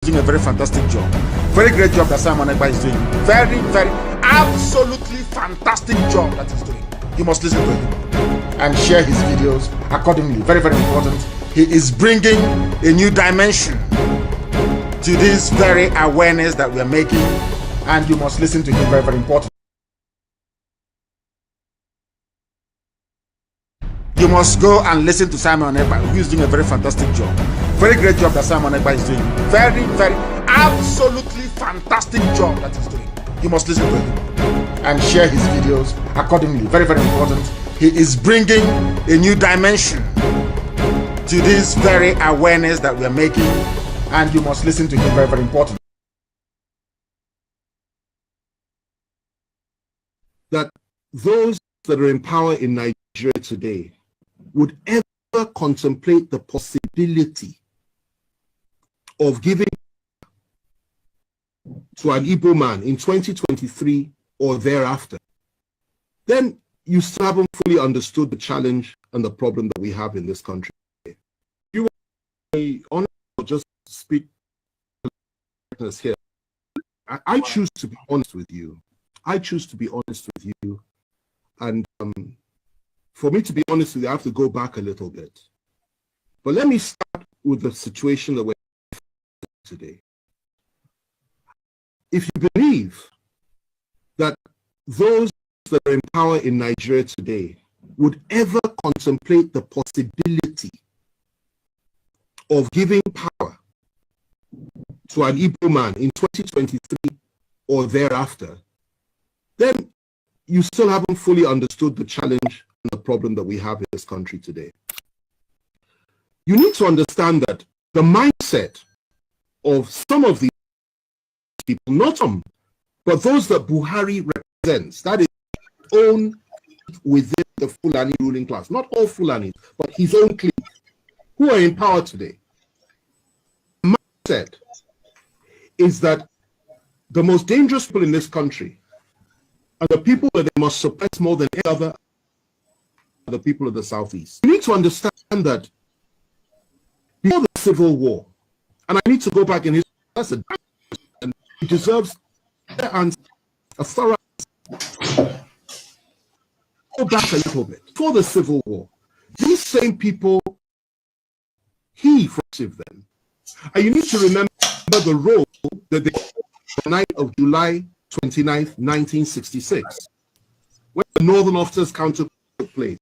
doing a very fantastic job. Very great job that Simon Ekpa is doing. Very, absolutely fantastic job that he's doing. You must listen to him and share his videos accordingly. Very, important. He is bringing a new dimension to this very awareness that we are making, and you must listen to him. Very, important. You must go and listen to Simon Ekpa, who is doing a very fantastic job. Very great job that Simon Ekpa is doing. Very, absolutely fantastic job that he's doing. You must listen to him and share his videos accordingly. Very, important. He is bringing a new dimension to this very awareness that we are making, and you must listen to him. Very, important. That those that are in power in Nigeria today would ever contemplate the possibility of giving to an Igbo man in 2023 or thereafter, then you still haven't fully understood the challenge and the problem that we have in this country. You want to just speak here. I choose to be honest with you. I choose to be honest with you. And for me to be honest with you, I have to go back a little bit. But let me start with the situation that we're in today. If you believe that those that are in power in Nigeria today would ever contemplate the possibility of giving power to an Igbo man in 2023 or thereafter, then you still haven't fully understood the challenge and the problem that we have in this country today. You need to understand that the mindset of some of these people, not some, but those that Buhari represents, that is his own within the Fulani ruling class, not all Fulani, but his own clique, who are in power today. The mindset is that the most dangerous people in this country are the people that they must suppress more than any other, the people of the Southeast. You need to understand that before the Civil War, and I need to go back in history, that's a and it deserves a thorough answer. Go back a little bit. Before the Civil War, these same people, he forgave them. And you need to remember the role that they played on the night of July 29th, 1966, when the Northern Officers' Council took place,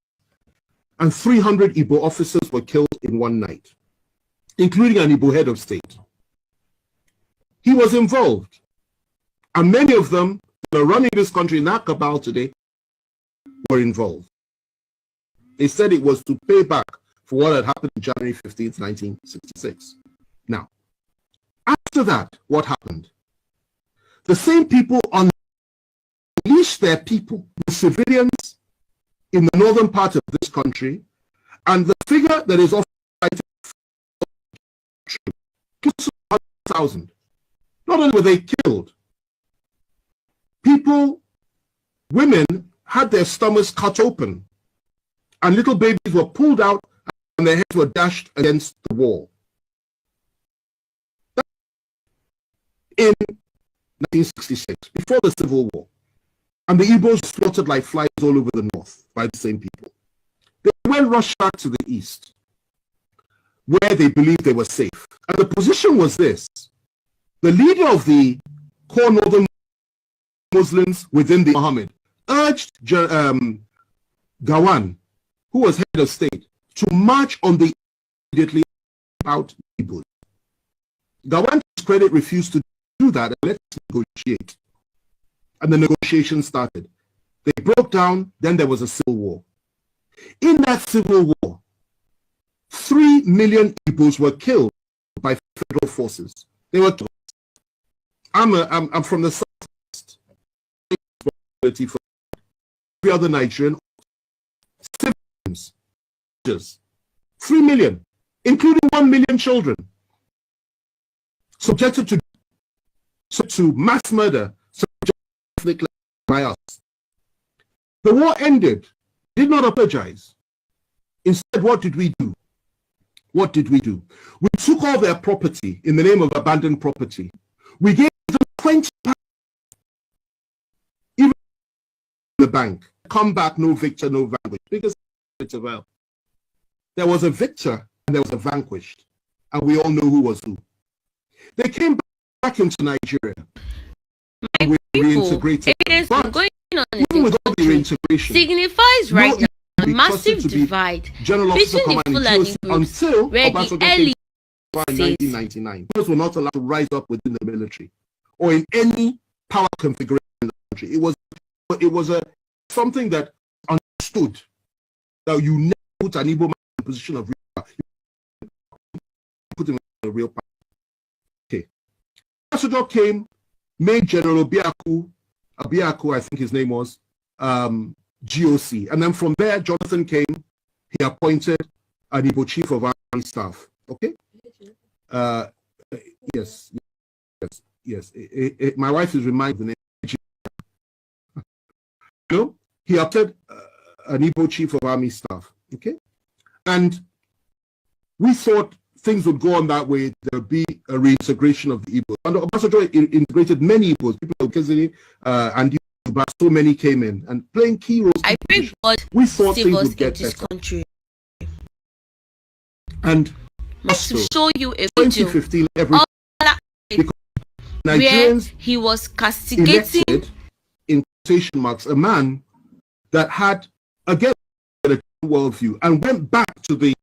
and 300 Igbo officers were killed in one night, including an Igbo head of state. He was involved, and many of them that are running this country in that cabal today were involved. They said it was to pay back for what had happened on January 15th, 1966. Now, after that, what happened? The same people unleashed their people, the civilians in the northern part of this country, and the figure that is often cited, 100,000. Not only were they killed, people, women had their stomachs cut open, and little babies were pulled out and their heads were dashed against the wall. In 1966, before the Civil War, and the Igbos slaughtered like flies all over the north by the same people. They went rushed back to the east, where they believed they were safe. And the position was this: the leader of the core northern Muslims within the Muhammad urged Gawan, who was head of state, to march on the immediately out Igbos. Gawan, to his credit, refused to do that, and let's negotiate. And the negotiations started. They broke down, then there was a civil war. In that civil war, 3 million Igbos were killed by federal forces. They were killed. I'm from the southeast. For every other Nigerian, civilians, 3 million, including 1 million children, subjected to mass murder, subjected by us. The war ended, did not apologize. Instead, what did we do? What did we do? We took all their property in the name of abandoned property. We gave them 20 pounds, even in the bank. Come back, no victor, no vanquished. Because there was a victor and there was a vanquished. And we all know who was who. They came back into Nigeria. My people, reintegrated. Evidence going on in even with all the country reintegration, signifies right now a massive divide between the Fulani groups where the elite by 1999. Those were not allowed to rise up within the military or in any power configuration in the country. It was something that understood that you never put an Igbo man in a position of real power. You put him in a real power. Okay. Ambassador came, made General Abiaku, I think his name was, GOC. And then from there, Jonathan came, he appointed an Igbo chief of army staff. Okay? Yes. My wife is reminded the name. No, he appointed an Igbo chief of army staff. Okay? And we thought things would go on that way. There would be a reintegration of the Igbos. And Obasanjo integrated many Igbos, people like Kezini and but so many came in and playing key roles. I pray God we thought things would get this better. Country. And to show you a 2015 video Nigerians where he was castigating elected, in quotation marks, a man that had again a worldview and went back to the.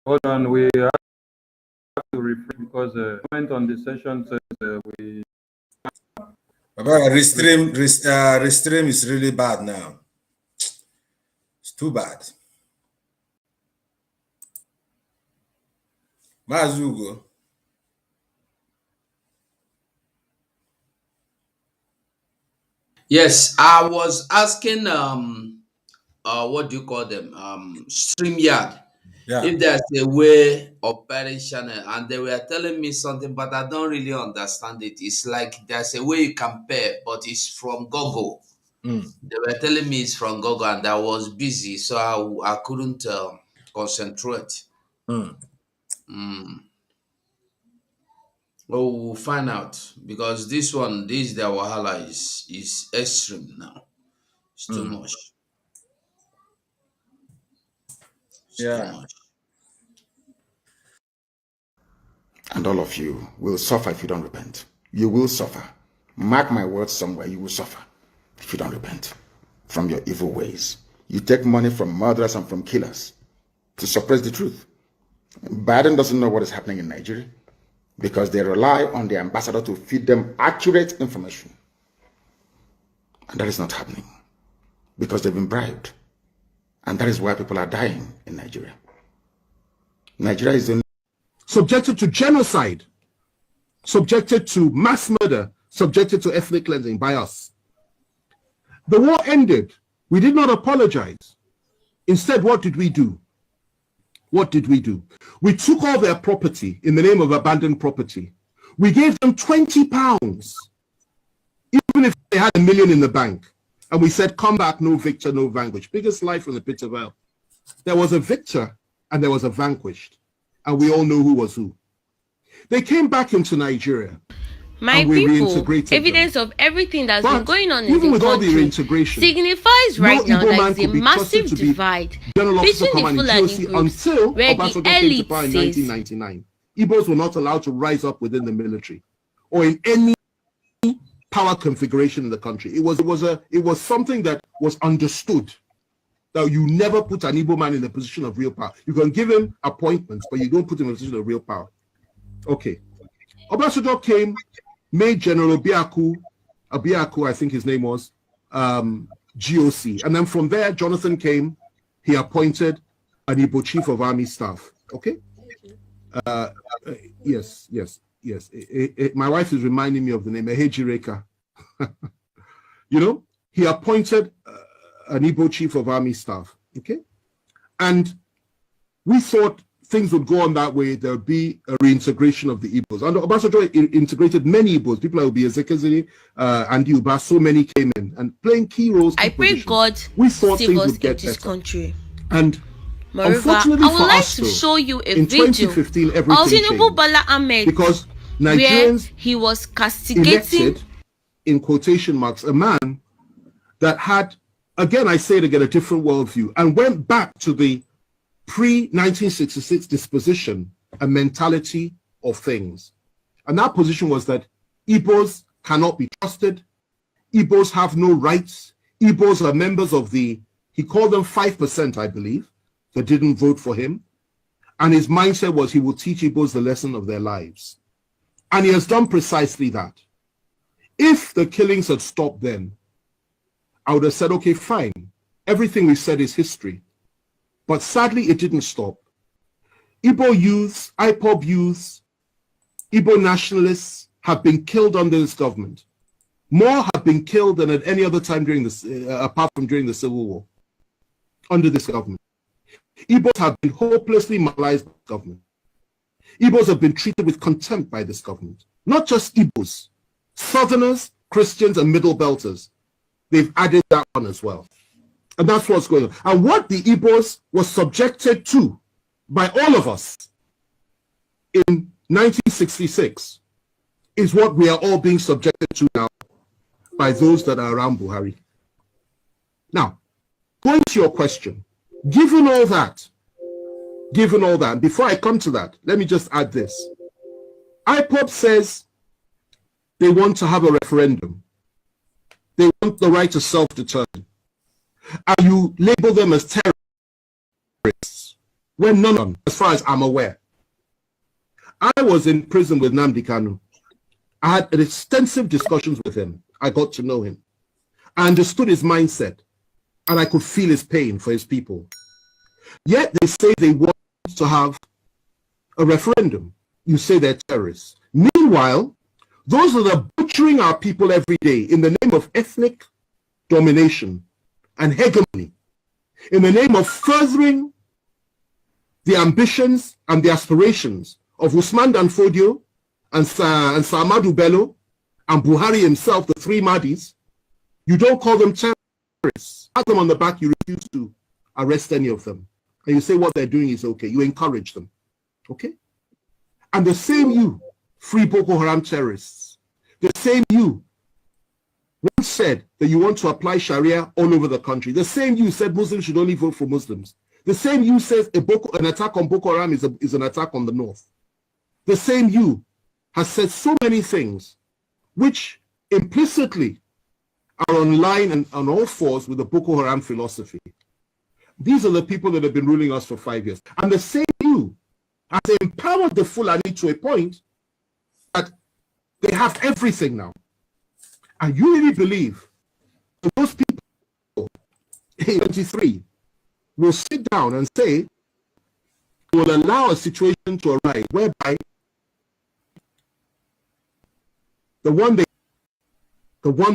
Hold on, we have to refer because the comment on the session says we. Restream is really bad now. It's too bad. Mazugo. Yes, I was asking what do you call them? StreamYard. Yeah. If there's a way of operation, and they were telling me something, but I don't really understand it. It's like there's a way you can pay, but it's from Google. They were telling me it's from Google, and I was busy, so I couldn't concentrate. Well, we'll find out because this the wahala is extreme now. It's too much. It's too much. And all of you will suffer if you don't repent. You will suffer. Mark my words somewhere, you will suffer if you don't repent from your evil ways. You take money from murderers and from killers to suppress the truth. Biden doesn't know what is happening in Nigeria because they rely on the ambassador to feed them accurate information. And that is not happening because they've been bribed. And that is why people are dying in Nigeria. Nigeria is the subjected to genocide, subjected to mass murder, subjected to ethnic cleansing by us. The war ended. We did not apologize. Instead, what did we do? What did we do? We took all their property in the name of abandoned property. We gave them 20 pounds, even if they had $1 million in the bank. And we said, come back, no victor, no vanquished. Biggest lie from the pit of hell. There was a victor and there was a vanquished. And we all know who was who. They came back into Nigeria. My people, evidence of everything that's been going on in the country signifies right now that there's a massive divide between the Fulani groups where the elite says 1999. Igbos were not allowed to rise up within the military or in any power configuration in the country. It was something that was understood. That you never put an Igbo man in a position of real power. You can give him appointments, but you don't put him in a position of real power. Okay. Obasanjo came, made General Abiaku, I think his name was, GOC. And then from there, Jonathan came, he appointed an Igbo chief of army staff. Okay? Yes. My wife is reminding me of the name, Ehejireka. He appointed an Igbo chief of army staff, okay? And we thought things would go on that way. There would be a reintegration of the Igbos. And Obasanjo integrated many Igbos. People like Obiezekazini and Uba, so many came in and playing key roles. I pray God we thought things would get this better. Country. And Moreover, I would like to show you a video of Tinubu Bola Ahmed because Nigerians where he was castigating, elected, in quotation marks, a man that had, again, I say it again, a different worldview, and went back to the pre-1966 disposition and mentality of things. And that position was that Igbos cannot be trusted, Igbos have no rights, Igbos are members of the, he called them 5%, I believe, that didn't vote for him. And his mindset was he will teach Igbos the lesson of their lives. And he has done precisely that. If the killings had stopped then, I would have said, okay, fine. Everything we said is history. But sadly, it didn't stop. Igbo youths, Ipob youths, Igbo nationalists have been killed under this government. More have been killed than at any other time during this, apart from during the Civil War, under this government. Igbos have been hopelessly marginalized by the government. Igbos have been treated with contempt by this government. Not just Igbos, Southerners, Christians, and Middle Belters. They've added that one as well. And that's what's going on. And what the Igbos were subjected to by all of us in 1966 is what we are all being subjected to now by those that are around Buhari. Now, going to your question, given all that, before I come to that, let me just add this. Ipob says they want to have a referendum. They want the right to self-determine. And you label them as terrorists, when none of them, as far as I'm aware. I was in prison with Nnamdi Kanu. I had extensive discussions with him. I got to know him. I understood his mindset, and I could feel his pain for his people. Yet they say they want to have a referendum. You say they're terrorists. Meanwhile, those that are butchering our people every day in the name of ethnic domination and hegemony, in the name of furthering the ambitions and the aspirations of Usman Dan Fodio and Ahmadu Bello and Buhari himself, the three Mahdis, you don't call them terrorists. Pat them on the back, you refuse to arrest any of them. And you say what they're doing is okay. You encourage them. Okay? And the same you, free Boko Haram terrorists, the same you once said that you want to apply Sharia all over the country. The same you said Muslims should only vote for Muslims. The same you says an attack on Boko Haram is an attack on the North. The same you has said so many things which implicitly are on line and on all fours with the Boko Haram philosophy. These are the people that have been ruling us for 5 years. And the same you has empowered the Fulani to a point that they have everything now. And you really believe that those people in 23 will sit down and say, will allow a situation to arise whereby the one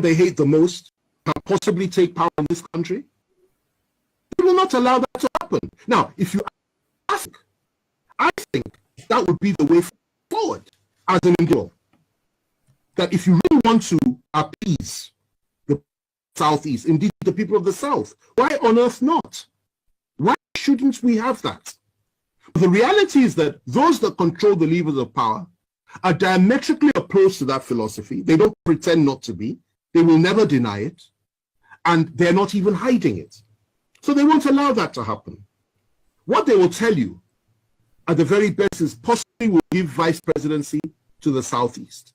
they hate the most can possibly take power in this country? They will not allow that to happen. Now, if you ask, I think that would be the way forward as an individual. That if you really want to appease the Southeast, indeed the people of the South, why on earth not? Why shouldn't we have that? But the reality is that those that control the levers of power are diametrically opposed to that philosophy. They don't pretend not to be. They will never deny it. And they're not even hiding it. So they won't allow that to happen. What they will tell you at the very best is possibly will give vice presidency to the Southeast.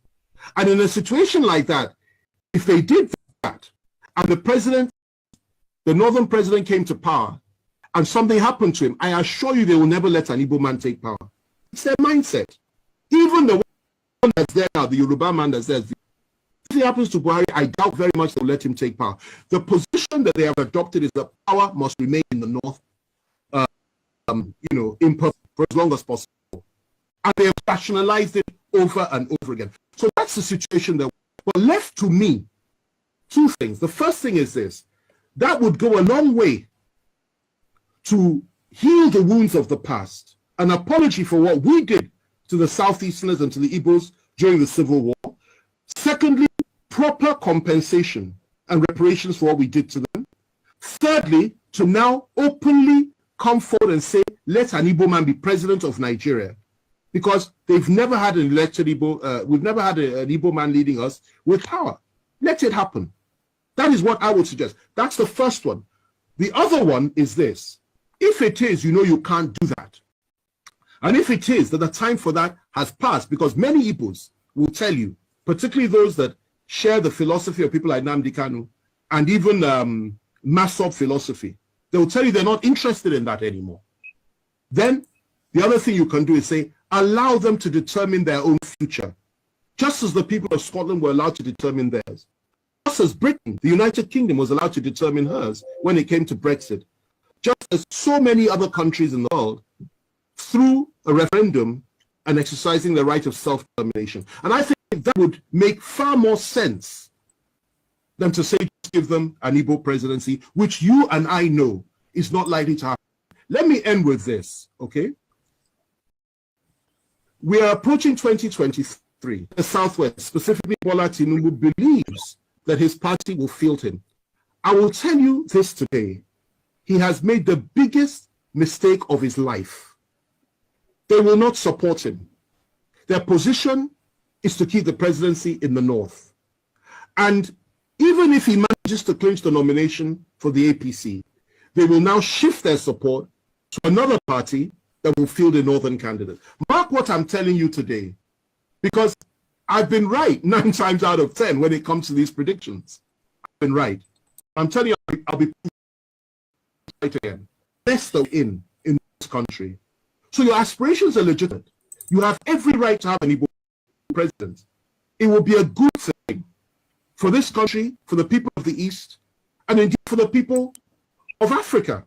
And in a situation like that, if they did that, and the northern president came to power, and something happened to him, I assure you they will never let an Igbo man take power. It's their mindset. Even the one that's there now, the Yoruba man that's there, if it happens to Buhari, I doubt very much they'll let him take power. The position that they have adopted is that power must remain in the north, imperfect for as long as possible. And they have rationalized it over and over again. So that's the situation that, but left to me, two things. The first thing is this: that would go a long way to heal the wounds of the past. An apology for what we did to the Southeasterners and to the Igbos during the Civil War. Secondly, proper compensation and reparations for what we did to them. Thirdly, to now openly come forward and say, let an Igbo man be president of Nigeria, because they've never had an elected Igbo, we've never had an Igbo man leading us with power. Let it happen. That is what I would suggest. That's the first one. The other one is this. If it is, you know, you can't do that. And if it is that the time for that has passed, because many Igbos will tell you, particularly those that share the philosophy of people like Nnamdi Kanu and even Masop philosophy, they will tell you they're not interested in that anymore. Then the other thing you can do is say, allow them to determine their own future, just as the people of Scotland were allowed to determine theirs. Just as Britain, the United Kingdom, was allowed to determine hers when it came to Brexit. Just as so many other countries in the world, through a referendum and exercising the right of self-determination. And I think that would make far more sense than to say, just give them an Igbo presidency, which you and I know is not likely to happen. Let me end with this, okay? We are approaching 2023. The Southwest, specifically Bola Tinubu, believes that his party will field him. I will tell you this today. He has made the biggest mistake of his life. They will not support him. Their position is to keep the presidency in the North. And even if he manages to clinch the nomination for the APC, they will now shift their support to another party that will field a Northern candidate. Mark what I'm telling you today, because I've been right 9 times out of 10 when it comes to these predictions. I've been right. I'm telling you, I'll be right again. Best in this country. So your aspirations are legitimate. You have every right to have an Igbo president. It will be a good thing for this country, for the people of the East, and indeed for the people of Africa.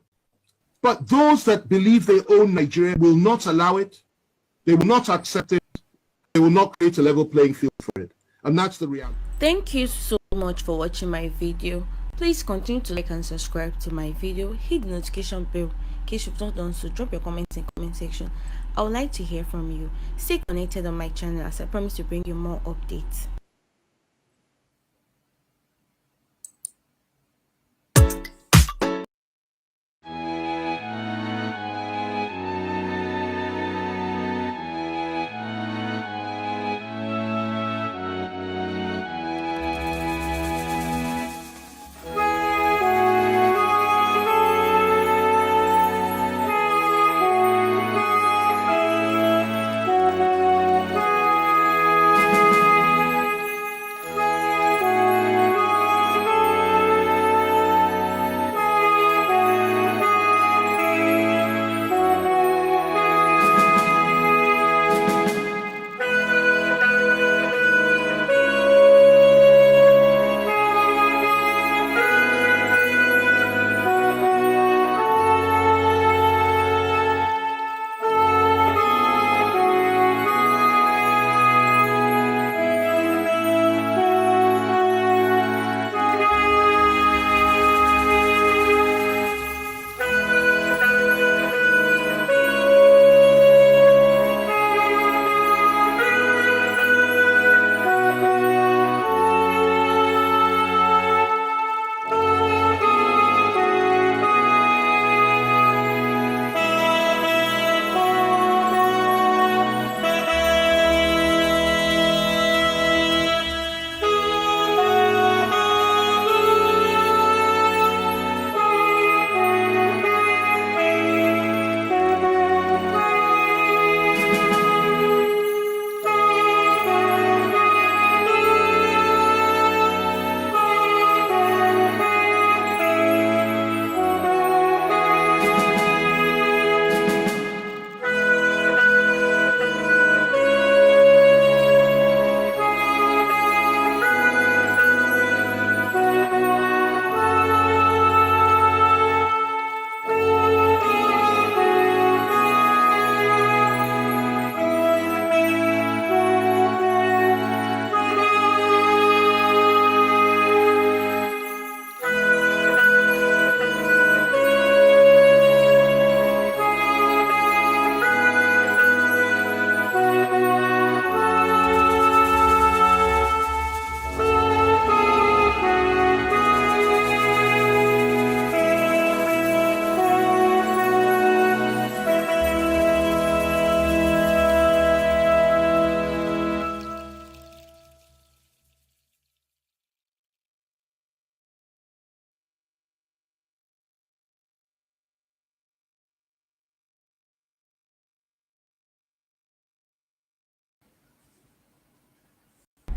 But those that believe they own Nigeria will not allow it. They will not accept it. They will not create a level playing field for it. And that's the reality. Thank you so much for watching my video. Please continue to like and subscribe to my video. Hit the notification bell in case you've not done so. Drop your comments in the comment section. I would like to hear from you. Stay connected on my channel as I promise to bring you more updates.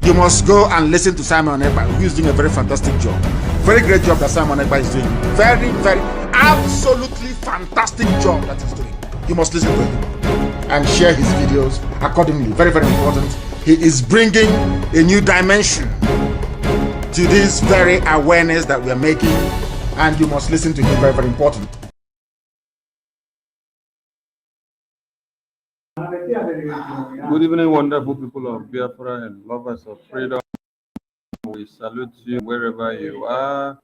You must go and listen to Simon Ekpa, who is doing a very fantastic job. Very great job that Simon Ekpa is doing. Very, very, absolutely fantastic job that he's doing. You must listen to him and share his videos accordingly. Very, very important. He is bringing a new dimension to this very awareness that we are making, and you must listen to him. Very, very important. Good evening, wonderful people of Biafra and lovers of freedom. We salute you wherever you are,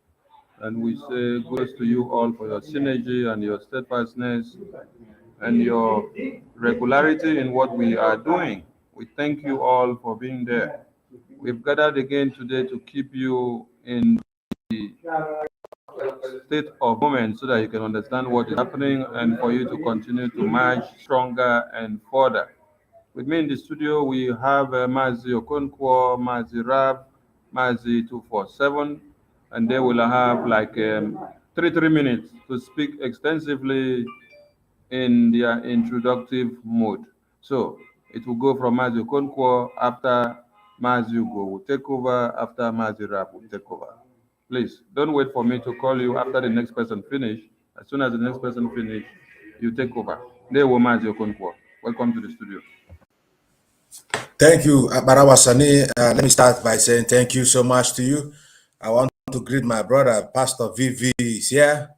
and we say grace to you all for your synergy and your steadfastness and your regularity in what we are doing. We thank you all for being there. We've gathered again today to keep you in the state of moment so that you can understand what is happening and for you to continue to march stronger and further. With me in the studio, we have Mazi Okonkwo, Mazi Rab, Mazi 247, and they will have like 3 minutes to speak extensively in their introductive mode. So it will go from Mazi Okonkwo, after Mazi Ugo will take over, after Mazi Rab will take over. Please, don't wait for me to call you after the next person finish. As soon as the next person finish, you take over. There will Mazi Okonkwo. Welcome to the studio. Thank you, Barawasani. Let me start by saying thank you so much to you. I want to greet my brother, Pastor VV is here,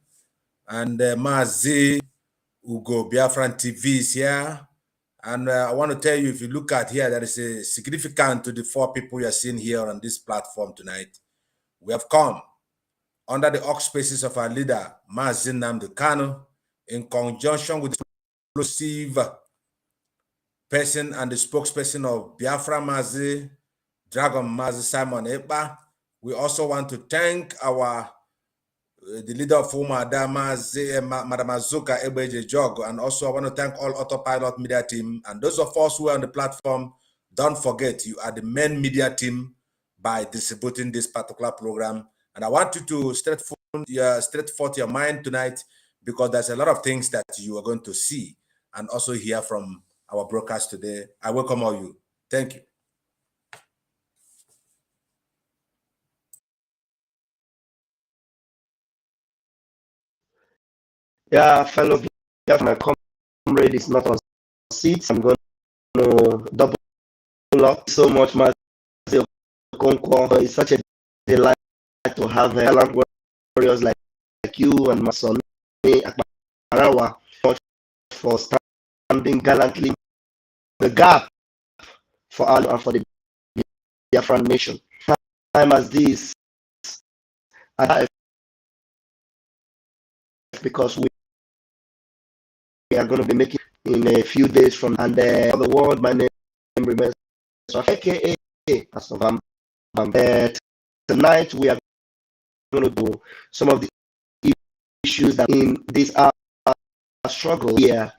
and Mazi Ugo Biafran TV is here. And I want to tell you, if you look at here, there is a significant to the 4 people you are seeing here on this platform tonight. We have come under the auspices of our leader, Mazi Nnamdi Kanu, in conjunction with the explosive person and the spokesperson of Biafra Mazi, Dragon Mazi Simon Ekpa. We also want to thank our the leader of Umada Mazi, Madam Azuka Ebeje Jog, and also I want to thank all Autopilot media team and those of us who are on the platform. Don't forget, you are the main media team by distributing this particular program. And I want you to straight forth your mind tonight, because there's a lot of things that you are going to see and also hear from our broadcast today. I welcome all you. Thank you. Yeah, fellow Biafra, my comrade is not on seats. I'm going to double up so much, Mazi Okonkwo. It's such a delight to have gallant warriors like you and Masoni Akbarawa for standing gallantly the gap for all and for the Biafran nation. Time as this, because we are going to be making in a few days from, and the world, my name remains AKA Pastor Van. Tonight we are going to do some of the issues that in this struggle here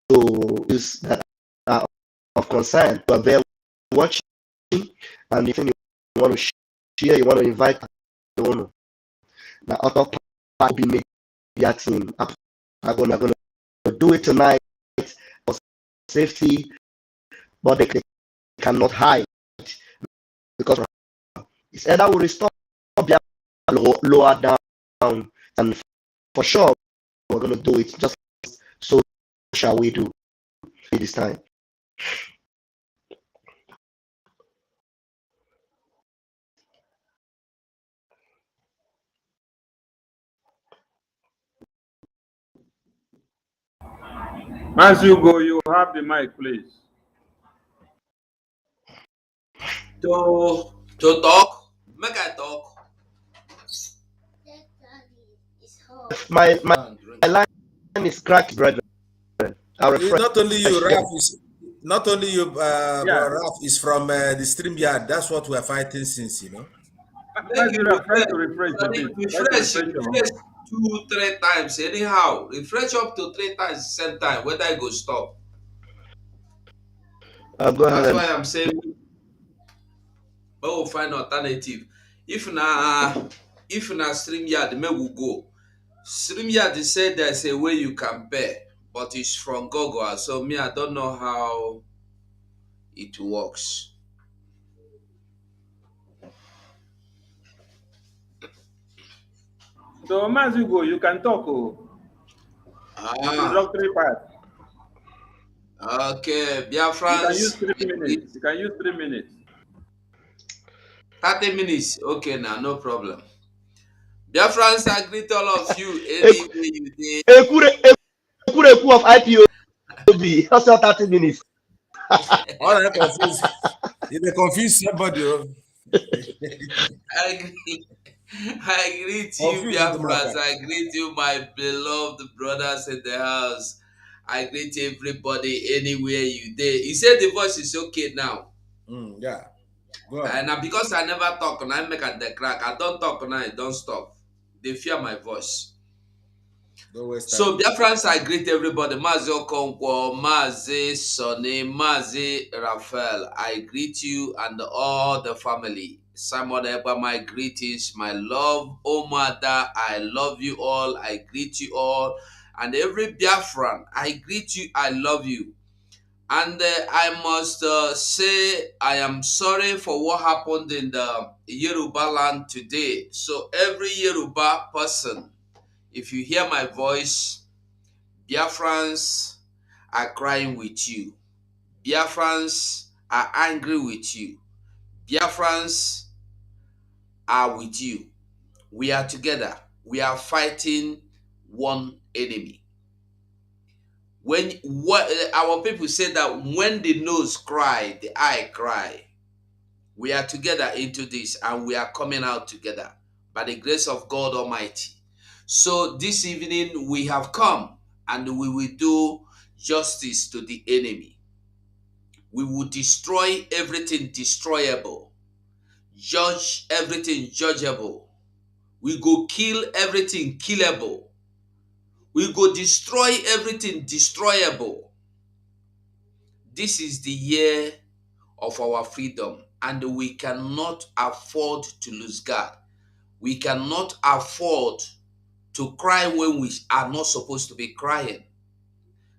to use that are of concern. You are there watching, and if you want to share, you want to invite, you want to. Now, other part be made that team. I'm gonna do it tonight for safety, but they cannot hide because it's either we restore lower down, and for sure we're gonna do it. Just so shall we do this time. As you go, you have the mic, please. To talk, make I talk. My line is cracked, brethren. Not only you, Raf, not only you, Raf is from the StreamYard. That's what we're fighting since, you know. Try to refresh a bit. Refresh 2-3 times anyhow. Refresh up to 3 times same time. Whether I go stop. Go ahead. That's why I'm saying we'll find alternative. If na StreamYard, me will go. StreamYard said there's a way you can pay, but it's from Google. So me, I don't know how it works. So, Mazugo, you can talk. Introductory part. Okay, You can use Biafrans. 3 minutes. You can use 3 minutes. 30 minutes. Okay, now, no problem. Biafrans, I greet all of you anyway you did. Ekure of IPOB. Also 30 minutes. All right, confused. You confuse somebody. I greet you, Biafrans. I greet you, my beloved brothers in the house. I greet everybody anywhere you did. You said the voice is okay now. Yeah. Go on. And because I never talk, and I make at the crack. I don't talk and I don't stop. They fear my voice. Don't waste time. So, dear friends, I greet everybody. Mazi Okonkwo, Mazi Sonny, Mazi Raphael. I greet you and all the family. Simon Eba, my greetings, my love. Omada, I love you all. I greet you all. And every Biafran, I greet you. I love you. And I must say, I am sorry for what happened in the Yoruba land today. So, every Yoruba person, if you hear my voice, Biafrans are crying with you. Biafrans are angry with you. Biafrans are with you. We are together. We are fighting one enemy. When our people say that when the nose cry, the eye cry. We are together into this and we are coming out together by the grace of God Almighty. So this evening we have come and we will do justice to the enemy. We will destroy everything destroyable, judge everything judgeable. We go kill everything killable. We go destroy everything destroyable. This is the year of our freedom, and we cannot afford to lose God. We cannot afford to cry when we are not supposed to be crying.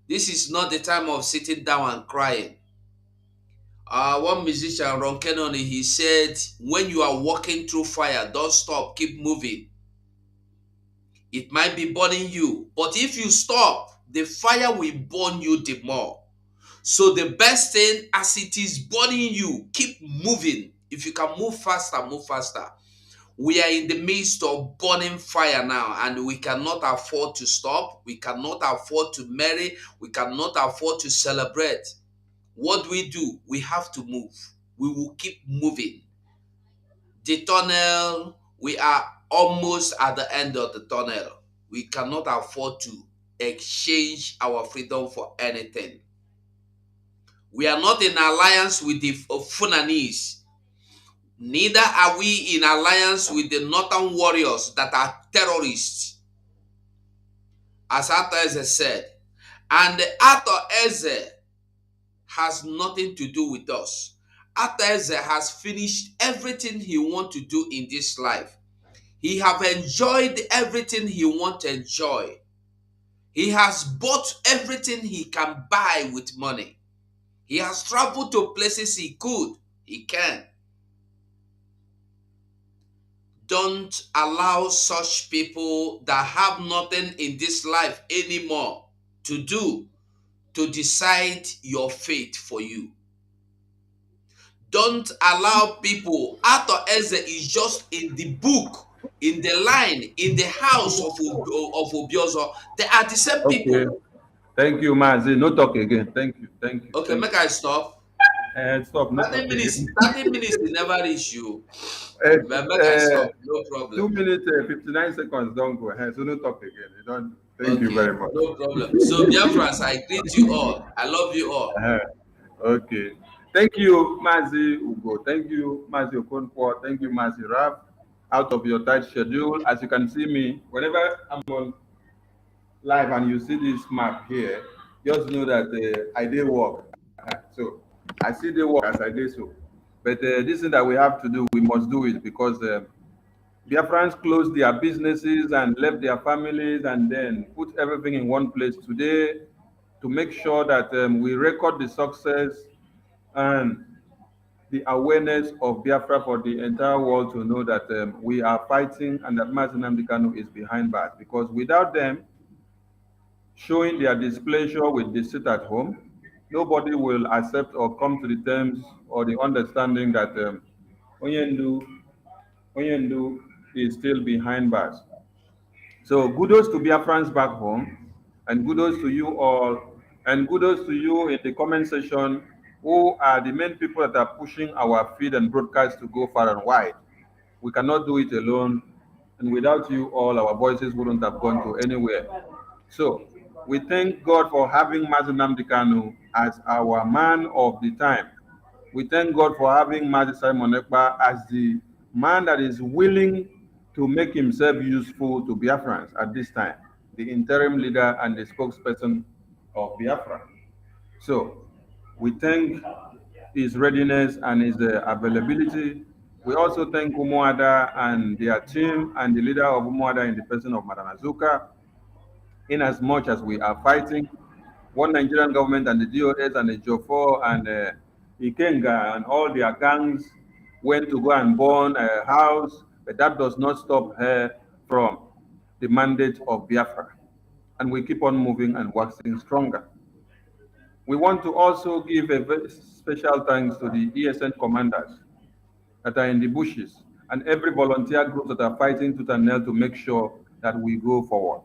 This is not the time of sitting down and crying. One musician, Ron Kenoni, he said, when you are walking through fire, don't stop, keep moving. It might be burning you, but if you stop, the fire will burn you the more. So the best thing, as it is burning you, keep moving. If you can move faster, move faster. We are in the midst of burning fire now, and we cannot afford to stop. We cannot afford to marry. We cannot afford to celebrate. What do? We have to move. We will keep moving. The tunnel, we are almost at the end of the tunnel. We cannot afford to exchange our freedom for anything. We are not in alliance with the Fulanese. Neither are we in alliance with the northern warriors that are terrorists, as Arthur Eze said. And Arthur Eze has nothing to do with us. Arthur Eze has finished everything he wants to do in this life. He have enjoyed everything he wants to enjoy. He has bought everything he can buy with money. He has traveled to places he can. Don't allow such people that have nothing in this life anymore to do to decide your fate for you. Don't allow people. Arthur Eze is just in the book, in the line, in the house of Obiozo. They are the same people. Okay. Thank you, Mazi. No talk again. Thank you. Thank you. Okay, make I stop. Stop. No 30 minutes. 30 minutes will never reach you. But make I stop. No problem. 2 minutes, 59 seconds. Don't go ahead. So no talk again. You don't. Thank you very much. No problem. So, Biafrans, I greet you all. I love you all. Okay. Thank you, Mazi Ugo. Thank you, Mazi Okonkwo. Thank you, Mazi Rap. Out of your tight schedule, as you can see me, whenever I'm on live and you see this map here, just know that I did work. So I see the work as I did so. But this thing that we have to do, we must do it because Biafrans closed their businesses and left their families and then put everything in one place today to make sure that we record the success and the awareness of Biafra for the entire world to know that we are fighting and that Mazi Nnamdi Kanu is behind bars. Because without them showing their displeasure with the sit at home, nobody will accept or come to the terms or the understanding that Onyendu is still behind bars. So kudos to Biafrans back home, and kudos to you all, and kudos to you in the comment section who are the main people that are pushing our feed and broadcast to go far and wide. We cannot do it alone, and without you all, our voices wouldn't have gone to anywhere. So we thank God for having Mazi Nnamdi Kanu as our man of the time. We thank God for having Mazi Simon Ekpa as the man that is willing to make himself useful to Biafrans at this time, the interim leader and the spokesperson of Biafra. So we thank his readiness and his availability. We also thank Umuada and their team and the leader of Umuada in the person of Madam Azuka. In as much as we are fighting, one Nigerian government and the DOS and the Jofo and Ikenga and all their gangs went to go and burn a house, but that does not stop her from the mandate of Biafra. And we keep on moving and waxing stronger. We want to also give a very special thanks to the ESN commanders that are in the bushes and every volunteer group that are fighting tooth and nail to make sure that we go forward.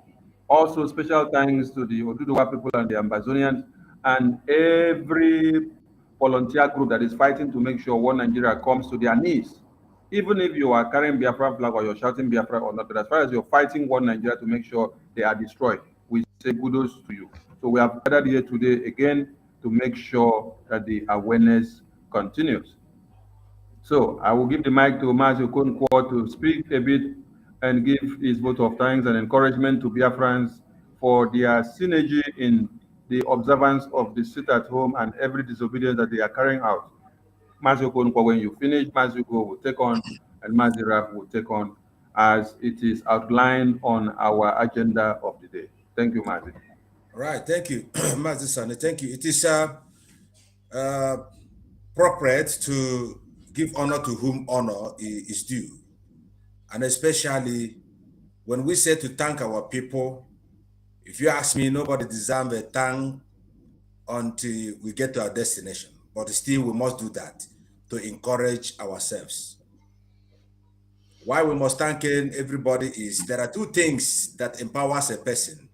Also, special thanks to the Oduduwa people and the Ambazonians and every volunteer group that is fighting to make sure one Nigeria comes to their knees. Even if you are carrying Biafra flag or you're shouting Biafra or not, but as far as you're fighting one Nigeria to make sure they are destroyed, we say kudos to you. So we have gathered here today again to make sure that the awareness continues. So I will give the mic to Mazi Okonkwo to speak a bit and give his vote of thanks and encouragement to Biafrans for their synergy in the observance of the sit at home and every disobedience that they are carrying out. Mazi Okonkwo, when you finish, Mazi Ugo will take on, and Mazi Raf will take on as it is outlined on our agenda of the day. Thank you, Mazi. All right, thank you, Mazi Sani. Thank you. It is appropriate to give honor to whom honor is due. And especially when we say to thank our people, if you ask me, nobody deserves a thank until we get to our destination. But still, we must do that to encourage ourselves. Why we must thank everybody is there are two things that empowers a person.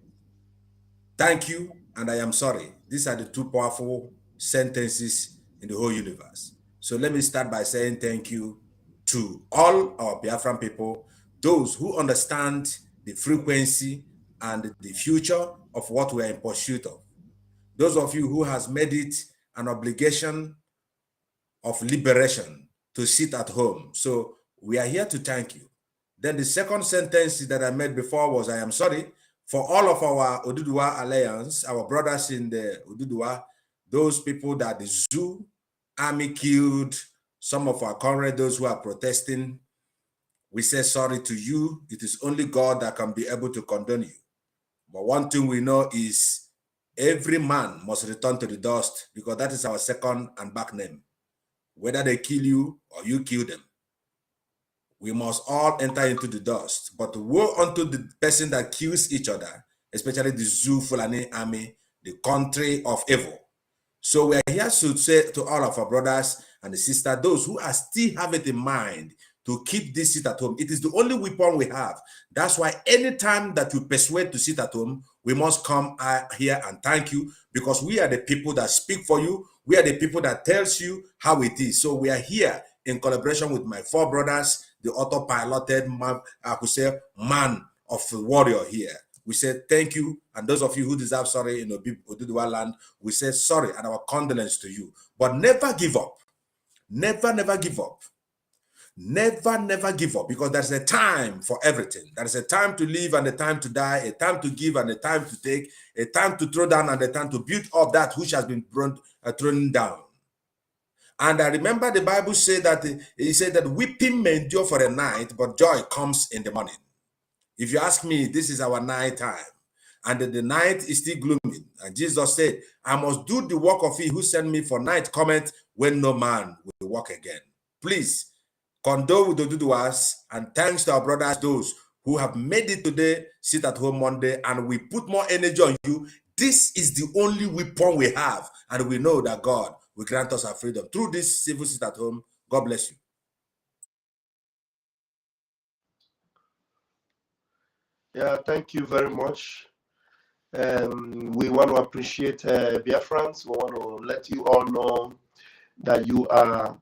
Thank you and I am sorry. These are the two powerful sentences in the whole universe. So let me start by saying thank you to all our Biafran people, those who understand the frequency and the future of what we are in pursuit of. Those of you who has made it an obligation of liberation to sit at home. So we are here to thank you. Then the second sentence that I made before was, I am sorry for all of our Oduduwa alliance, our brothers in the Oduduwa, those people that the zoo army killed, some of our comrades, those who are protesting. We say sorry to you. It is only God that can be able to condone you. But one thing we know is every man must return to the dust, because that is our second and back name. Whether they kill you or you kill them, we must all enter into the dust. But woe unto the person that kills each other, especially the Zoo Fulani army, the country of evil. So we are here to say to all of our brothers and the sisters, those who are still have it in mind to keep this sit at home. It is the only weapon we have. That's why anytime that you persuade to sit at home, we must come here and thank you, because we are the people that speak for you. We are the people that tells you how it is. So we are here in collaboration with my four brothers, the autopiloted man, I could say, man of the warrior here. We say thank you, and those of you who deserve sorry in Oduduwa land, we say sorry and our condolence to you. But never give up. Never, never give up. Never, never give up, because there's a time for everything. There's a time to live and a time to die, a time to give and a time to take, a time to throw down and a time to build up that which has been thrown down. And I remember the Bible said that it said that weeping may endure for a night, but joy comes in the morning. If you ask me, this is our night time, and the night is still gloomy. And Jesus said, I must do the work of he who sent me, for night cometh when no man will work again. Please condole with the Duduas, and thanks to our brothers, those who have made it today, sit at home Monday, and we put more energy on you. This is the only weapon we have, and we know that God will grant us our freedom through this civil sit at home. God bless you. Yeah, thank you very much. We want to appreciate Biafrans. We want to let you all know that you are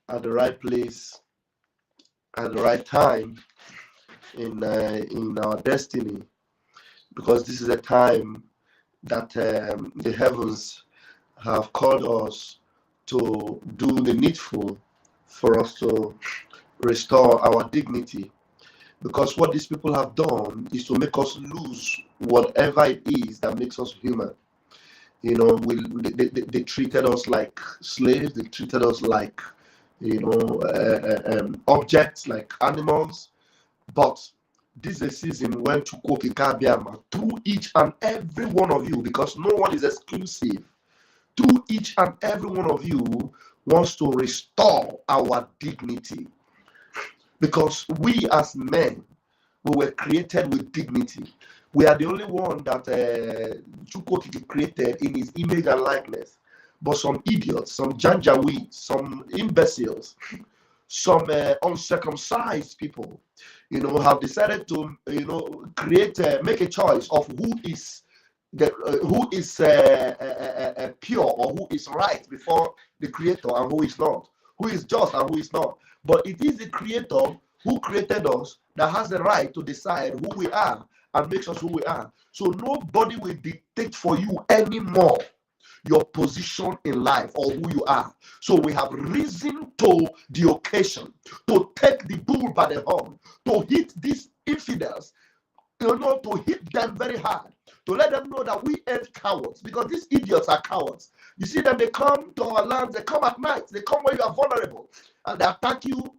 at the right place at the right time in our destiny, because this is a time that the heavens have called us to do the needful for us to restore our dignity. Because what these people have done is to make us lose whatever it is that makes us human. You know, they treated us like slaves. They treated us like, objects, like animals. But this is a season when through each and every one of you, because no one is exclusive, through each and every one of you wants to restore our dignity. Because we as men, we were created with dignity. We are the only one that Chukwokike created in his image and likeness. But some idiots, some janjaweeds, some imbeciles, some uncircumcised people, have decided to, make a choice of who is pure, or who is right before the Creator and who is not, who is just and who is not. But it is the Creator who created us that has the right to decide who we are and makes us who we are. So nobody will dictate for you anymore your position in life or who you are. So we have risen to the occasion to take the bull by the horn, to hit these infidels, to hit them very hard, to let them know that we ain't cowards, because these idiots are cowards. You see them, they come to our lands, they come at night, they come where you are vulnerable, and they attack you,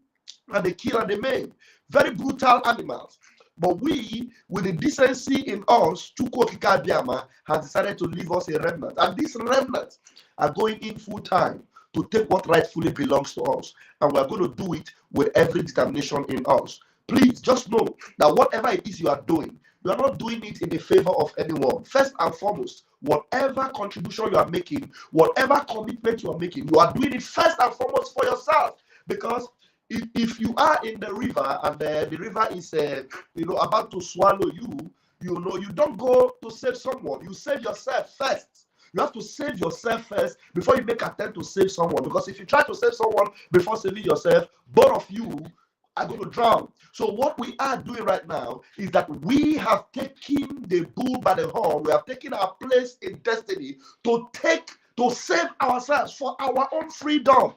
and they kill and they maim. Very brutal animals. But we, with the decency in us, Chukwokika Biama has decided to leave us a remnant. And these remnants are going in full time to take what rightfully belongs to us. And we're going to do it with every determination in us. Please just know that whatever it is you are doing, you are not doing it in the favor of anyone. First and foremost, whatever contribution you are making, whatever commitment you are making, you are doing it first and foremost for yourself. Because if you are in the river and the river is about to swallow you, you don't go to save someone. You save yourself first. You have to save yourself first before you make attempt to save someone. Because if you try to save someone before saving yourself, both of you are going to drown. So what we are doing right now is that we have taken the bull by the horn. We have taken our place in destiny to save ourselves for our own freedom.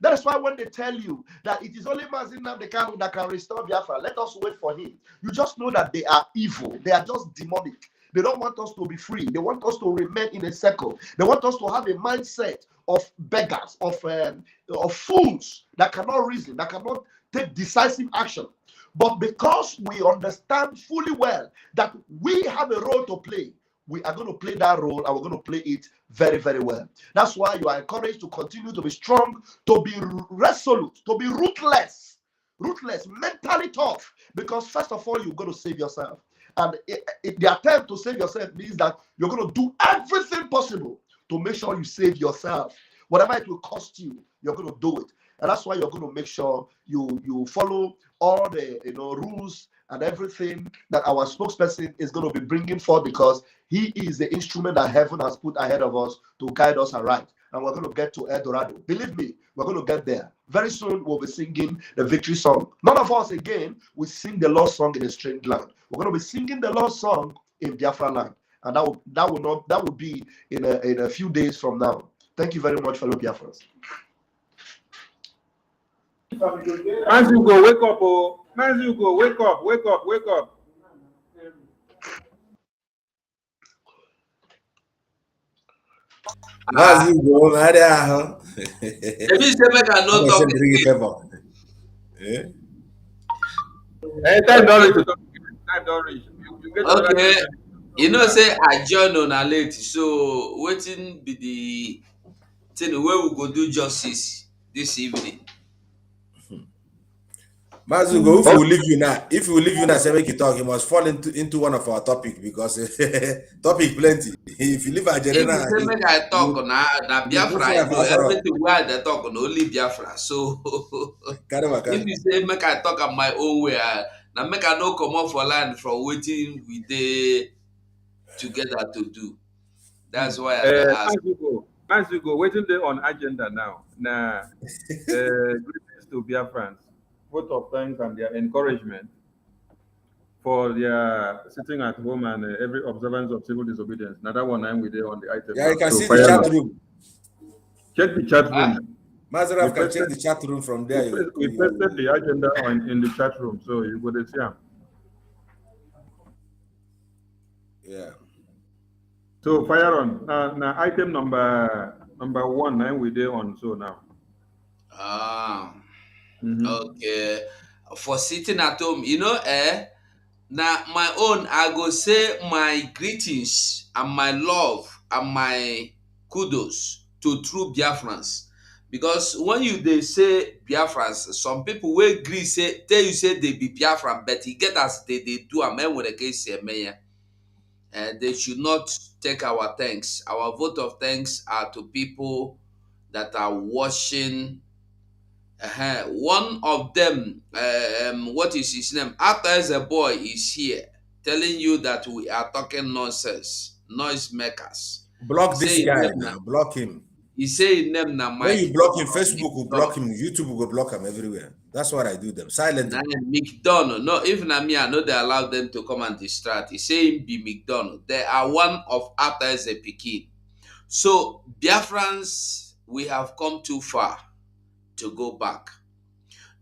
That is why when they tell you that it is only Mazinam that can restore Biafra, let us wait for him. You just know that they are evil. They are just demonic. They don't want us to be free. They want us to remain in a circle. They want us to have a mindset of beggars, of fools that cannot reason, that cannot take decisive action. But because we understand fully well that we have a role to play, we are going to play that role, and we're going to play it very, very well. That's why you are encouraged to continue to be strong, to be resolute, to be ruthless, mentally tough. Because first of all, you're going to save yourself. And the attempt to save yourself means that you're going to do everything possible to make sure you save yourself. Whatever it will cost you, you're going to do it. And that's why you're going to make sure you follow all the rules and everything that our spokesperson is going to be bringing forth, because he is the instrument that heaven has put ahead of us to guide us aright. And we're going to get to El Dorado. Believe me, we're going to get there. Very soon, we'll be singing the victory song. None of us, again, will sing the Lord's song in a strange land. We're going to be singing the Lord's song in Biafra land. And that will be in a few days from now. Thank you very much, fellow Biafrans. As you go, wake up, oh. As you go, wake up, wake up, wake up. As you go, like that, huh? If you say make I not talk Time don't reach. Time don't reach. okay. You know, say I join on late. So waiting be the thing where we go do justice. this evening. Mazugo, if we leave you now, say make you talk, you must fall into one of our topic because topic plenty. If you leave Argentina, if you say make I talk na Biafra, I know everything where they talk on only Biafra. So if you say make I talk on my own way, now make I no come off for land from waiting we dey together to do. That's why I ask. As you go, waiting there on agenda now. Now, greetings to Biafrans, both of thanks and their encouragement for their sitting at home and every observance of civil disobedience. Now that one I'm with you on the item. Yeah, you can see the chat room. Check the chat room. Mazaraf can check the chat room from there. We posted the agenda in the chat room, so you go to see them. Yeah. So fire on. Now item number 1, I'm with you on so now. Okay. For sitting at home, now my own, I go say my greetings and my love and my kudos to true Biafrans. Because when they say Biafrans, some people will agree tell you say they be Biafran, but you get as they do a man with a case mayor. They should not take our thanks. Our vote of thanks are to people that are washing. One of them, what is his name? After as a boy is here telling you that we are talking nonsense, noise makers. Block this guy now. Block him. He say name na Mike. When you block him, Facebook will block him, YouTube will block him everywhere. That's what I do them. Silently. McDonald. No, even me, I know they allow them to come and distract. He say him be McDonald. They are one of after as a Pekin. So Biafrans, we have come too far to go back.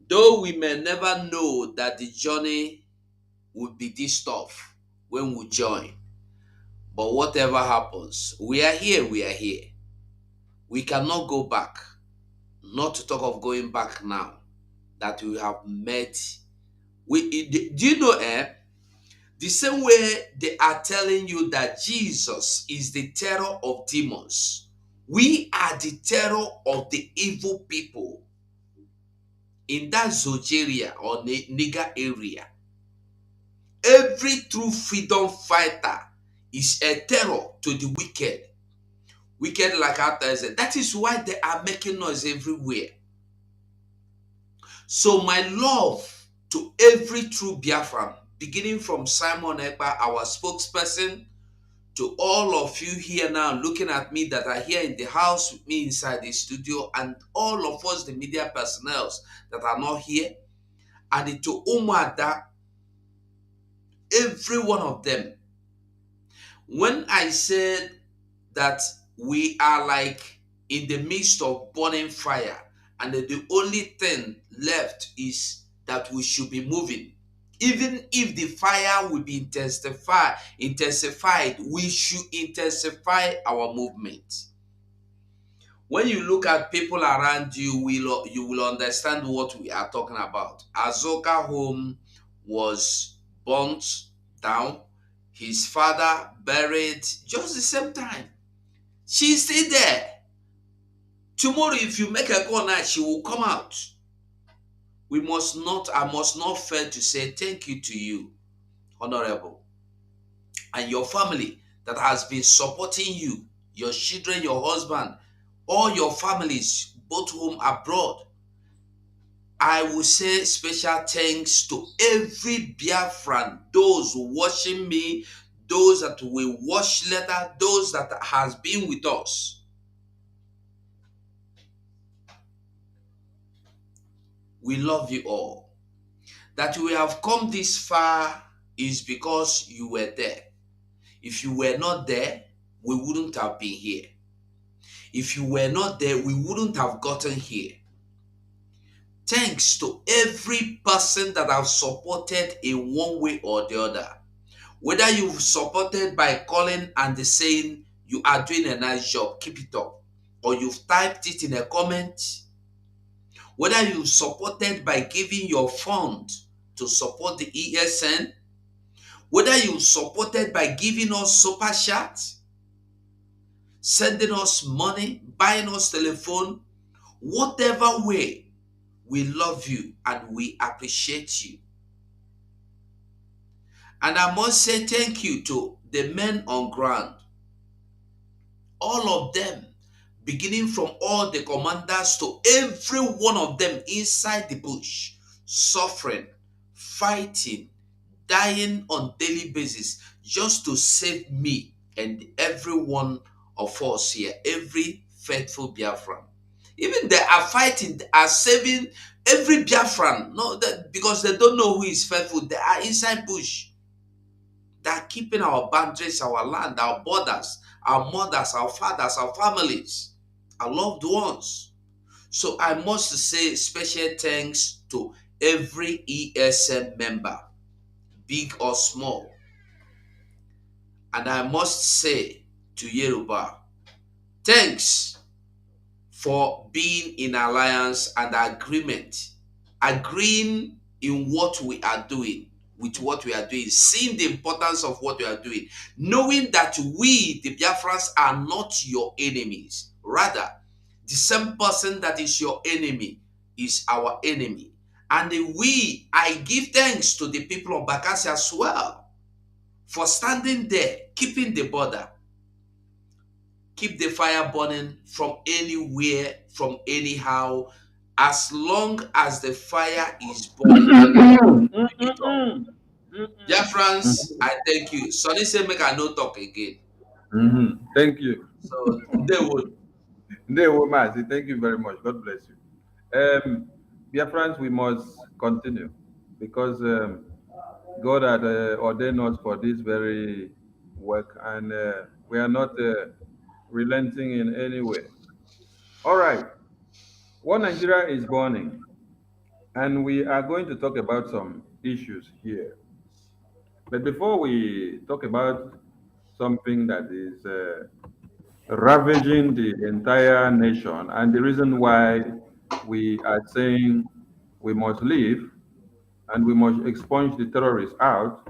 Though we may never know that the journey would be this tough when we join. But whatever happens, we are here, we are here. We cannot go back. Not to talk of going back now that we have met. Do you know, the same way they are telling you that Jesus is the terror of demons, we are the terror of the evil people in that Zogeria or Niger area. Every true freedom fighter is a terror to the wicked. Wicked like others. That is why they are making noise everywhere. So my love to every true Biafran, beginning from Simon EKPA, our spokesperson, to all of you here now looking at me that are here in the house with me inside the studio, and all of us, the media personnel that are not here, and to Umada, every one of them. When I said that we are like in the midst of burning fire, and the only thing left is that we should be moving. Even if the fire will be intensified, we should intensify our movement. When you look at people around you, you will understand what we are talking about. Azoka home was burnt down. His father buried just the same time. She's still there. Tomorrow, if you make a call now, she will come out. I must not fail to say thank you to you, Honorable, and your family that has been supporting you, your children, your husband, all your families, both home abroad. I will say special thanks to every Biafran, those watching me, those that will watch later, those that has been with us. We love you all. That we have come this far is because you were there. If you were not there, we wouldn't have been here. If you were not there, we wouldn't have gotten here. Thanks to every person that have supported in one way or the other. Whether you've supported by calling and saying you are doing a nice job, keep it up, or you've typed it in a comment, whether you supported by giving your fund to support the ESN, whether you supported by giving us super chat, sending us money, buying us telephone, whatever way, we love you and we appreciate you. And I must say thank you to the men on ground, all of them, beginning from all the commanders to every one of them inside the bush, suffering, fighting, dying on daily basis just to save me and every one of us here, every faithful Biafran. Even they are fighting, they are saving every Biafran. No, that because they don't know who is faithful. They are inside bush. They are keeping our boundaries, our land, our borders, our mothers, our fathers, our families, our loved ones. So I must say special thanks to every ESM member, big or small. And I must say to Yoruba, thanks for being in alliance and agreement, agreeing in what we are doing, with what we are doing, seeing the importance of what we are doing, knowing that we, the Biafrans, are not your enemies. Rather, the same person that is your enemy is our enemy. And I give thanks to the people of Bakassi as well for standing there, keeping the border, keep the fire burning from anywhere, from anyhow, as long as the fire is burning. Biafrans, I thank you. Sonny say make I no talk again. Thank you. So they would. Thank you very much. God bless you. Biafrans, we must continue because God had ordained us for this very work, and we are not relenting in any way. All right. One Nigeria is burning, and we are going to talk about some issues here. But before we talk about something that is ravaging the entire nation, and the reason why we are saying we must leave and we must expunge the terrorists out,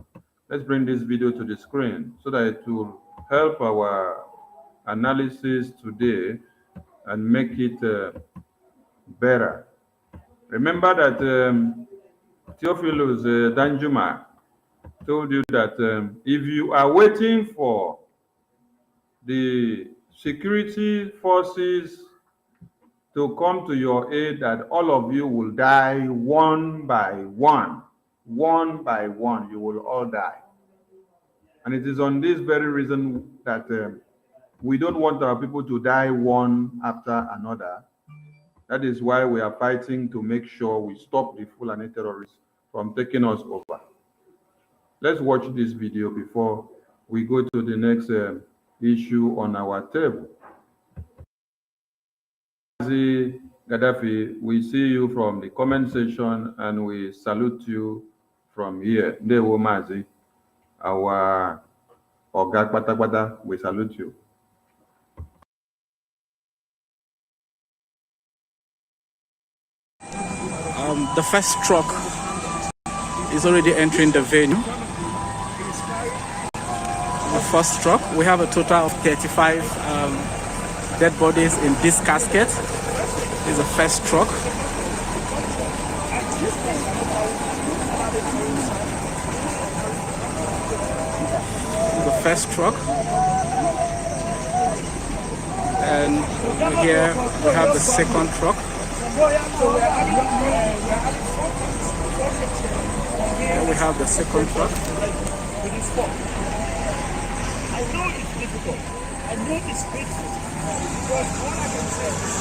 let's bring this video to the screen so that it will help our analysis today and make it better. Remember that Theophilus Danjuma told you that if you are waiting for the security forces to come to your aid, that all of you will die one by one. One by one, you will all die. And it is on this very reason that we don't want our people to die one after another. That is why we are fighting to make sure we stop the Fulani terrorists from taking us over. Let's watch this video before we go to the next issue on our table. Gaddafi, we see you from the comment section and we salute you from here. Ndewo Mazi, our Oga Kpatakpata, we salute you. The first truck is already entering the venue. The first truck, we have a total of 35 dead bodies in this casket. This is the first truck. This is the first truck. And here we have the second truck. Here we have the second truck. I know it's difficult. I know it's painful. But all I can say is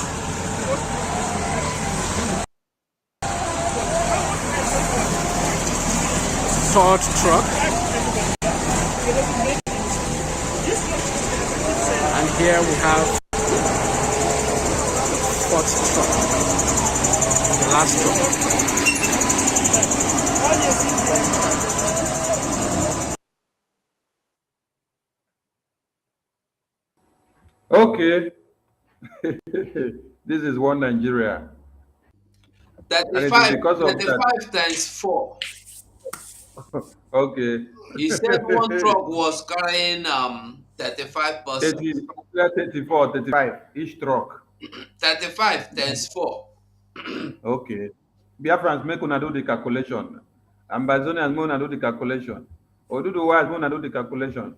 third truck. And here we have fourth truck. The last truck. Okay. This is one Nigeria. 35 times 4. Okay. He said one truck was carrying 35 persons. 34, 35 each truck. 35 times 4. Okay. Biafrans, make una do the calculation. Ambazonians, make una do the calculation. Oduduwas, make una do the calculation.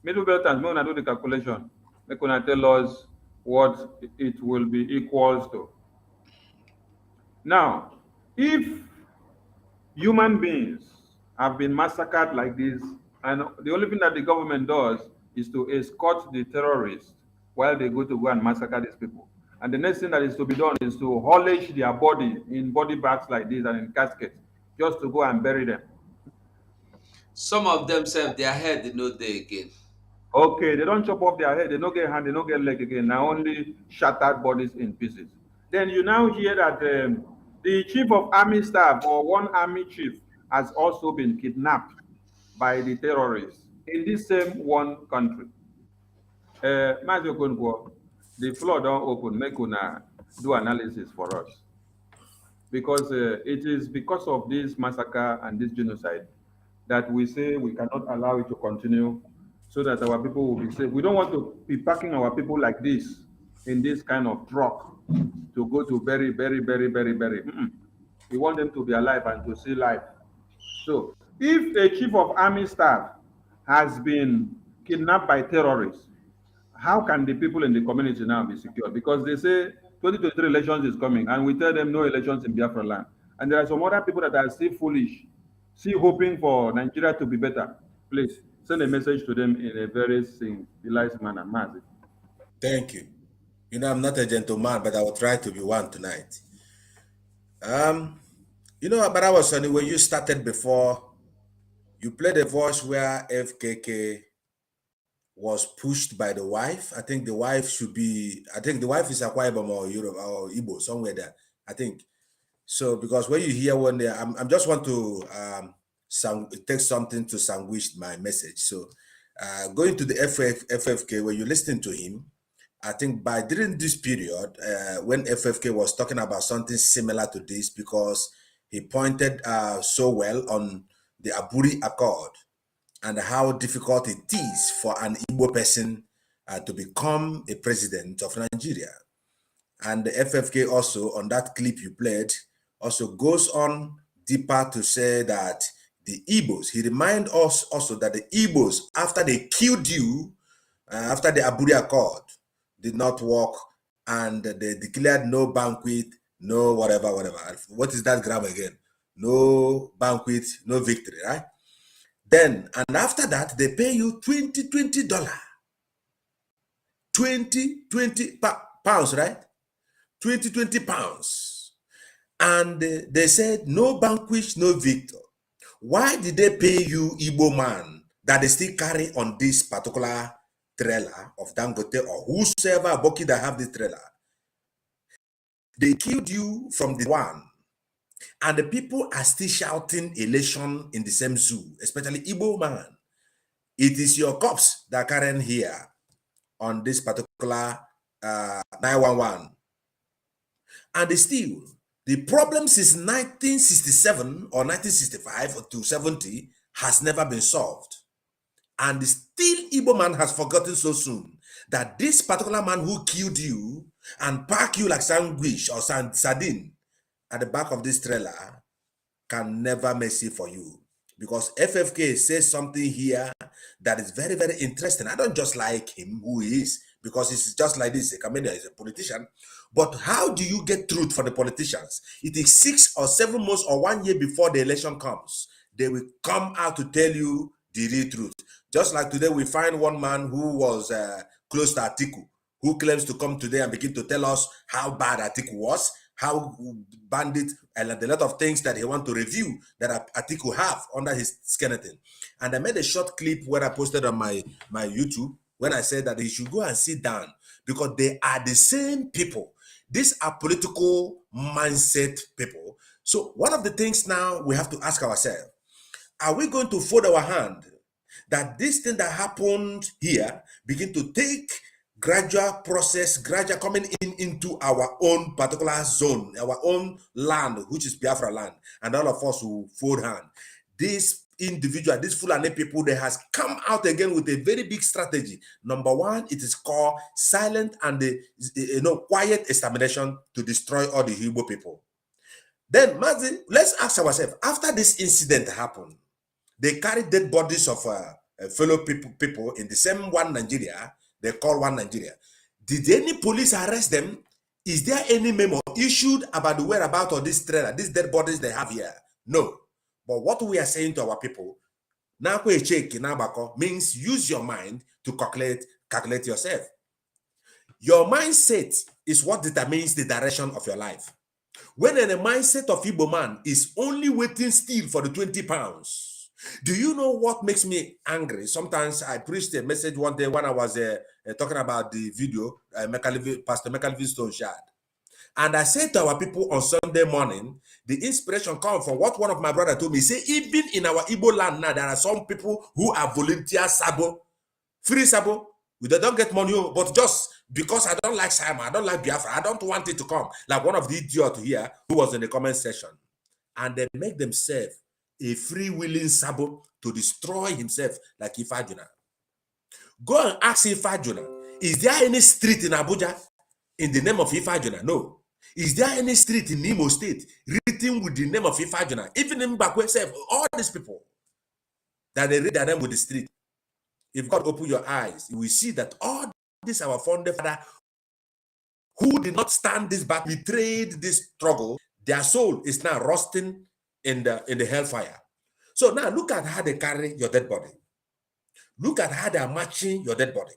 Middle Beltans, make una do the calculation. Make una tell us what it will be equals to. Now, if human beings have been massacred like this, and the only thing that the government does is to escort the terrorists while they go and massacre these people. And the next thing that is to be done is to haulage their body in body bags like this and in caskets, just to go and bury them. Some of them say their head no day again. Okay, they don't chop off their head, they don't get hand, they don't get leg again. Now only shattered bodies in pieces. Then you now hear that the chief of army staff or one army chief has also been kidnapped by the terrorists in this same one country. The floor don't open, make una do analysis for us. Because it is because of this massacre and this genocide that we say we cannot allow it to continue so that our people will be safe. We don't want to be packing our people like this in this kind of truck to go to bury. We want them to be alive and to see life. So if a chief of army staff has been kidnapped by terrorists, how can the people in the community now be secure? Because they say 2023 elections is coming, and we tell them no elections in Biafra land. And there are some other people that are still foolish, still hoping for Nigeria to be better. Please send a message to them in a very civilized manner. Massive. Thank you. You know, I'm not a gentleman, but I will try to be one tonight. You know, but I was funny when you started before, you played a voice where FKK was pushed by the wife. I think the wife should be, I think the wife is Akwa Ibom or Europe or Igbo, somewhere there, I think. So, because when you hear one there, I just want to take something to sandwich my message. So, going to the FFK, when you listen to him, I think during this period, when FFK was talking about something similar to this, because he pointed so well on the Aburi Accord and how difficult it is for an Igbo person to become a president of Nigeria. And the FFK also, on that clip you played, also goes on deeper to say that the Igbos, he reminds us also that the Igbos, after they killed you, after the Aburi Accord did not work, and they declared no banquet, no whatever. What is that grammar again? No banquet, no victory, right? Then, and after that, they pay you $20, pounds, right? 20 pounds. And they said, no banquet, no victor. Why did they pay you, Igbo man, that they still carry on this particular trailer of Dangote or whosoever Aboki that have this trailer? They killed you from the one. And the people are still shouting elation in the same zoo, especially Igbo man. It is your cops that are carrying here on this particular 911. And still, the problem since 1967 or 1965 or to 70 has never been solved. And still Igbo man has forgotten so soon that this particular man who killed you and packed you like sandwich or sardine at the back of this trailer can never mercy for you. Because FFK says something here that is very, very interesting. I don't just like him, who he is, because he's just like this, a comedian, he's a politician. But how do you get truth for the politicians? It is 6 or 7 months or 1 year before the election comes. They will come out to tell you the real truth. Just like today, we find one man who was close to Atiku, who claims to come today and begin to tell us how bad Atiku was, how bandit, and a lot of things that he want to review that Atiku have under his skeleton. And I made a short clip where I posted on my YouTube when I said that he should go and sit down because they are the same people. These are political mindset people. So one of the things now we have to ask ourselves, are we going to fold our hand that this thing that happened here begin to take gradual process, gradual coming into our own particular zone, our own land, which is Biafra land, and all of us will fold hand. This individual, these Fulani people, they has come out again with a very big strategy. Number one, it is called silent and quiet extermination to destroy all the Igbo people. Then, Mazi, let's ask ourselves, after this incident happened, they carried dead bodies of fellow people in the same one Nigeria, they call one Nigeria. Did any police arrest them? Is there any memo issued about the whereabouts of this trailer, these dead bodies they have here? No. But what we are saying to our people, means use your mind to calculate yourself. Your mindset is what determines the direction of your life. When the mindset of Igbo man is only waiting still for the 20 pounds, do you know what makes me angry? Sometimes I preached a message one day when I was talking about the video Pastor McAlvin Stone shared. And I said to our people on Sunday morning, the inspiration comes from what one of my brothers told me. He said, even in our Igbo land now, there are some people who are volunteer sabo, free sabo. They don't get money, but just because I don't like Simon, I don't like Biafra, I don't want it to come. Like one of the idiots here who was in the comment section. And they make themselves a free-willing sabo to destroy himself like Ifajuna. Go and ask Ifajuna, is there any street in Abuja in the name of Ifajuna? No. Is there any street in Imo State written with the name of Ifajuna? Even in Mbakwe, all these people that they read their name with the street. If God open your eyes, you will see that all this our founding father who did not stand this back, betrayed this struggle, their soul is now rusting in the hellfire. So now look at how they carry your dead body. Look at how they are matching your dead body.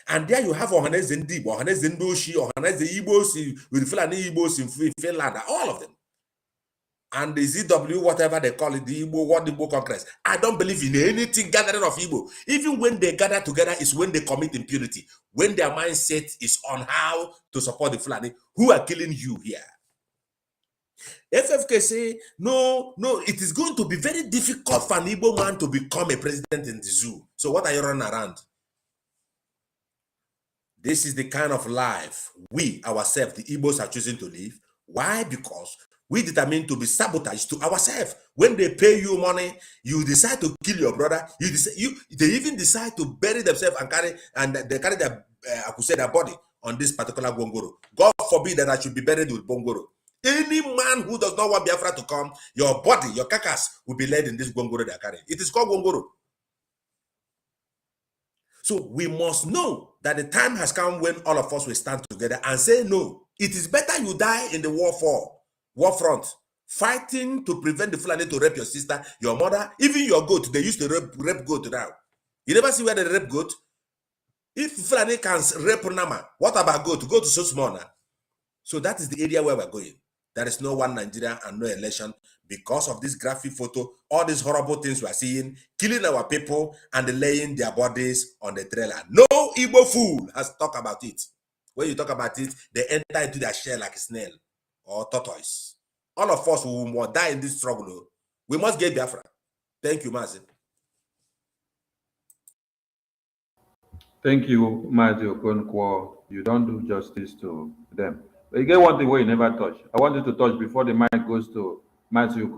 And there you have Ohaneze Ndibo, Ohaneze Ndoshi, Ohaneze Igbos with Fulani Igbos in Finland, all of them. And the ZW, whatever they call it, the Igbo Congress. I don't believe in anything gathering of Igbo. Even when they gather together is when they commit impunity. When their mindset is on how to support the Fulani who are killing you here. FFK say, no, it is going to be very difficult for an Igbo man to become a president in the zoo. So what are you running around? This is the kind of life we ourselves, the Igbos, are choosing to live. Why? Because we determine to be sabotaged to ourselves. When they pay you money, you decide to kill your brother. They even decide to bury themselves and they carry their, their body on this particular Gongoro. God forbid that I should be buried with Bongoro. Any man who does not want Biafra to come, your body, your carcass will be laid in this Gongoro they are carrying. It is called Gongoro. So we must know that the time has come when all of us will stand together and say no. It is better you die in the war front, fighting to prevent the Fulani to rape your sister, your mother, even your goat. They used to rape goat now. You never see where they rape goat? If Fulani can rape Nama, what about goat? Goat is so small now. So that is the area where we're going. There is no one Nigeria and no election because of this graphic photo, all these horrible things we are seeing, killing our people and laying their bodies on the trailer. No Igbo fool has talked about it. When you talk about it, they enter into their shell like a snail or tortoise. All of us who will die in this struggle, we must get Biafra. Thank you, Mazi. Thank you, Mazi Okonkwo. You don't do justice to them. But you get one thing where you never touch. I want you to touch before the mic goes to Mazi.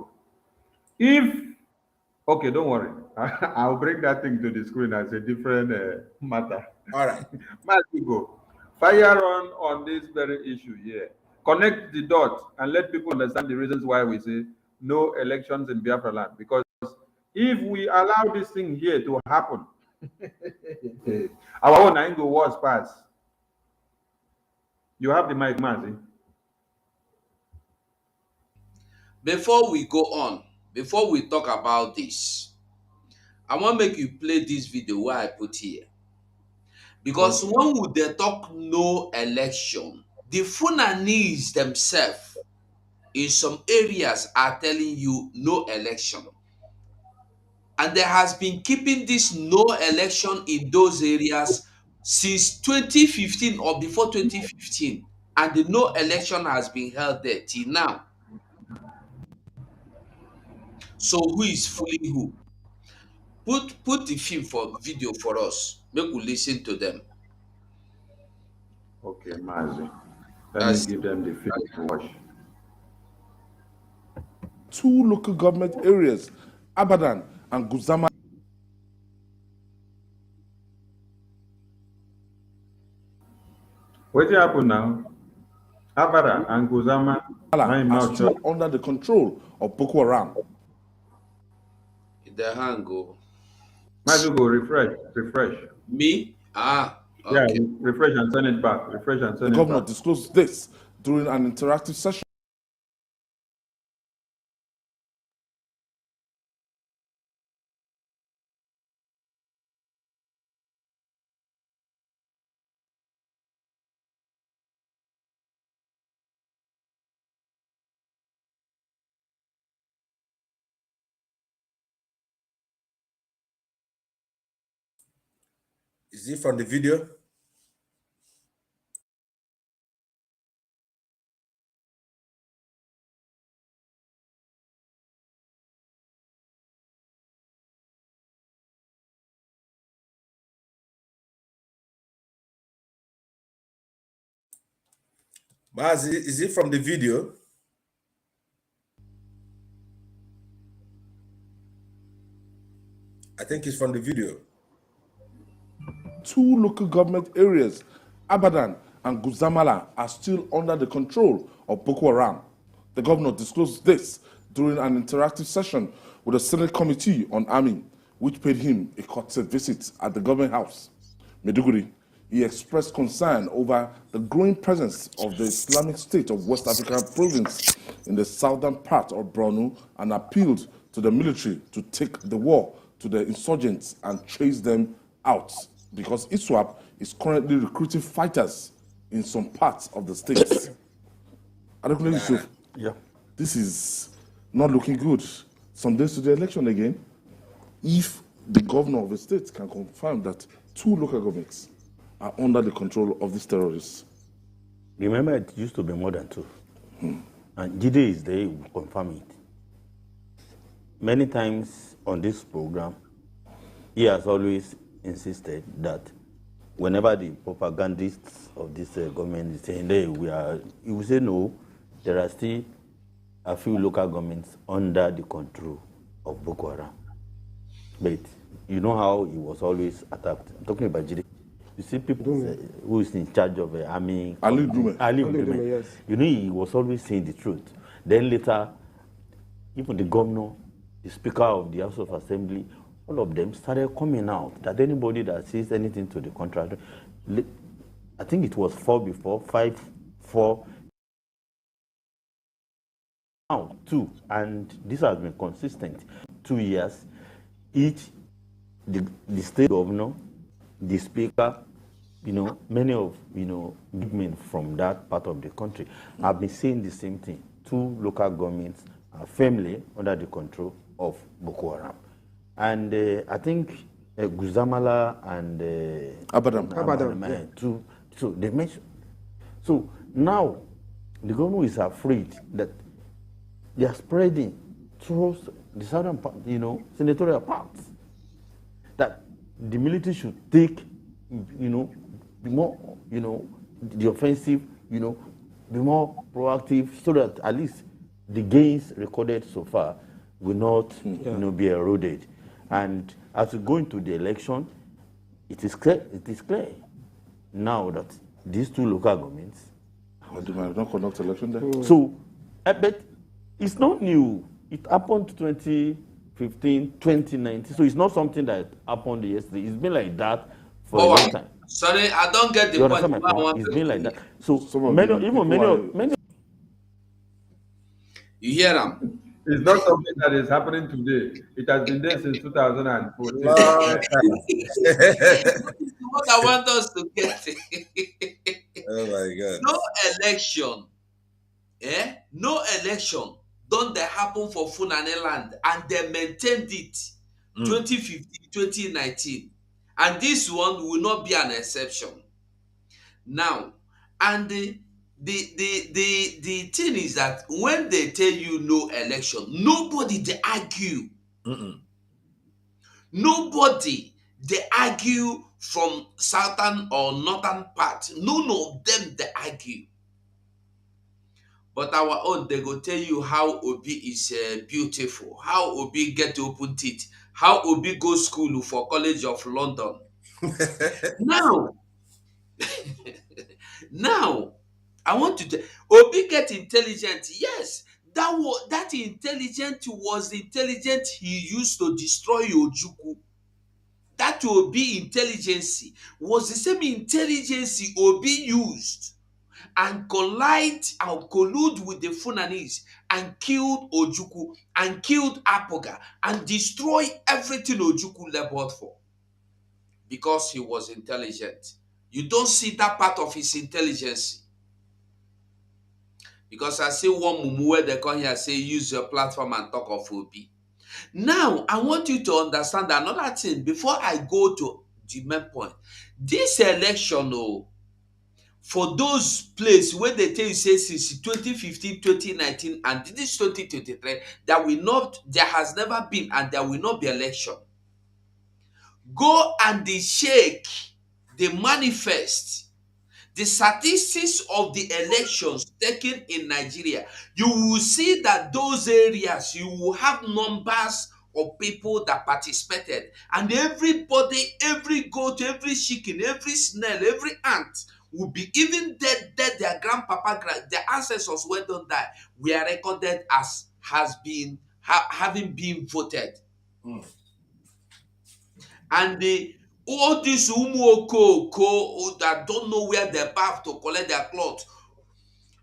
Okay, don't worry. I'll bring that thing to the screen as a different matter. All right. Mazi, fire on this very issue here. Connect the dots and let people understand the reasons why we say no elections in Biafra land. Because if we allow this thing here to happen, our own angle was passed. You have the mic, Mazi. Before we go on, before we talk about this, I want to make you play this video where I put here. Because when would they talk no election, the Fulanese themselves in some areas are telling you no election. And there has been keeping this no election in those areas since 2015 or before 2015. And the no election has been held there till now. So who is fooling who? Put the film for video for us. Make we listen to them. Okay, Mazi. Let me give them the film to watch. 2 local government areas, Abadan and Guzama. What happened now? Abara and Guzama are still under the control of Boko Haram. The hang go. Might you go refresh. Me? Okay. Yeah, refresh and send it back. Refresh and send it back. The governor disclosed this during an interactive session. Is it from the video? Baz, is it from the video? I think it's from the video. 2 local government areas, Abadan and Guzamala, are still under the control of Boko Haram. The governor disclosed this during an interactive session with the Senate Committee on Army, which paid him a courtesy visit at the government house, Maiduguri. He expressed concern over the growing presence of the Islamic State of West African province in the southern part of Borno and appealed to the military to take the war to the insurgents and chase them out, because ISWAP is currently recruiting fighters in some parts of the states. Yusuf, yeah, this is not looking good. Some days to the election again. If the governor of the state can confirm that 2 local governments are under the control of these terrorists. Remember, it used to be more than 2. And Jide is there, he will confirm it. Many times on this program, he has always insisted that whenever the propagandists of this government is saying, hey, he will say no, there are still a few local governments under the control of Boko Haram. But you know how he was always attacked. I'm talking about Jide. You see people who is in charge of the army. Ali Dume, yes. You know, he was always saying the truth. Then later, even the governor, the speaker of the House of Assembly, all of them started coming out that anybody that says anything to the contrary, I think it was 4 before, 5, 4, now 2, and this has been consistent. 2 years, each, the state governor, the speaker, many of, men from that part of the country have been saying the same thing. 2 local governments are firmly under the control of Boko Haram. And I think Guzamala and Abadan, so they mentioned. So now the government is afraid that they are spreading towards the southern part, senatorial parts, that the military should take, be more, the offensive, be more proactive, so that at least the gains recorded so far will not, be eroded. And as we go into the election, it is clear now that these 2 local governments do not conduct election there. So, but it's not new. It happened 2015, 2019. So it's not something that happened yesterday. It's been like that for a long time. Sorry, I don't get the point. It's been like that. So many. You hear them? It's not something that is happening today. It has been there since 2014. What I want us to get. Oh my God. No election don't they happen for Fulani land, and they maintained it 2015, 2019. And this one will not be an exception. Now, and the thing is that when they tell you no election, nobody they argue. Nobody they argue from southern or northern part. None of them they argue. But our own, they go tell you how Obi is beautiful, how Obi get to open teeth, how Obi go school for College of London. Now, now, I want to Obi get intelligent. Yes, that intelligent was the intelligent he used to destroy Ojukwu. That Obi intelligence was the same intelligence Obi used and collude with the Funanis and killed Ojukwu and killed Apoga and destroy everything Ojukwu labored for because he was intelligent. You don't see that part of his intelligence. Because I see one mumu where they come here say use your platform and talk of Obi. Now, I want you to understand another thing before I go to the main point. This election, for those places where they tell you say since 2015, 2019, and this 2023, there has never been and there will not be election. Go and shake the manifest, the statistics of the elections taken in Nigeria. You will see that those areas, you will have numbers of people that participated, and everybody, every goat, every chicken, every snail, every ant will be even dead. Their grandpapa, their ancestors who don't die, we are recorded as having been voted. And all these umuoko that don't know where they're bath to collect their clothes,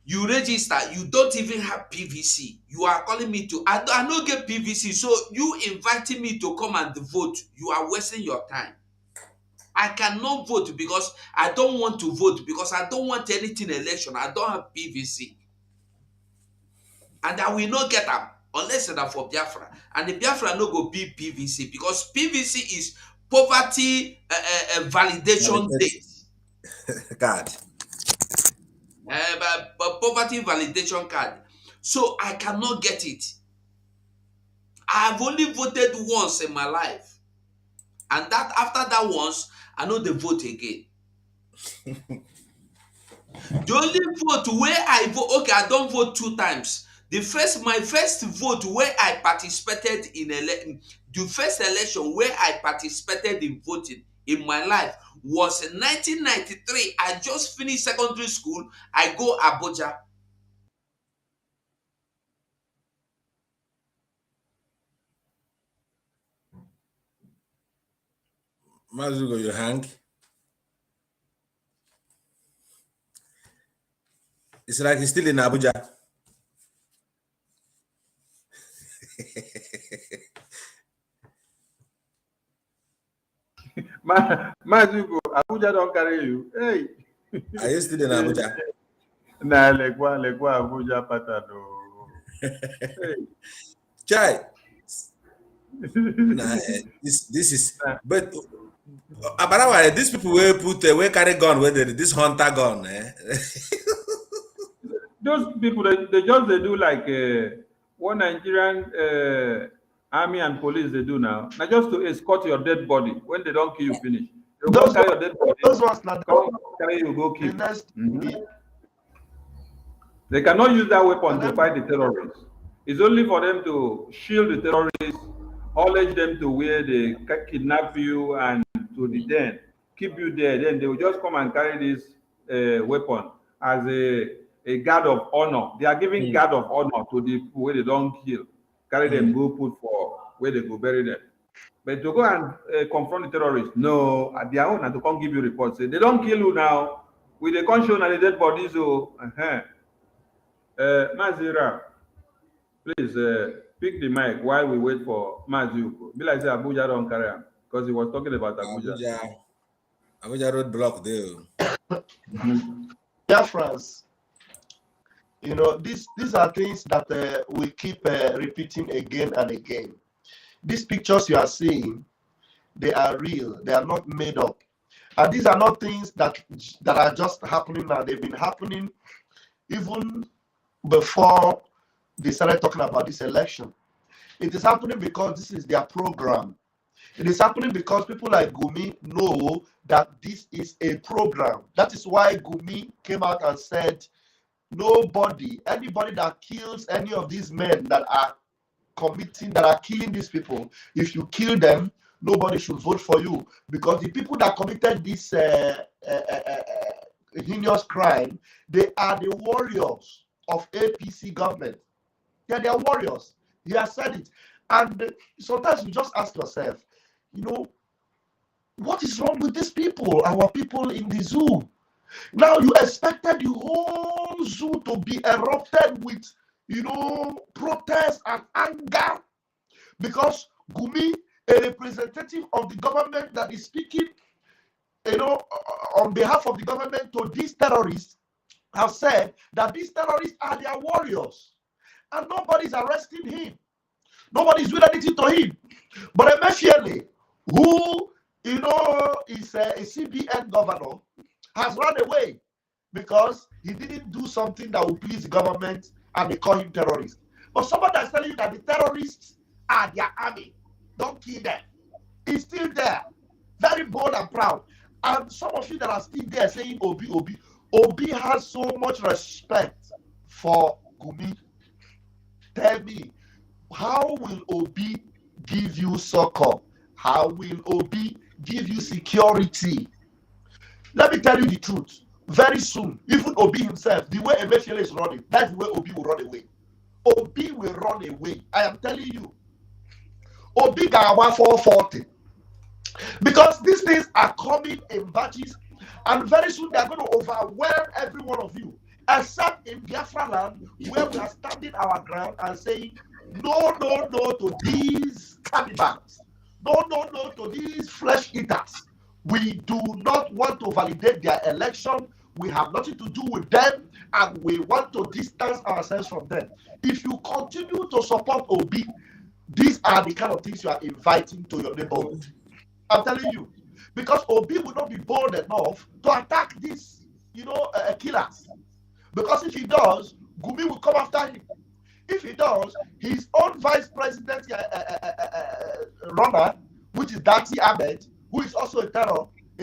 you register, you don't even have PVC. You are calling me to, I don't get PVC, so you inviting me to come and vote, you are wasting your time. I cannot vote because I don't want to vote, because I don't want anything election. I don't have PVC. And I will not get up unless it's for Biafra. And the Biafra no go be PVC, because PVC is poverty validation date. Card. Poverty validation card. So I cannot get it. I have only voted once in my life. And that after that once, I know they vote again. The only vote where I vote, okay, I don't vote 2 times. My first vote where I participated in the first election where I participated in voting in my life was in 1993. I just finished secondary school. I go Abuja. Mazugo, you hang. It's like he's still in Abuja. Mazugo, Abuja don't carry you. Hey. Are you still in Abuja? Nah, legwa Abuja patano. Hey. Chai. Nah, this is but Abarawa, these people will carry gun with this hunter gun. Those people they do like what Nigerian army and police they do now. Now just to escort your dead body when they don't kill you finish. They go carry your dead body. Those ones not carry you go kill. They cannot use that weapon to fight the terrorists. It's only for them to shield the terrorists, haulage them to where they kidnap you and to the den, keep you there. Then they will just come and carry this weapon as a guard of honor. They are giving guard of honor to the people where they don't kill. Carry them, go put for where they go bury them. But to go and confront the terrorists, no, at their own, and to come give you reports. Say, they don't kill you now. With the conscience and the dead bodies, so Mazira, please pick the mic while we wait for Mazuko. Be like say Abuja don't carry him because he was talking about Abuja. Abuja road block there. Yeah, France. You know, these are things that we keep repeating again and again. These pictures you are seeing, they are real. They are not made up. And these are not things that are just happening now. They've been happening even before they started talking about this election. It is happening because this is their program. It is happening because people like Gumi know that this is a program. That is why Gumi came out and said, anybody that kills any of these men that are committing, that are killing these people, if you kill them, nobody should vote for you, because the people that committed this heinous crime, they are the warriors of APC government. They are warriors. He has said it. And sometimes you just ask yourself, you know, what is wrong with these people, our people in the zoo? Now you expected the whole zoo to be erupted with, you know, protest and anger, because Gumi, a representative of the government that is speaking, you know, on behalf of the government to these terrorists, have said that these terrorists are their warriors, and nobody's arresting him. Nobody's doing anything to him. But Emefiele, who, you know, is a CBN governor, has run away because he didn't do something that will please the government, and they call him terrorist. But somebody that's telling you that the terrorists are their army, don't kill them. He's still there, very bold and proud. And some of you that are still there saying Obi, Obi, Obi has so much respect for Gumi. Tell me, how will Obi give you succor? How will Obi give you security? Let me tell you the truth. Very soon, even Obi himself, the way Emefiele is running, that's the way Obi will run away. Obi will run away. I am telling you. Obi Gawa 440. Because these things are coming in batches, and very soon they are going to overwhelm every one of you, except in Biafra land, where we are standing our ground and saying, no, no, no to these cannibals. No, no, no to these flesh eaters. We do not want to validate their election. We have nothing to do with them, and we want to distance ourselves from them. If you continue to support Obi, these are the kind of things you are inviting to your neighborhood. I'm telling you, because Obi will not be bold enough to attack these, you know, killers. Because if he does, Gumi will come after him. If he does, his own vice president runner, which is Dati Ahmed, who is also a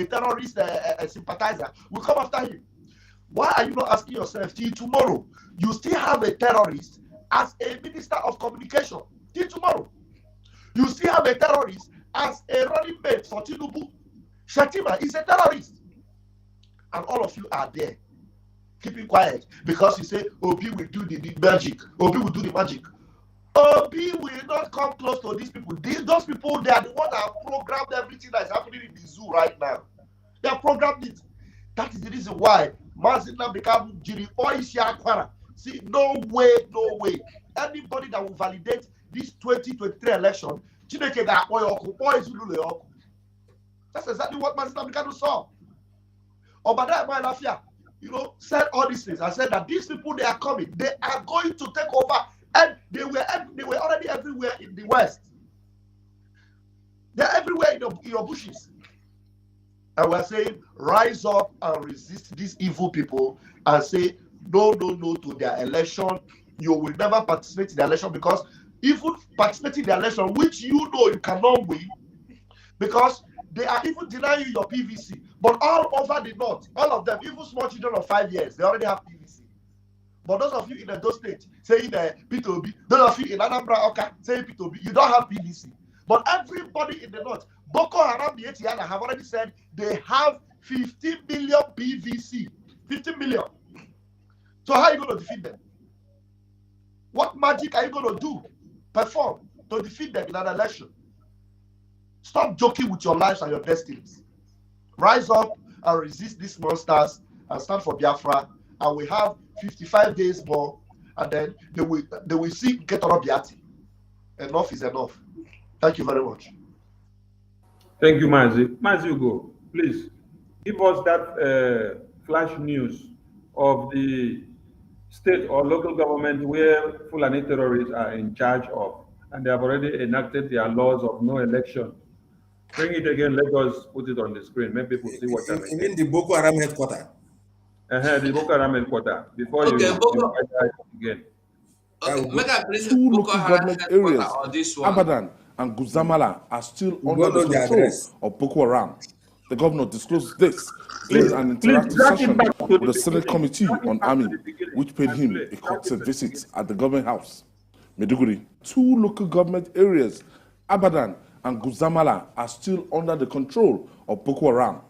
terrorist sympathizer, will come after him. Why are you not asking yourself till tomorrow? You still have a terrorist as a minister of communication till tomorrow. You still have a terrorist as a running mate for Tinubu. Shatima is a terrorist. And all of you are there, keeping quiet, because you say, Obi will do the magic. Obi will do the magic. Obi will not come close to these people. Those people, they are the ones that have programmed everything that is happening in the zoo right now. They have programmed it. That is the reason why Mazina become Jiri Oishia Kwara. See, no way, no way. Anybody that will validate this 2023 election, that's exactly what Mazina Bikano saw. Obadiah Malafia, you know, said all these things. I said that these people, they are coming. They are going to take over. And they were already everywhere in the West. They're everywhere in your bushes. And we're saying, rise up and resist these evil people and say, no, no, no to their election. You will never participate in the election, because even participating in the election, which you know you cannot win, because they are even denying you your PVC. But all over the north, all of them, even small children of 5 years, they already have PVC. But those of you in those states saying P2B, those of you in Anambra, okay, saying P2B, you don't have PVC. But everybody in the north, Boko Haram, the ATL, have already said they have 15 million PVC. 15 million. So how are you going to defeat them? What magic are you going to do, perform, to defeat them in an election? Stop joking with your lives and your destinies. Rise up and resist these monsters and stand for Biafra. And we have 55 days more, and then they will see get on Biati. Enough is enough. Thank you very much. Thank you, Mazi. Mazi Ugo, please give us that flash news of the state or local government where Fulani terrorists are in charge of, and they have already enacted their laws of no election. Bring it again. Let us put it on the screen. Make people see what I'm saying. In the Boko Haram headquarters. The Boko Haram headquarters. Before you again. Okay, two local government areas, Abadan and Guzamala, are still under the control of Boko Haram. The governor disclosed this during an interactive session with the Senate Committee on Army, which paid him a courtesy visit at the government house. Meduguri, 2 local government areas, Abadan and Guzamala, are still under the control of Boko Haram.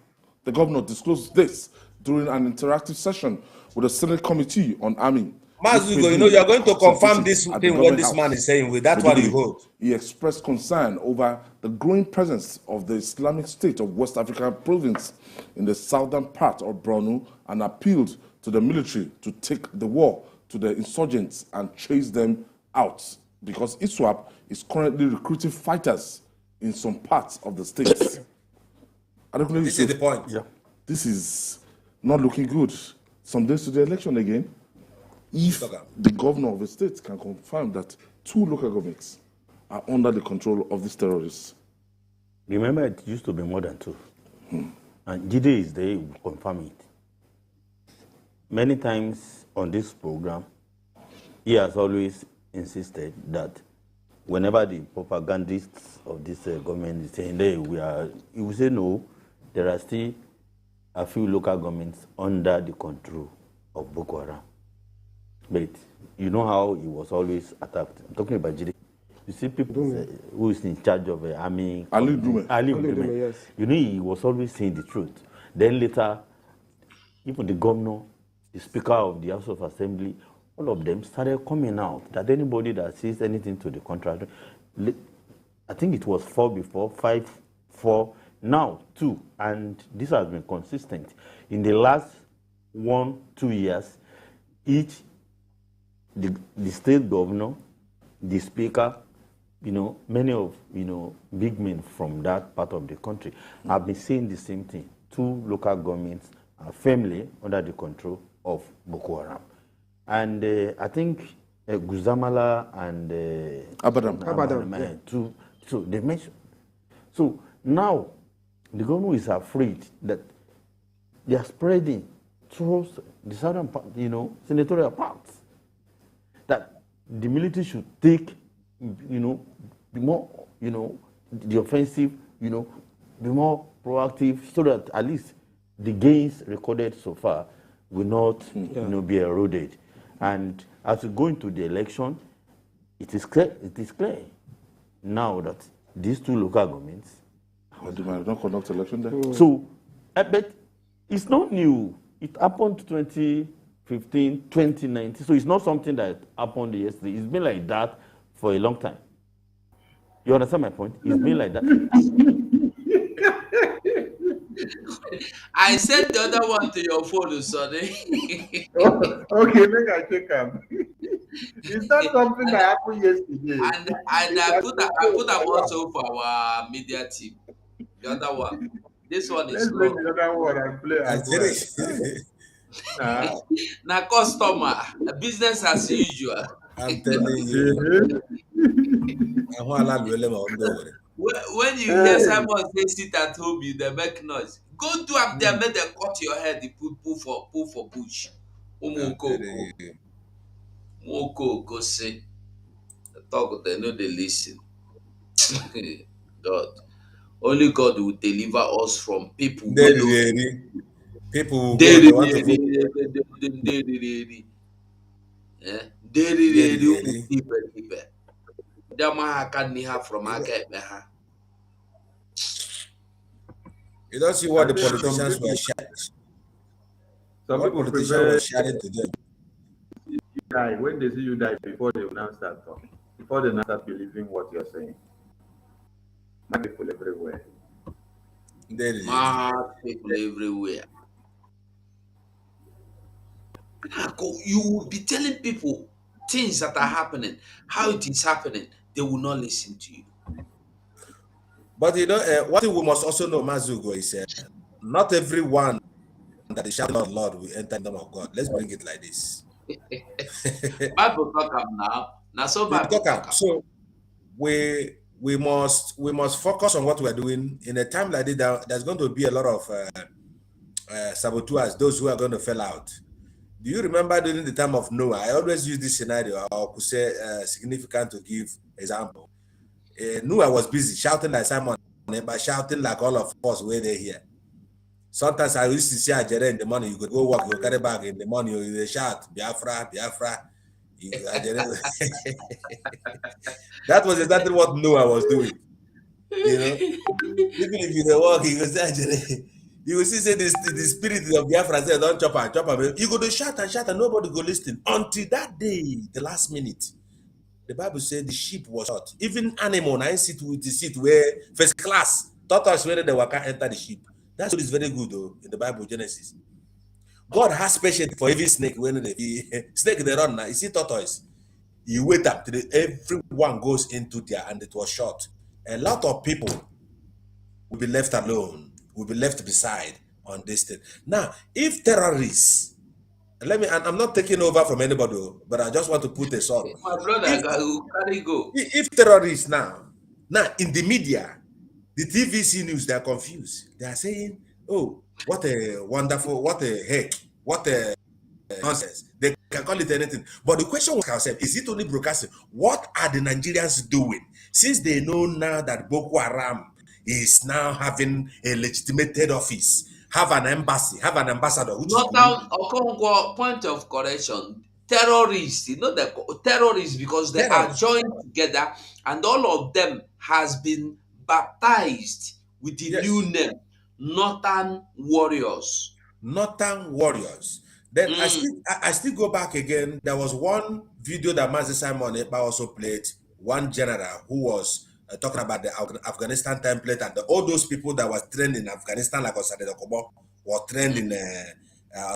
The governor disclosed this during an interactive session with the Senate Committee on Army. Mazugo, you know, you are going to confirm this thing, what this man is saying with. That's what he holds. He expressed concern over the growing presence of the Islamic State of West African province in the southern part of Borno and appealed to the military to take the war to the insurgents and chase them out, because ISWAP is currently recruiting fighters in some parts of the states. This is the point. Yeah. This is not looking good. Some days to the election again. If the governor of the state can confirm that 2 local governments are under the control of these terrorists. Remember, it used to be more than 2. And Jide is there, he will confirm it. Many times on this program, he has always insisted that whenever the propagandists of this government is saying, hey, he will say no, there are still a few local governments under the control of Boko Haram. But you know how he was always attacked. I'm talking about Jide. You see people who is in charge of the army. Ali Blume, yes. You know, he was always saying the truth. Then later, even the governor, the speaker of the House of Assembly, all of them started coming out that anybody that says anything to the contrary, I think it was 4 before, 5, 4, now 2. And this has been consistent. In the last 1-2 years, the state governor, the speaker, you know, many of, you know, big men from that part of the country have been saying the same thing. 2 local governments are firmly under the control of Boko Haram. And I think Guzamala and Abadan, so they mentioned. So now the government is afraid that they are spreading towards the southern part, you know, senatorial parts, that the military should take, you know, be more, you know, the offensive, you know, be more proactive, so that at least the gains recorded so far will not, you know, be eroded. And as we go into the election, it is clear now that these 2 local governments. But they might not conduct election there. So, but it's not new. It happened 2015, 2019. So it's not something that happened yesterday. It's been like that for a long time. You understand my point? It's been like that. I sent the other one to your phone, Sonny. Okay, make I check him. It's not something that happened yesterday. And I put them also for our media team. The other one. This one is Let's bring the other one and play as well. Now, customer, business as usual. I'm telling you. When you hear someone say sit at home, you they make noise. Go to up there, make them cut your head, they pull for bush. Moko go say. The talk, they know they listen. God. Only God will deliver us from people. People will go, they want to You don't see what the politicians were shouting. What politicians were shouting to them. You die when they see you die before they will now start talking. Before they now start believing what you're saying. Mad people everywhere. Mad people everywhere. You will be telling people things that are happening, how it is happening. They will not listen to you. But you know, what we must also know, Mazugo, is not everyone that is shouting out loud will enter the kingdom of God. Let's bring it like this. Bible talk now. Now so Bible talk. So we must focus on what we're doing. In a time like this, there's going to be a lot of saboteurs, those who are going to fail out. Do you remember during the time of Noah? I always use this scenario, or could say significant to give example. Noah was busy shouting like Simon, but shouting like all of us were there here. Sometimes I used to see Ajere in the morning, you could go walk, you carry bag in the morning, you shout, Biafra, Biafra. That was exactly what Noah was doing. You know, even if you were walking, you will see say the spirit of Biafra say, don't chop her. You go to shout and nobody go listen. Until that day, the last minute, the Bible said the sheep was shot. Even animal, I sit with the seat where first class, tortoise where the waka enter the sheep. That story is very good though in the Bible, Genesis. God has patience for every snake when snake they run now. You see tortoise, you wait up till everyone goes into there and it was shot. A lot of people will be left alone, will be left beside on this thing. Now, if terrorists, I'm not taking over from anybody, but I just want to put a song. My brother, carry go. If terrorists now in the media, the TVC news, they're confused. They are saying, oh, what a wonderful, what a heck, what a nonsense. They can call it anything. But the question was ourselves, is it only broadcasting? What are the Nigerians doing? Since they know now that Boko Haram is now having a legitimate head office, have an embassy, have an ambassador. Not Okonkwo, point of correction. Terrorists, you know, the terrorists, because they are joined together and all of them has been baptized with the new name, Northern Warriors. Northern Warriors. Then I still go back again. There was one video that Mazi Simon Ekpa also played, one general who was talking about the Afghanistan template and all those people that was trained in Afghanistan, like Osade Dokubo was trained in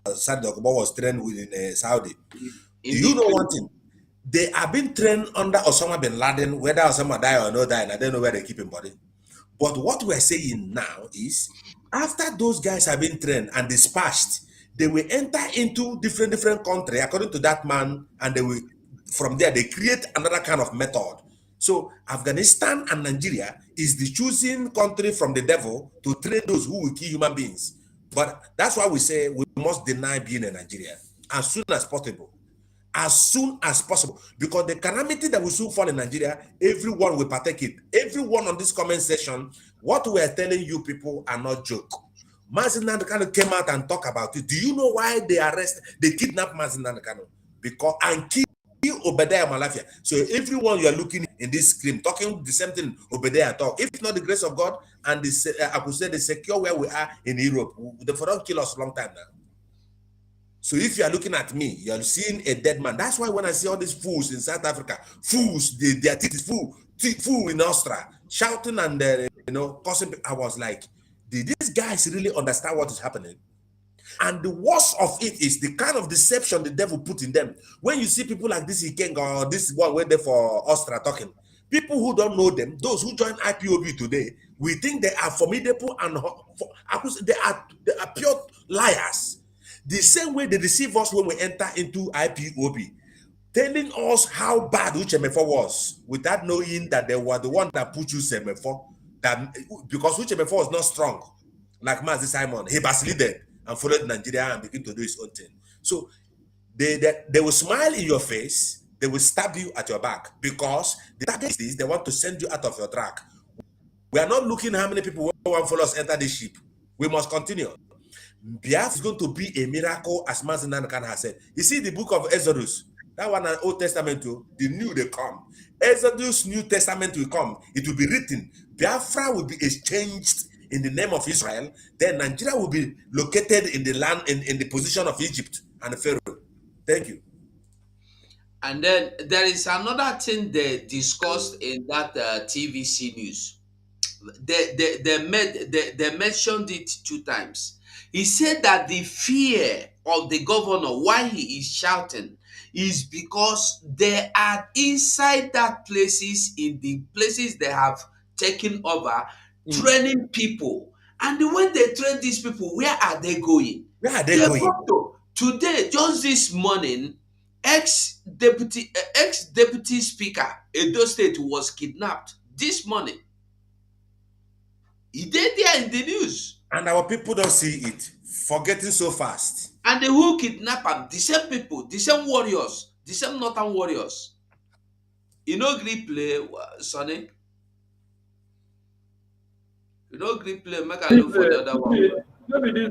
Osade Dokubo was trained within Saudi. Do you know one thing? They have been trained under Osama bin Laden, whether Osama die or not die, and I don't know where they keep him body. But what we're saying now is, after those guys have been trained and dispatched, they will enter into different country according to that man, and they will, from there, they create another kind of method. So Afghanistan and Nigeria is the choosing country from the devil to train those who will kill human beings. But that's why we say we must deny being a Nigerian as soon as possible. As soon as possible, because the calamity that will soon fall in Nigeria, everyone will partake it. Everyone on this comment section, what we are telling you people are not joke. Mazi Nnamdi Kanu came out and talked about it. Do you know why they kidnapped Mazi Nnamdi Kanu? Because and kill Obadiah Malafia. So everyone you are looking in this screen, talking the same thing Obadiah talk. If not the grace of God and I could say the secure where we are in Europe, they don't kill us a long time now. So if you are looking at me, you are seeing a dead man. That's why when I see all these fools in South Africa, fools, their teeth is fool in Austria, shouting and cursing, I was like, did these guys really understand what is happening? And the worst of it is the kind of deception the devil put in them. When you see people like this Ikenga or this one went there for Austria talking, people who don't know them, those who join IPOB today, we think they are formidable and they are pure liars. The same way they deceive us when we enter into IPOB, telling us how bad Uchemefo was, without knowing that they were the one that put Uchemefo, because Uchemefo was not strong, like Mazi Simon. He backslided and followed Nigeria and began to do his own thing. So they will smile in your face, they will stab you at your back, because the target is they want to send you out of your track. We are not looking how many people want to follow us enter this ship. We must continue. Biafra is going to be a miracle, as Mazi Nnamdi Kanu has said. You see the book of Exodus, that one an Old Testament too, the new they come. Exodus, New Testament will come. It will be written. Biafra will be exchanged in the name of Israel. Then Nigeria will be located in the land, in the position of Egypt and Pharaoh. Thank you. And then there is another thing they discussed in that TVC news. They mentioned it 2 times. He said that the fear of the governor, why he is shouting, is because they are inside that places, in the places they have taken over, training people. And when they train these people, where are they going? Where are they going? Today, just this morning, ex-deputy speaker Edo State was kidnapped this morning. He did there in the news. And our people don't see it. Forgetting so fast. And the who kidnap them, the same people, the same warriors, the same Northern Warriors. You know green play, Sonny? You know green play, make I look for the other one. Maybe this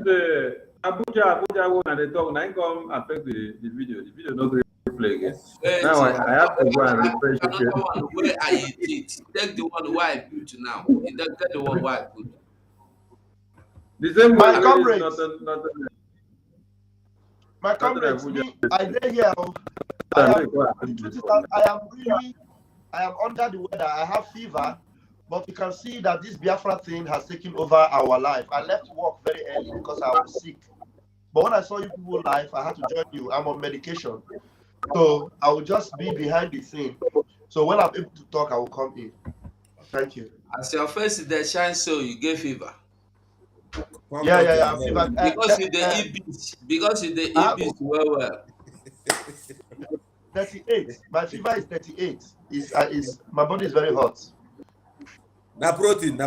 Abuja one and they talk, now come affect the video. The video not great. play again. Now I have to go and refresh it. Another one where I did. Take the one where I put now. Take the one where I put. The same way. My comrades. My Nothing comrades, Abuja. me, I did here. The truth is that I am under the weather. I have fever, but you can see that this Biafra thing has taken over our life. I left work very early because I was sick. But when I saw you people live, I had to join you. I'm on medication. So I will just be behind the scene. So when I'm able to talk, I will come in. Thank you. As your face is the shine, so you get fever. Yeah, fever. Because you the EBs. Because you the EBs well. 38. My fever is 38. Is my body is very hot. Na protein.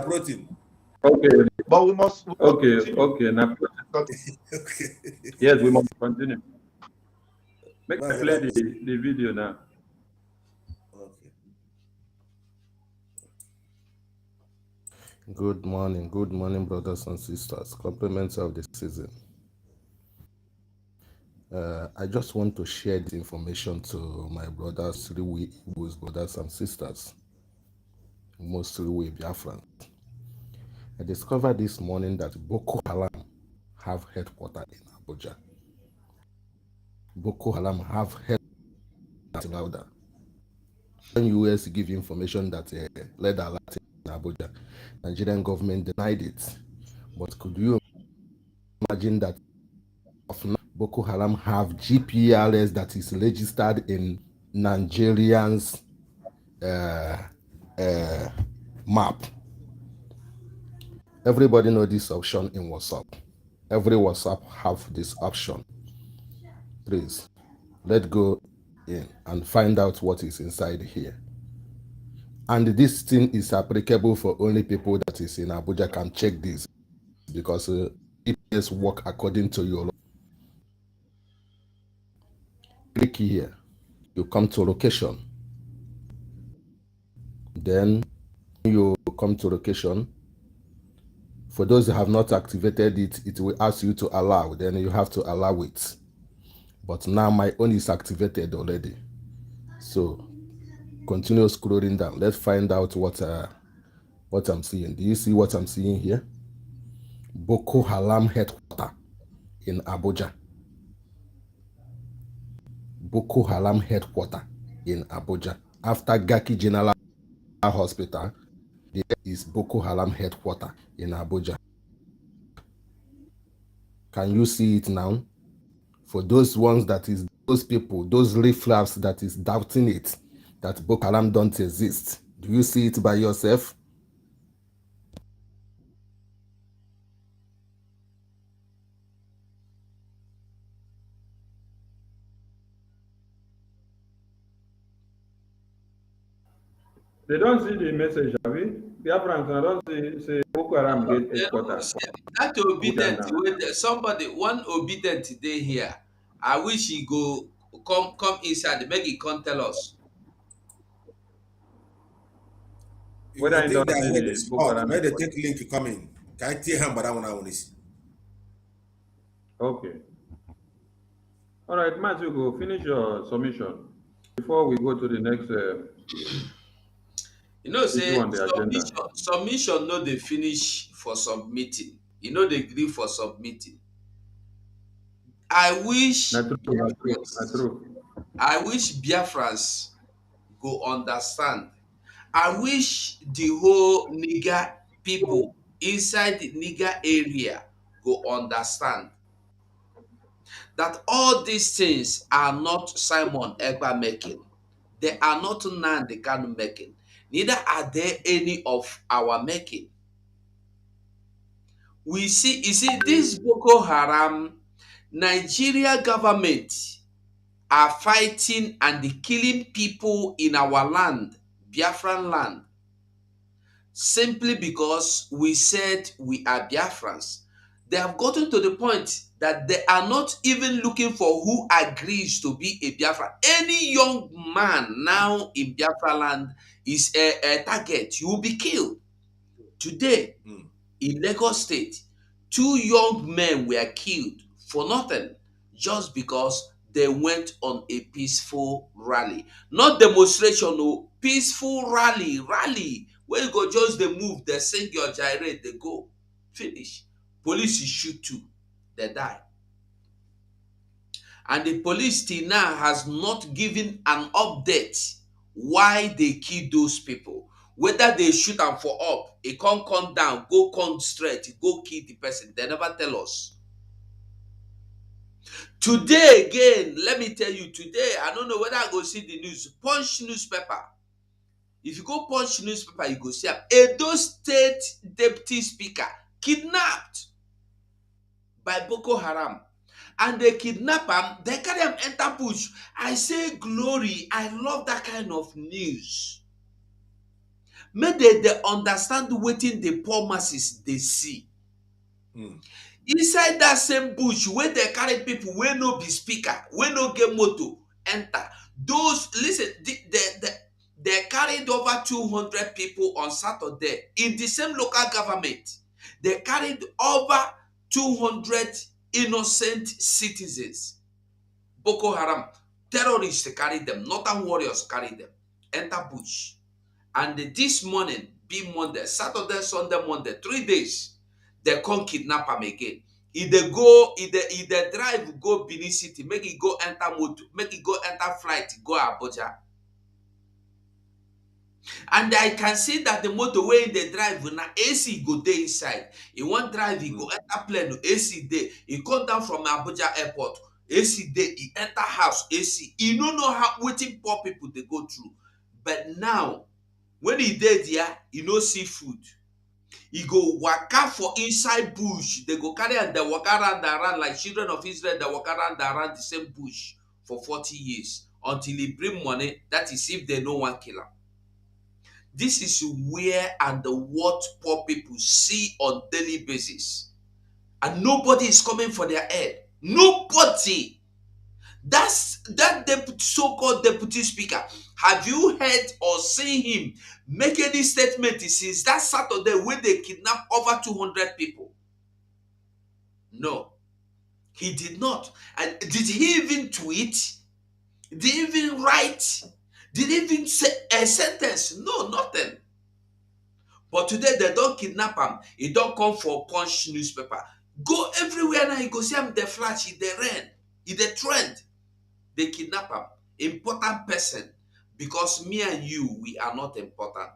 Okay. But we must. Okay. Now. Yes, we must continue. Make me play the video now. Okay. Good morning, brothers and sisters. Compliments of the season. I just want to share this information to my brothers, Igbos brothers and sisters, mostly we Biafran. I discovered this morning that Boko Haram have headquarters in Abuja. Boko Haram have headquarters in Abuja. When US give information that led alert in Abuja, Nigerian government denied it. But could you imagine that Boko Haram have GPRS that is registered in Nigerians' map? Everybody know this option in WhatsApp. Every WhatsApp have this option. Please, let's go in and find out what is inside here. And this thing is applicable for only people that is in Abuja can check this, because GPS work according to your law. Click here, you come to location. Then you come to location. For those who have not activated it, it will ask you to allow. Then you have to allow it. But now my own is activated already. So continue scrolling down. Let's find out what I'm seeing. Do you see what I'm seeing here? Boko Haram headquarters in Abuja. Boko Haram headquarters in Abuja. After Gaki General Hospital, there is Boko Haram headquarters in Abuja. Can you see it now? For those ones that is, those people, those riffraffs that is doubting it, that Boko Haram don't exist. Do you see it by yourself? They don't see the message, have we? Biafrans don't say Boko Haram get headquarters. That obedient, one obedient today here. I wish he go come inside, make he come tell us. Whether I think that the spot, where they take link to come in. Can I tell him about that one I want to see? Okay. All right, Matthew, go finish your submission before we go to the next. Say submission no dey finish for submitting. They agree for submitting. I wish Biafrans go understand. I wish the whole nigger people inside the nigger area go understand that all these things are not Simon Ekpa making. They are not Nnamdi Kanu making. Neither are they any of our making. You see, this Boko Haram, Nigeria government are fighting and killing people in our land, Biafran land, simply because we said we are Biafrans. They have gotten to the point that they are not even looking for who agrees to be a Biafra. Any young man now in Biafra land is a target. You will be killed. Today, in Lagos State, 2 young men were killed for nothing, just because they went on a peaceful rally. Not demonstration, no, peaceful rally. Where you go just they move, they sing your gyrate, they go. Finish. Police shoot too. They die. And the police till now has not given an update why they kill those people. Whether they shoot them for up, it can't come down, go come straight, go kill the person. They never tell us. Today again, let me tell you, today, I don't know whether I go see the news. Punch newspaper. If you go Punch newspaper, you go see Edo State Deputy Speaker kidnapped by Boko Haram. And they kidnap him, they carry him enter bush. I say glory, I love that kind of news. May they understand wetin the poor masses they see. Inside that same bush where they carry people wey no be speaker, wey no get motor, enter. Those, listen, they carried over 200 people on Saturday in the same local government. They carried over 200 innocent citizens. Boko Haram, terrorists carry them, northern warriors carry them, enter bush. And this morning, be Monday, Saturday, Sunday, Monday, 3 days, they come kidnap them again. If they drive, go Benin City, make it go enter motor, make it go enter flight, go Abuja. And I can see that the motorway they drive na AC go there inside. He won't drive, he go enter plane, AC there. He come down from Abuja airport, AC there, he enter house, AC. He don't know how waiting poor people they go through. But now, when he there, he no see food. He go waka for inside bush. They go carry and they walk around like children of Israel. They walk around the same bush for 40 years until he bring money. That is if they no one kill him. This is where and what poor people see on daily basis. And nobody is coming for their head. Nobody. That's that so-called deputy speaker. Have you heard or seen him make any statement since that Saturday when they kidnapped over 200 people? No. He did not. And did he even tweet? Did he even write? Did he even say a sentence? No, nothing. But today they don't kidnap him. He don't come for Punch newspaper. Go everywhere now. You go see him. They flash. He they ran. He they trend. They kidnap him. Important person. Because me and you, we are not important.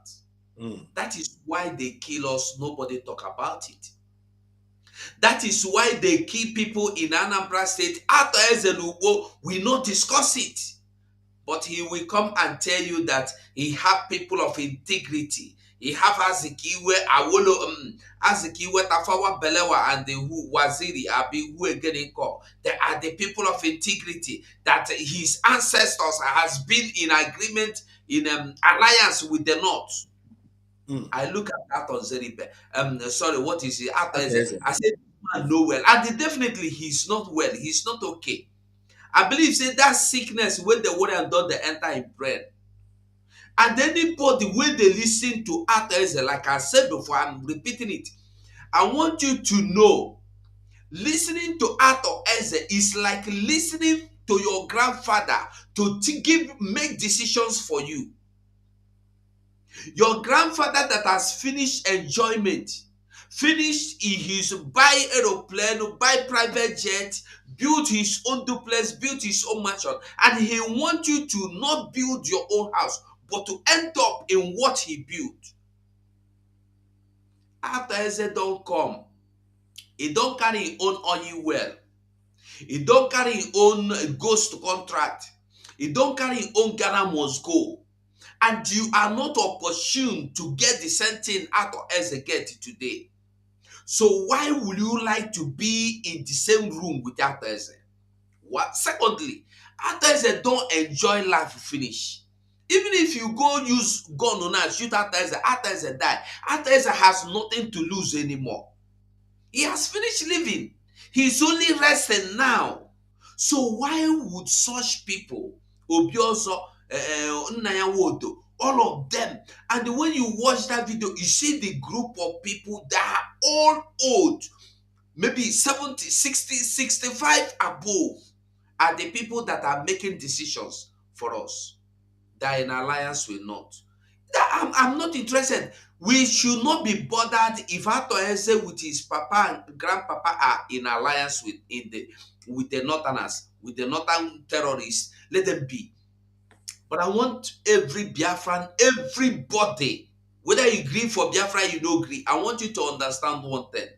That is why they kill us. Nobody talk about it. That is why they kill people in Anambra State. After Ezelubo, we not discuss it. But he will come and tell you that he have people of integrity. He have Azikiwe Awolo, Azikiwe Tafawa Belewa and the who Waziri Abi who again in call. They are the people of integrity that his ancestors has been in agreement in alliance with the North. I look at that on Zeribe. Sorry, what is it? I said, man, no well. And definitely he's not well. He's not okay. I believe say that sickness when the water and done the enter in brain. And anybody when they listen to others, like I said before, I'm repeating it. I want you to know, listening to Arthur Eze is like listening to your grandfather to make decisions for you. Your grandfather that has finished enjoyment, finished in his buy aeroplane, buy private jet, build his own duplex, build his own mansion, and he wants you to not build your own house, but to end up in what he built. After Eze don't come, he don't carry his own oil well. He don't carry his own ghost contract. He don't carry his own Ghana must go. And you are not opportune to get the same thing out of Eze get today. So why would you like to be in the same room with Eze? What? Secondly, Eze don't enjoy life finish. Even if you go use gun on and shoot Eze die. Eze has nothing to lose anymore. He has finished living. He's only resting now. So why would such people, Obiozo, Nnayawodo, all of them, and when you watch that video, you see the group of people that are all old, maybe 70, 60, 65 above, are the people that are making decisions for us. That in alliance with not. I'm not interested. We should not be bothered if Atoese with his papa and grandpapa are in alliance with the northerners, with the northern terrorists. Let them be. But I want every Biafran, everybody, whether you agree for Biafra, you don't agree. I want you to understand one thing.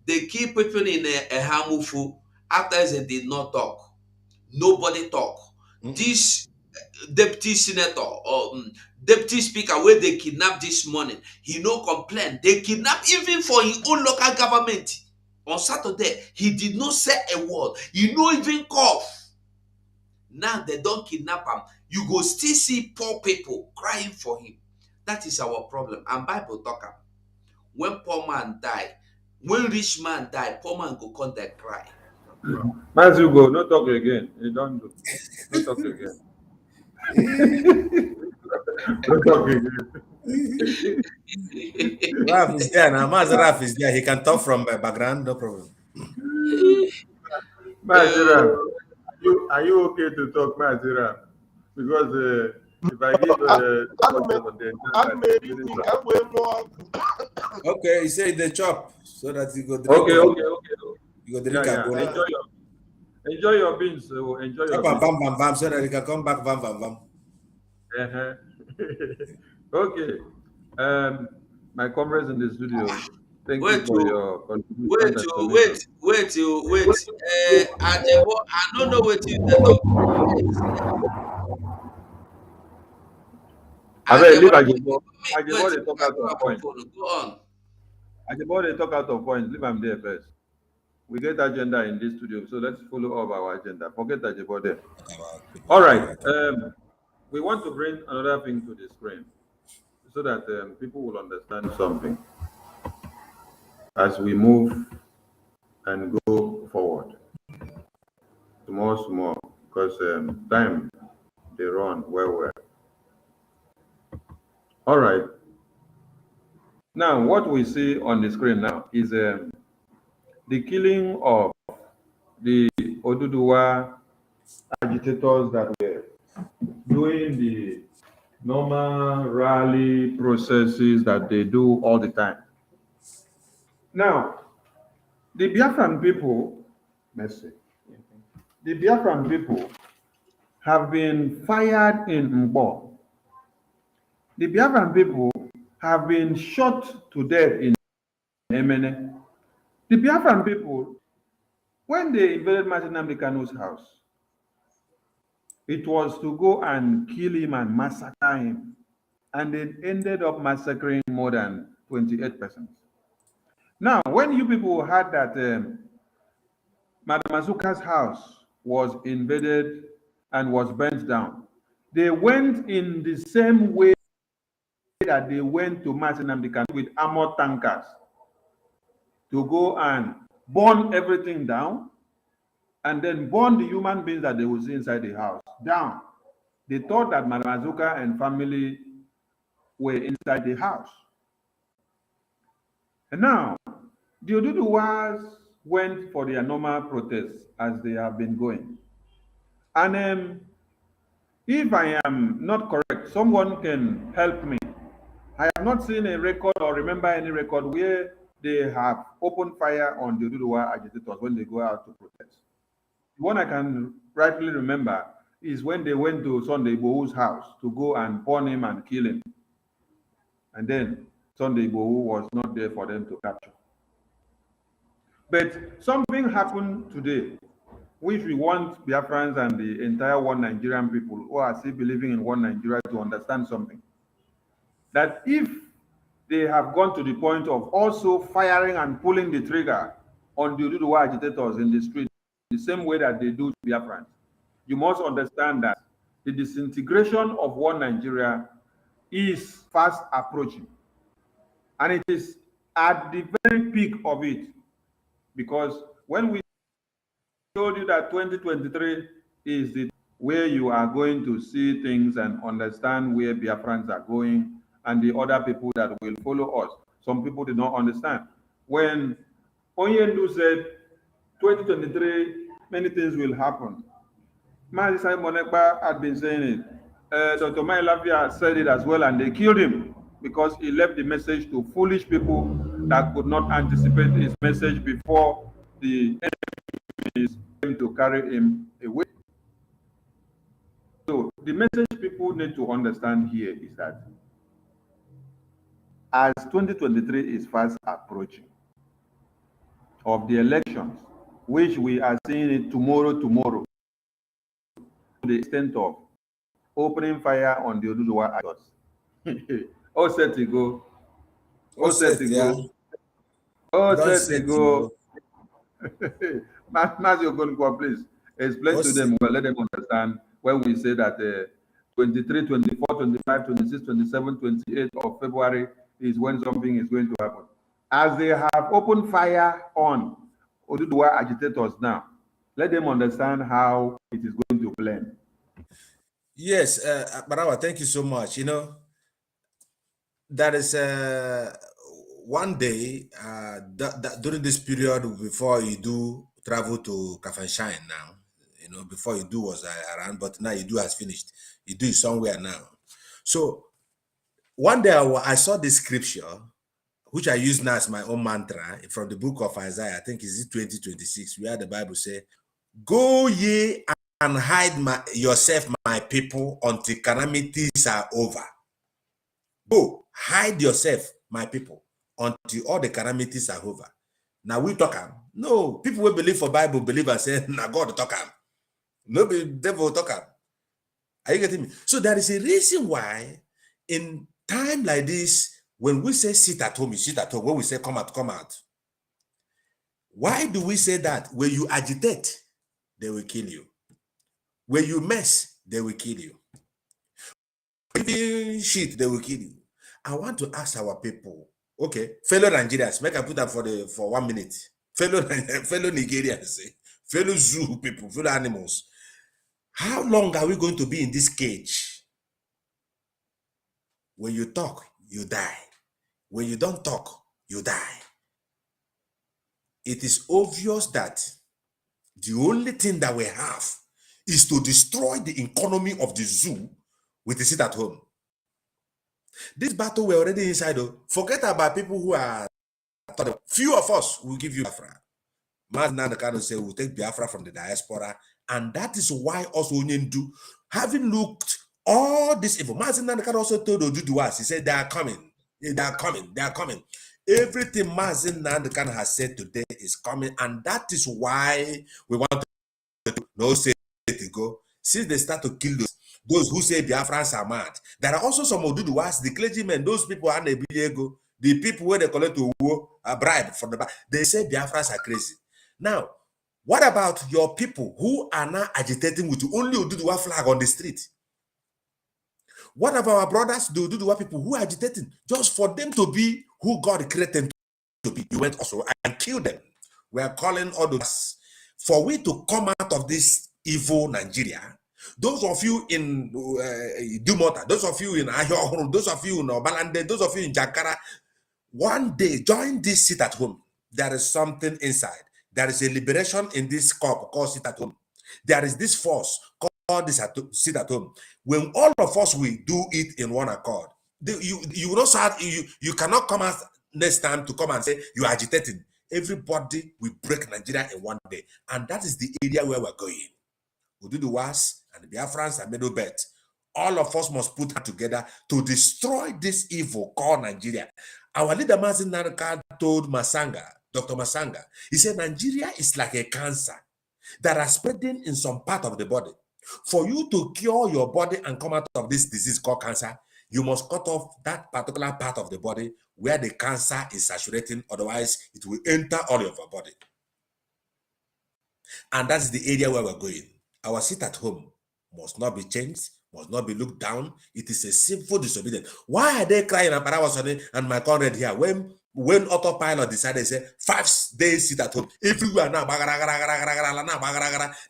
They keep people in a hamufu after they did not talk. Nobody talk. This deputy senator or deputy speaker where they kidnap this morning, he no complain. They kidnap even for his own local government. On Saturday, he did not say a word. He no even cough. Now they don't kidnap him. You go still see poor people crying for him. That is our problem. And Bible talk am. When poor man die, when rich man die, poor man go come there cry. As you go, no talk again. You don't do. No talk again. No talk again. Raf is there now. Raf is there. He can talk from background, no problem. Mazira, are you okay to talk, Mazira? Because if I give okay, he said the chop so that he go drink. Okay. You go drink Enjoy your beans. So enjoy your beans. Bam, so that he can come back. Bam. Okay. My comrades in the studio, thank you for your contribution. Wait. I don't know what you talk. I bet leave Ajebo. Ajebo, they talk out of point. Go on. Ajebo, they talk out of point. Leave them there first. We get agenda in this studio, so let's follow up our agenda. Forget Ajebo there. All right. We want to bring another thing to the screen so that people will understand something as we move and go forward. Small, because time they run well. All right. Now, what we see on the screen now is the killing of the Oduduwa agitators that were doing the normal rally processes that they do all the time. Now, the Biafran people, have been fired in Mbo. The Biafran people have been shot to death in Emene. The Biafran people, when they invaded Martin Nnamdi Kanu's house, it was to go and kill him and massacre him. And they ended up massacring more than 28 persons. Now, when you people heard that Madam Azuka's house was invaded and was burnt down, they went in the same way that they went to Martin Nnamdi Kanu with armored tankers to go and burn everything down and then burn the human beings that they would see inside the house down. They thought that Madam Azuka and family were inside the house. And now, the Oduduwas went for their normal protests as they have been going. And if I am not correct, someone can help me. I have not seen a record or remember any record where they have opened fire on the Oduduwa agitators when they go out to protest. The one I can rightly remember is when they went to Sunday Igbohu's house to go and burn him and kill him. And then Sunday Igbohu was not there for them to capture. But something happened today, which we want Biafrans and the entire one Nigerian people who are still believing in one Nigeria to understand something. That if they have gone to the point of also firing and pulling the trigger on the Oduduwa agitators in the street, the same way that they do Biafrans, you must understand that the disintegration of one Nigeria is fast approaching. And it is at the very peak of it. Because when we told you that 2023 is the where you are going to see things and understand where Biafrans are going and the other people that will follow us, some people did not understand. When Onyendu said 2023 many things will happen. Mazi Simon Ekpa had been saying it. Dr. Mailavia said it as well, and they killed him because he left the message to foolish people that could not anticipate his message before the enemies came to carry him away. So the message people need to understand here is that as 2023 is fast approaching of the elections, which we are seeing it tomorrow, to the extent of opening fire on the Oduduwa actors. All set to go. All set to go. All set to go. Matthew Okonkwo, please explain to them, well, let them understand when we say that 23, 24, 25, 26, 27, 28 of February is when something is going to happen. As they have opened fire on Oduduwa agitators now, let them understand how it is going to blend. Yes, Barawa, thank you so much. You know, that is one day during this period before you do travel to Kafanshain now, you know, before you do was around, but now you do has finished. You do it somewhere now. So one day I saw this scripture, which I use now as my own mantra from the book of Isaiah. I think it's 20:26, where the Bible says, "Go ye and hide yourself, my people, until calamities are over." Go, hide yourself, my people, until all the calamities are over. Now we talk. No, people will believe for Bible, believe and say, now God talk. No, devil talk. Are you getting me? So there is a reason why in time like this, when we say sit at home, you sit at home. When we say come out, come out. Why do we say that? When you agitate, they will kill you. When you mess, they will kill you. Even shit, they will kill you. I want to ask our people, okay, fellow Nigerians, make I put that for 1 minute. Fellow Nigerians, fellow zoo people, fellow animals. How long are we going to be in this cage? When you talk, you die. When you don't talk, you die. It is obvious that the only thing that we have is to destroy the economy of the zoo with the sit at home. This battle we're already inside. Forget about people who are, few of us will give you Biafra. Mazinandekano say we'll take Biafra from the diaspora, and that is why also Onyendu, having looked all this evil, Mazinandekano also told Oduduwas, he said they are coming, they are coming, they are coming. Everything Mazinandekano has said today is coming, and that is why we want to no say to go. Since they start to kill those who say Biafrans are mad, there are also some Oduduwas, the clergymen, those people are the people where they collect a bribe from the back, they say Biafrans are crazy. Now, what about your people who are now agitating with only Oduduwa flag on the street? What about our brothers, the Oduduwa people who are agitating just for them to be who God created them to be? You went also and killed them. We are calling all those for we to come out of this evil Nigeria. Those of you in Dumota, those of you in Ahiohuru, those of you in Obalande, those of you in Jakarta, one day join this sit at home. There is something inside. There is a liberation in this cup called sit at home. There is this force called this sit at home. When all of us will do it in one accord, you will not start, you cannot come out next time to come and say you are agitating. Everybody will break Nigeria in one day, and that is the area where we're going. Oduduwas and the Biafrans and Middle Belt. All of us must put together to destroy this evil called Nigeria. Our leader Mazin Naraka told Masanga, Dr. Masanga, he said Nigeria is like a cancer that are spreading in some part of the body. For you to cure your body and come out of this disease called cancer, you must cut off that particular part of the body where the cancer is saturating, otherwise it will enter all of your body. And that's the area where we're going. Our sit at home must not be changed, must not be looked down. It is a sinful disobedience. Why are they crying and Parawasone and my comrade here when autopilot decided to say 5 days sit at home? Everywhere now,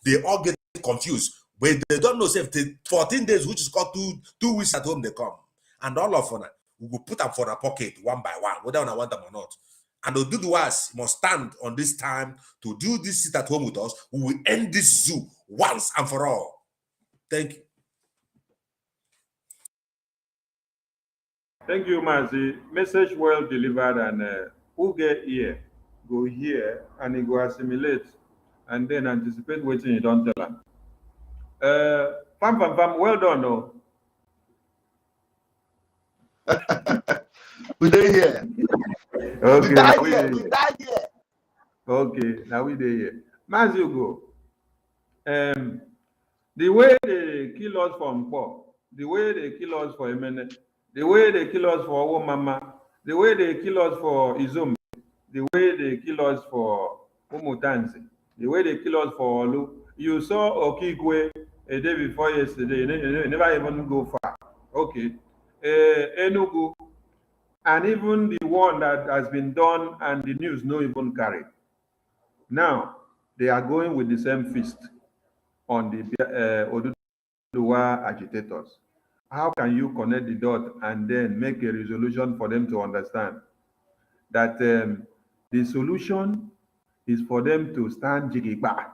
they all get confused. But they don't know, say 14 days, which is called 2 weeks at home, they come. And all of them, we will put them for a pocket one by one, whether I want them or not. And Oduduwas must stand on this time to do this sit at home with us. We will end this zoo once and for all. Thank you. Thank you, Mazi. Message well delivered, and who get here, go here, and he go assimilate, and then anticipate waiting you don't tell him. Pam, well done, though. We did here. Okay, we died here. Okay, now we did here. Mazi, you go. The way they kill us for Mpo, the way they kill us for Emene, the way they kill us for Owomama, the way they kill us for Izum, the way they kill us for Umutanzi, the way they kill us for Olu. You saw Okigwe a day before yesterday, you never even go far. Okay. Enugu, and even the one that has been done and the news no even carry. Now, they are going with the same fist on the Oduduwa agitators. How can you connect the dot and then make a resolution for them to understand that the solution is for them to stand jiggy-ba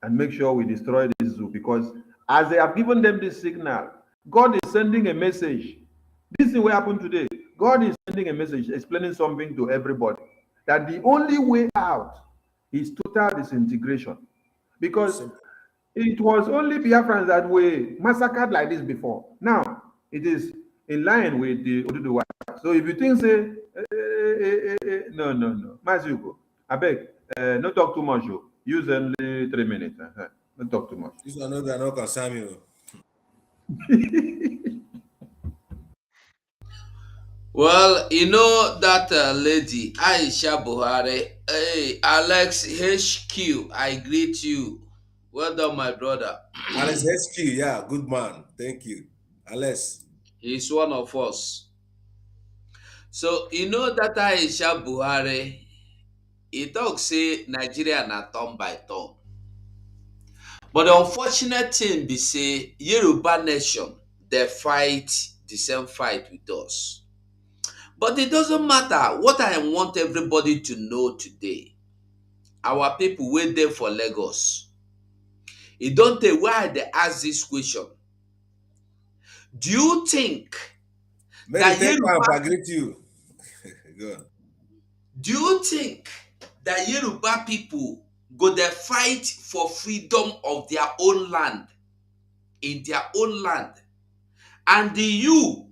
and make sure we destroy this zoo? Because as they have given them this signal, God is sending a message. This is what happened today. God is sending a message explaining something to everybody, that the only way out is total disintegration. Because it was only Biafrans that were massacred like this before. Now, it is in line with the Oduduwa. So if you think, say, no. Mazuko, I beg, not talk too much. Use only 3 minutes. Don't talk too much. This one no concern you. Well, you know that lady, Aisha Buhari. Hey, Alex HQ, I greet you. Well done, my brother. Alex HQ, yeah, good man. Thank you. Alex. He's one of us. So, you know that Aisha Buhari, he talks say Nigeria na turn by turn. But the unfortunate thing be say Yoruba nation, they fight the same fight with us. But it doesn't matter. What I want everybody to know today, our people wait there for Lagos. It don't tell why they ask this question. Do you think that Yoruba, greet you. Go on. Do you think that Yoruba people go there fight for freedom of their own land, in their own land, and the you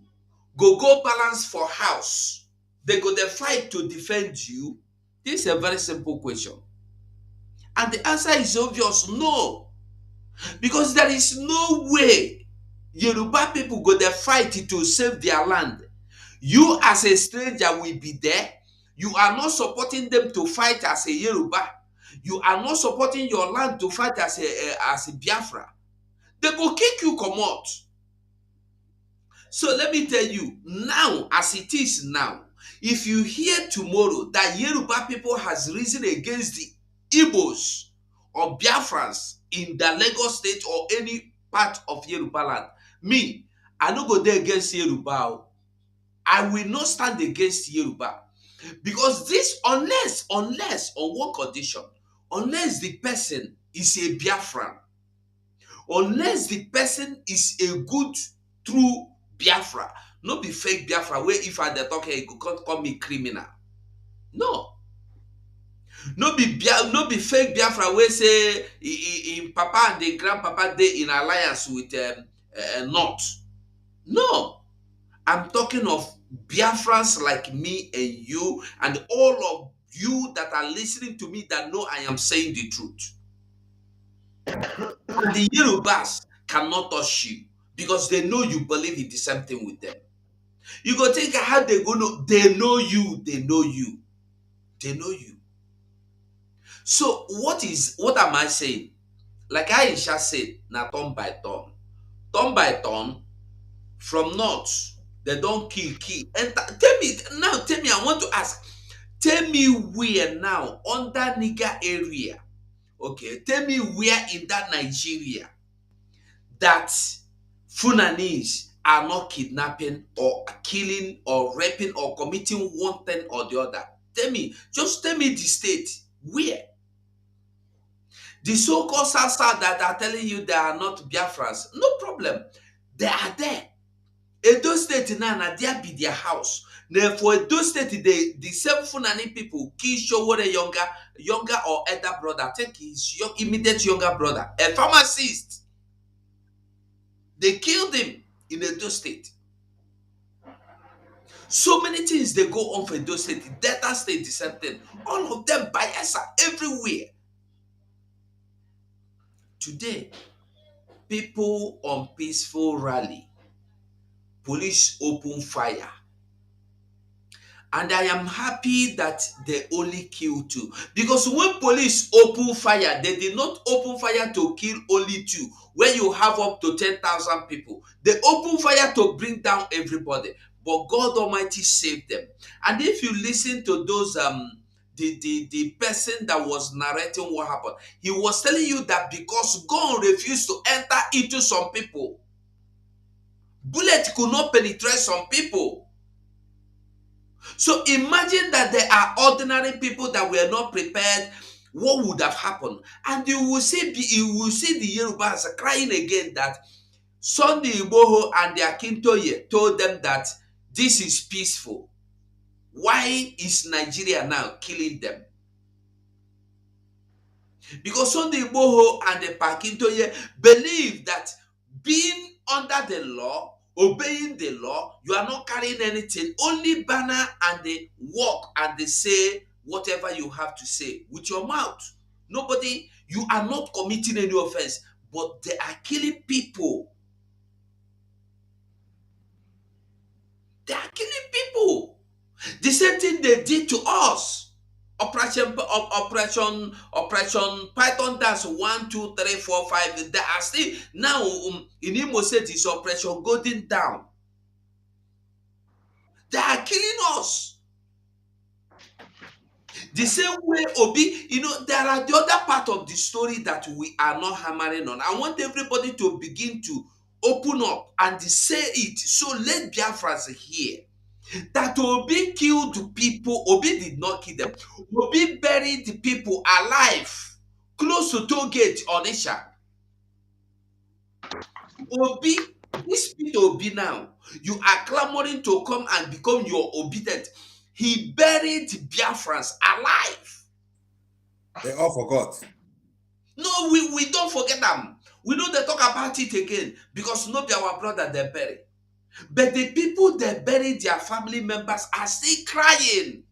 go balance for house? They go there fight to defend you? This is a very simple question. And the answer is obvious, no. Because there is no way Yoruba people go there fight to save their land. You as a stranger will be there. You are not supporting them to fight as a Yoruba. You are not supporting your land to fight as a Biafra. They go kick you come out. So let me tell you, now as it is now, if you hear tomorrow that Yoruba people has risen against the Igbos or Biafrans in the Lagos state or any part of Yoruba land, me, I no go there against Yoruba. I will not stand against Yoruba. Because this, unless on one condition, unless the person is a Biafran, unless the person is a good, true Biafra, not be fake Biafra, where if I talk here, you can't call me criminal. No. No be fake Biafra, where say in Papa and the grandpapa, they in alliance with North. No. I'm talking of Biafrans like me and you and all of you that are listening to me that know I am saying the truth. And the Yorubas cannot touch you because they know you believe in the same thing with them. You go think how they go know. They know you. They know you. They know you. So what am I saying? Like Aisha said, na turn by turn. Turn by turn, from north, they don't kill. And tell me, I want to ask, tell me where now, under Niger area, okay, tell me where in that Nigeria that Funanis are not kidnapping or killing or raping or committing one thing or the other. Tell me, just tell me the state. Where? The so-called Sasa that are telling you they are not Biafrans, no problem. They are there. Edo State now, there be their house. For Edo State, the same Fulani people kill Showore younger or elder brother. I think his immediate younger brother, a pharmacist. They killed him in Edo State. So many things they go on for Edo State, Delta State, the same thing. All of them bias everywhere. Today, people on peaceful rally, police open fire. And I am happy that they only kill 2. Because when police open fire, they did not open fire to kill only 2. When you have up to 10,000 people, they open fire to bring down everybody. But God Almighty saved them. And if you listen to those, the person that was narrating what happened, he was telling you that because God refused to enter into some people, bullet could not penetrate some people. So imagine that there are ordinary people that were not prepared. What would have happened? And you will see the Yorubas crying again that Sunday Igboho and their Akintoye told them that this is peaceful. Why is Nigeria now killing them? Because Sunday Igboho and the Akintoye believe that being under the law, obeying the law, you are not carrying anything, only banner, and they walk and they say whatever you have to say with your mouth. Nobody, you are not committing any offense, but they are killing people. They are killing people. The same thing they did to us. Operation Python Dance 1, 2, 3, 4, 5. They are still now in Imo State is Operation Golden Down. They are killing us. The same way Obi, there are the other part of the story that we are not hammering on. I want everybody to begin to open up and say it. So let Biafrans hear that Obi killed people. Obi did not kill them. Obi buried the people alive close to toll gate on Isha. Obi, this Peter Obi now, you are clamoring to come and become your obedient. He buried Biafrans alive. They all forgot. No, we don't forget them. We know they talk about it again because no be our brother they bury. But the people that buried their family members are still crying.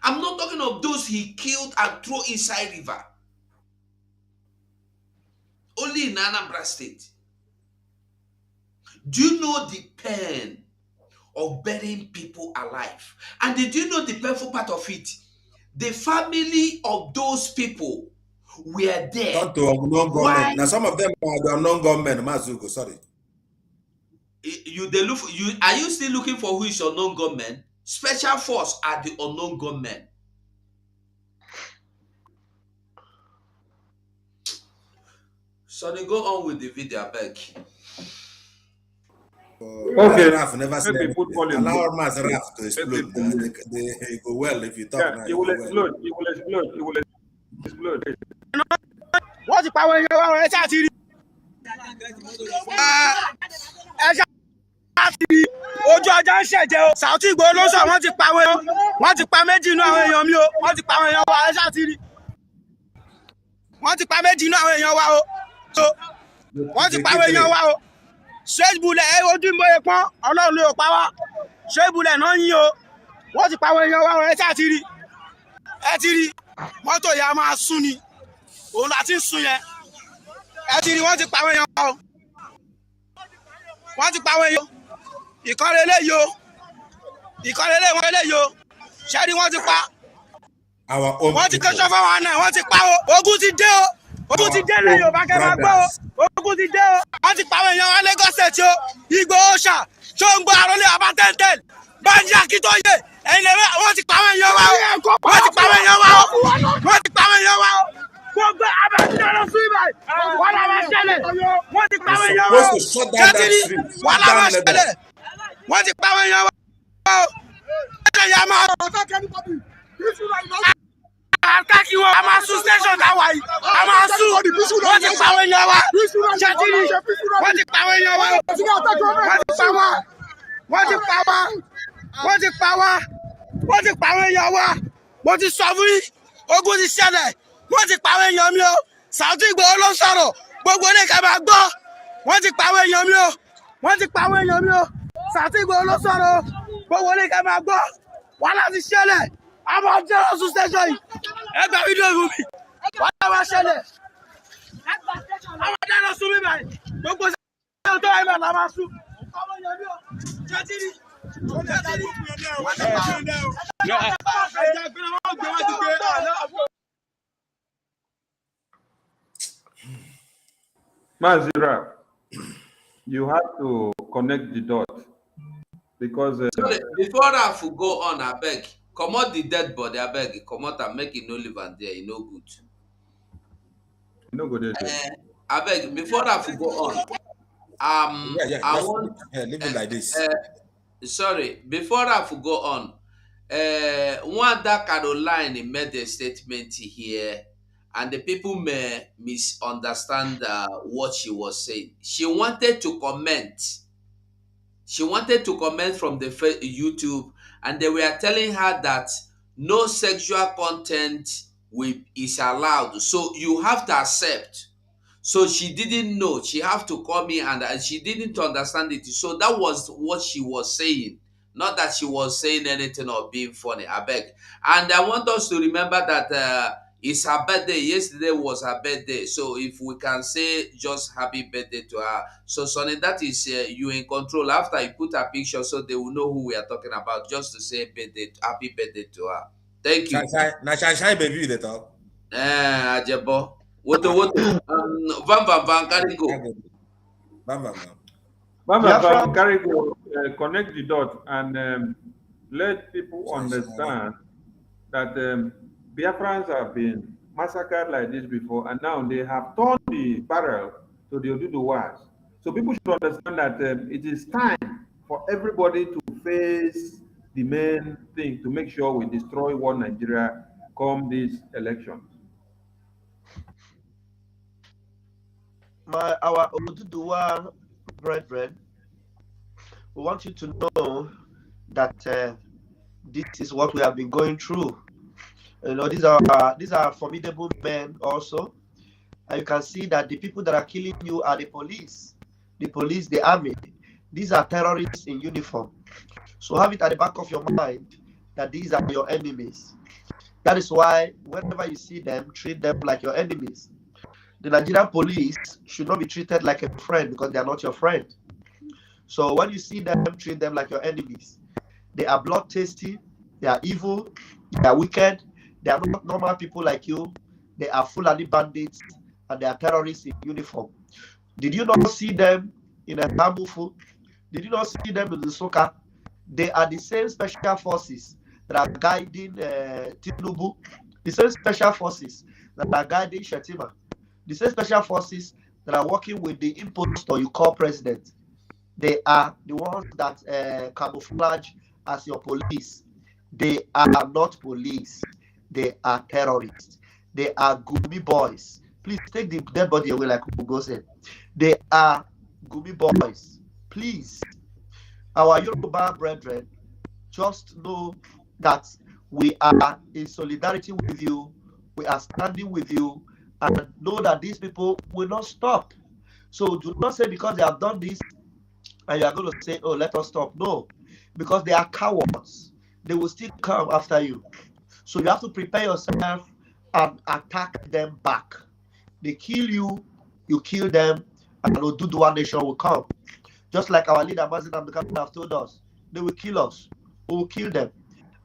I'm not talking of those he killed and threw inside river. Only in Anambra State. Do you know the pain of burying people alive? And did you know the painful part of it? The family of those people were there. Not to unknown government. Now some of them are the unknown government. Mazuko, sorry. Are you still looking for who is unknown gunmen? Special force are the unknown gunmen. So they go on with the video back. Okay. Raf never said allow Mas Raf to explode. They go well if you talk now. It will explode. It will explode. It will explode. What's the power in your ojú ọjọ́ ń ṣẹ̀jẹ̀ o Saoty Igboho ló sọ wọ́n ti pa méjì inú àwọn èèyàn mi o wọ́n ti pa àwọn èèyàn wa ẹ ṣàtìrí wọ́n ti pa méjì inú àwọn èèyàn wa o wọ́n ti pa àwọn èèyàn wa o straight bullet ẹ ojú ìmọ̀ye pọ́n ọlọ́run ló pa wá straight bullet náà yín o wọ́n ti pa àwọn èèyàn wa o ẹ ṣàtìrí ẹ ti rí mọ́tò yà máa sún ni òun láti ń sún yẹn ẹ ti rí wọ́n ti pa àwọn èèyàn wa o wọ́n ti pa àwọn èèyàn ìkọ́lélé yo ìkọ́lélé wọn lé yo ṣẹ́ni wọ́n ti pa wọ́n ti kẹ́sọ́ fáwọn náà wọ́n ti pa o ogun ti dé o ogun ti dé lẹ́yìn òbá kẹ́ máa gbọ́ o ogun ti dé o wọ́n ti pa àwọn èèyàn wọn Lagos State o Igboho ṣà ṣóńgbó àròlé àbá tẹ́ntẹ́n Banji Akintoye ẹ̀yin lè wọ́n ti pa àwọn èèyàn wa o wọ́n ti pa àwọn èèyàn wa o wọ́n ti pa àwọn èèyàn wa o gbogbo abẹ́sílẹ̀ lọ sí ibà wọ́n là máa ṣẹlẹ̀ wọ́n ti pa àwọn èèyàn wa o ṣẹ́tìrì wọ́n là máa ṣẹlẹ̀ wọ́n ti pa àwọn èèyàn wa o attack anybody. Attack you. I'm a station that way. I'm a suit. What is power in your way? What is power in your way? What is power? What is power? What is power? What is power in your way? What is sovereign? Ogun ti ṣẹlẹ̀. What is power in your way? Saudi Igboho ló sọ̀rọ̀. Gbogbo ilé ká máa gbọ́. Wọ́n ti pàwọ́ èèyàn mi o. Wọ́n ti pàwọ́ èèyàn mi o. Saudi Igboho ló sọ̀rọ̀. Gbogbo ilé ká máa gbọ́. Wàhálà ti ṣẹlẹ̀. A máa jẹ́ ọ̀sùn station yìí. Ẹ gba fídíò ìlú mi. Wàhálà máa ṣẹlẹ̀. Àwọn dáná sun mi báyìí. Gbogbo sẹ́yìn tó wáyé la máa sún. Ọmọ èèyàn mi o. Jẹ́tìrì. Jẹ́tìrì. Mazira, you have to connect the dots because sorry, before I go on, I beg, come out the dead body, I beg, come out and make it no live and there, no good. No good. I beg, before I go on, I want leave it like this. Sorry, before I go on, Wanda Caroline made a statement here. And the people may misunderstand what she was saying. She wanted to comment. She wanted to comment from the YouTube, and they were telling her that no sexual content is allowed. So you have to accept. So she didn't know. She have to call me, and she didn't understand it. So that was what she was saying. Not that she was saying anything or being funny. I beg. And I want us to remember that it's her birthday. Yesterday was her birthday. So if we can say just happy birthday to her. So Sonny, that is you in control. After you put her picture so they will know who we are talking about, just to say happy birthday to her. Thank you. Shine baby the talk. Ajebo. Wotowoto. Vam carry go. Vam carry go. Connect the dot and let people understand that Biafrans have been massacred like this before, and now they have turned the barrel to the Oduduwas. So people should understand that it is time for everybody to face the main thing to make sure we destroy one Nigeria come these elections. Our Oduduwa brethren, we want you to know that this is what we have been going through. You know, these are formidable men also, and you can see that the people that are killing you are the police, the army. These are terrorists in uniform. So have it at the back of your mind that these are your enemies. That is why whenever you see them, treat them like your enemies. The Nigerian police should not be treated like a friend because they are not your friend. So when you see them, treat them like your enemies. They are bloodthirsty, they are evil, they are wicked. They are not normal people like you. They are Fulani bandits and they are terrorists in uniform. Did you not see them in a Bamufu? Did you not see them in the Soka? They are the same special forces that are guiding Tinubu, the same special forces that are guiding Shetima, the same special forces that are working with the impostor you call president. They are the ones that camouflage as your police. They are not police. They are terrorists. They are Gumi boys. Please take the dead body away, like Ugo said. They are Gumi boys. Please, our Yoruba brethren, just know that we are in solidarity with you. We are standing with you, and know that these people will not stop. So do not say because they have done this, and you are going to say, "Oh, let us stop." No, because they are cowards. They will still come after you. So you have to prepare yourself and attack them back. They kill you, you kill them, and Oduduwa nation will come. Just like our leader, Mazin Abdulkarim, have told us, they will kill us, we will kill them,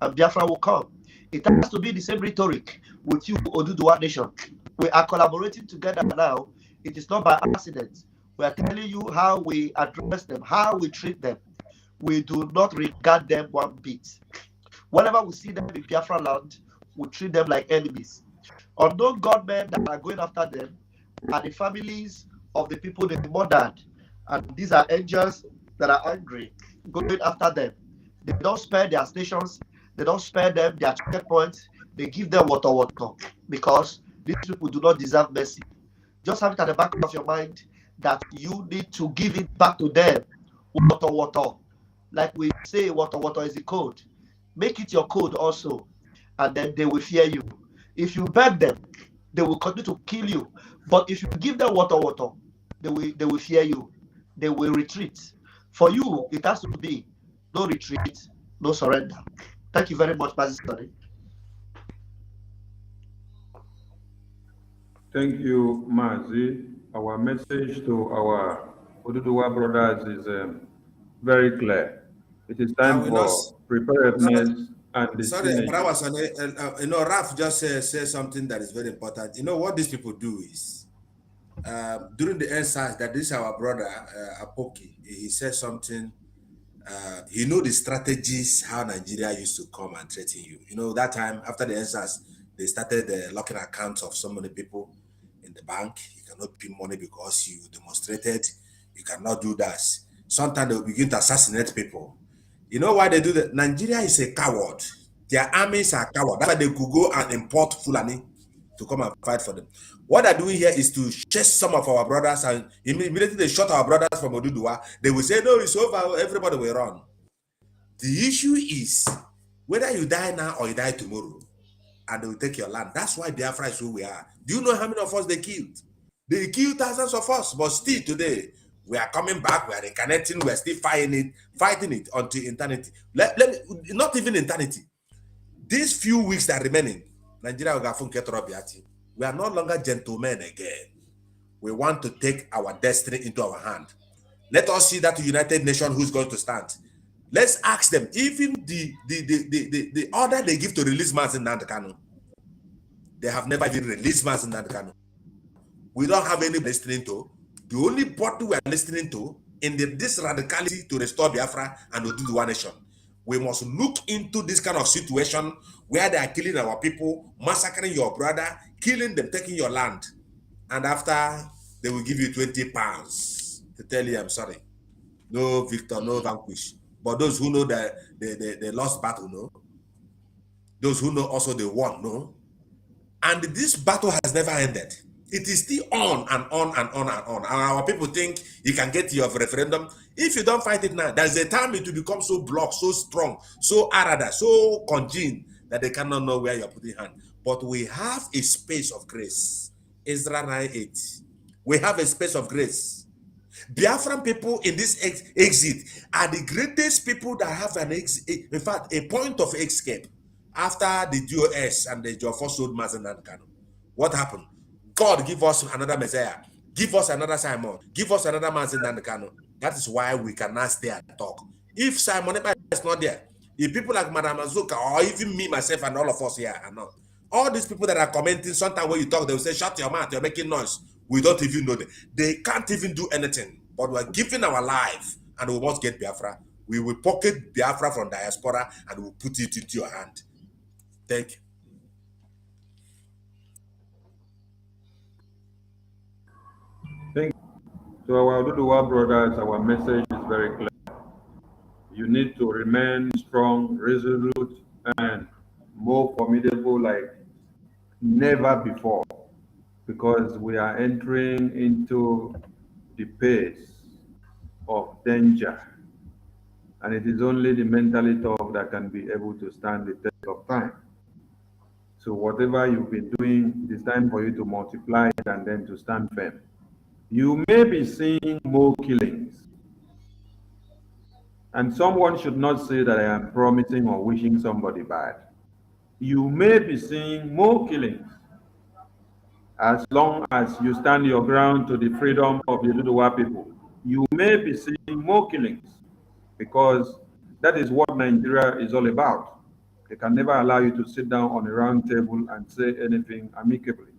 and Biafra will come. It has to be the same rhetoric with you, Oduduwa nation. We are collaborating together now. It is not by accident. We are telling you how we address them, how we treat them. We do not regard them one bit. Whenever we see them in Biafra land, we treat them like enemies. Unknown godmen that are going after them are the families of the people they murdered. And these are angels that are angry, going after them. They don't spare their stations. They don't spare them their checkpoints. They give them Wotowoto because these people do not deserve mercy. Just have it at the back of your mind that you need to give it back to them. Wotowoto. Like we say, Wotowoto is a code. Make it your code also, and then they will fear you. If you beg them, they will continue to kill you. But if you give them Wotowoto, they will fear you. They will retreat. For you, it has to be no retreat, no surrender. Thank you very much, Pastor. Thank you, Mazi. Our message to our Oduduwa brothers is very clear. It is time for preparedness and the sorry, but I was on Raf just said something that is very important. You know what these people do is during the NSAS, that this our brother Apoki, he said something. He know the strategies how Nigeria used to come and threaten you. You know, that time after the NSAS, they started locking accounts of so many people in the bank. You cannot pay money because you demonstrated. You cannot do that. Sometimes they will begin to assassinate people. You know why they do that? Nigeria is a coward. Their armies are cowards. That's why they could go and import Fulani to come and fight for them. What they're doing here is to chase some of our brothers, and immediately they shot our brothers from Oduduwa. They will say, no, it's over, everybody will run. The issue is whether you die now or you die tomorrow, and they will take your land. That's why Biafra is who we are. Do you know how many of us they killed? They killed thousands of us, but still today, we are coming back, we are reconnecting, we are still fighting it until eternity. Not even eternity. These few weeks that are remaining, Nigeria will get Robiati. We are no longer gentlemen again. We want to take our destiny into our hand. Let us see that the United Nations who's going to stand. Let's ask them, even the order they give to release Mazi Nnamdi Kanu, they have never even released Mazi Nnamdi Kanu. We don't have any listening to. The only party we are listening to in this radicality to restore Biafra and to do the one nation. We must look into this kind of situation where they are killing our people, massacring your brother, killing them, taking your land. And after, they will give you 20 pounds to tell you, I'm sorry. No victor, no vanquish. But those who know that they lost battle, no. Those who know also they won, no. And this battle has never ended. It is still on and on and on and on. And our people think you can get your referendum. If you don't fight it now, there's a time it will become so blocked, so strong, so arada, so congealed that they cannot know where you're putting hand. But we have a space of grace. Ezra 9:8. We have a space of grace. Biafran people in this exit are the greatest people that have an exit, in fact, a point of escape after the DOS and the Jofor sold Mazi Nnamdi Kanu. What happened? God give us another Messiah, give us another Simon, give us another Mazi Nnamdi Kanu. That is why we cannot stay and talk. If Simon Ekpa is not there, if people like Madam Azuka or even me, myself, and all of us here are not, all these people that are commenting, sometimes when you talk, they will say, shut your mouth, you're making noise. We don't even know them. They can't even do anything. But we're giving our life and we must get Biafra. We will pocket Biafra from diaspora and we'll put it into your hand. Thank you. Thank you. To our Oduduwa brothers, our message is very clear. You need to remain strong, resolute, and more formidable like never before, because we are entering into the pace of danger. And it is only the mentally tough that can be able to stand the test of time. So whatever you've been doing, it is time for you to multiply it and then to stand firm. You may be seeing more killings. And someone should not say that I am promising or wishing somebody bad. You may be seeing more killings as long as you stand your ground to the freedom of the Oduduwa people. You may be seeing more killings because that is what Nigeria is all about. They can never allow you to sit down on a round table and say anything amicably.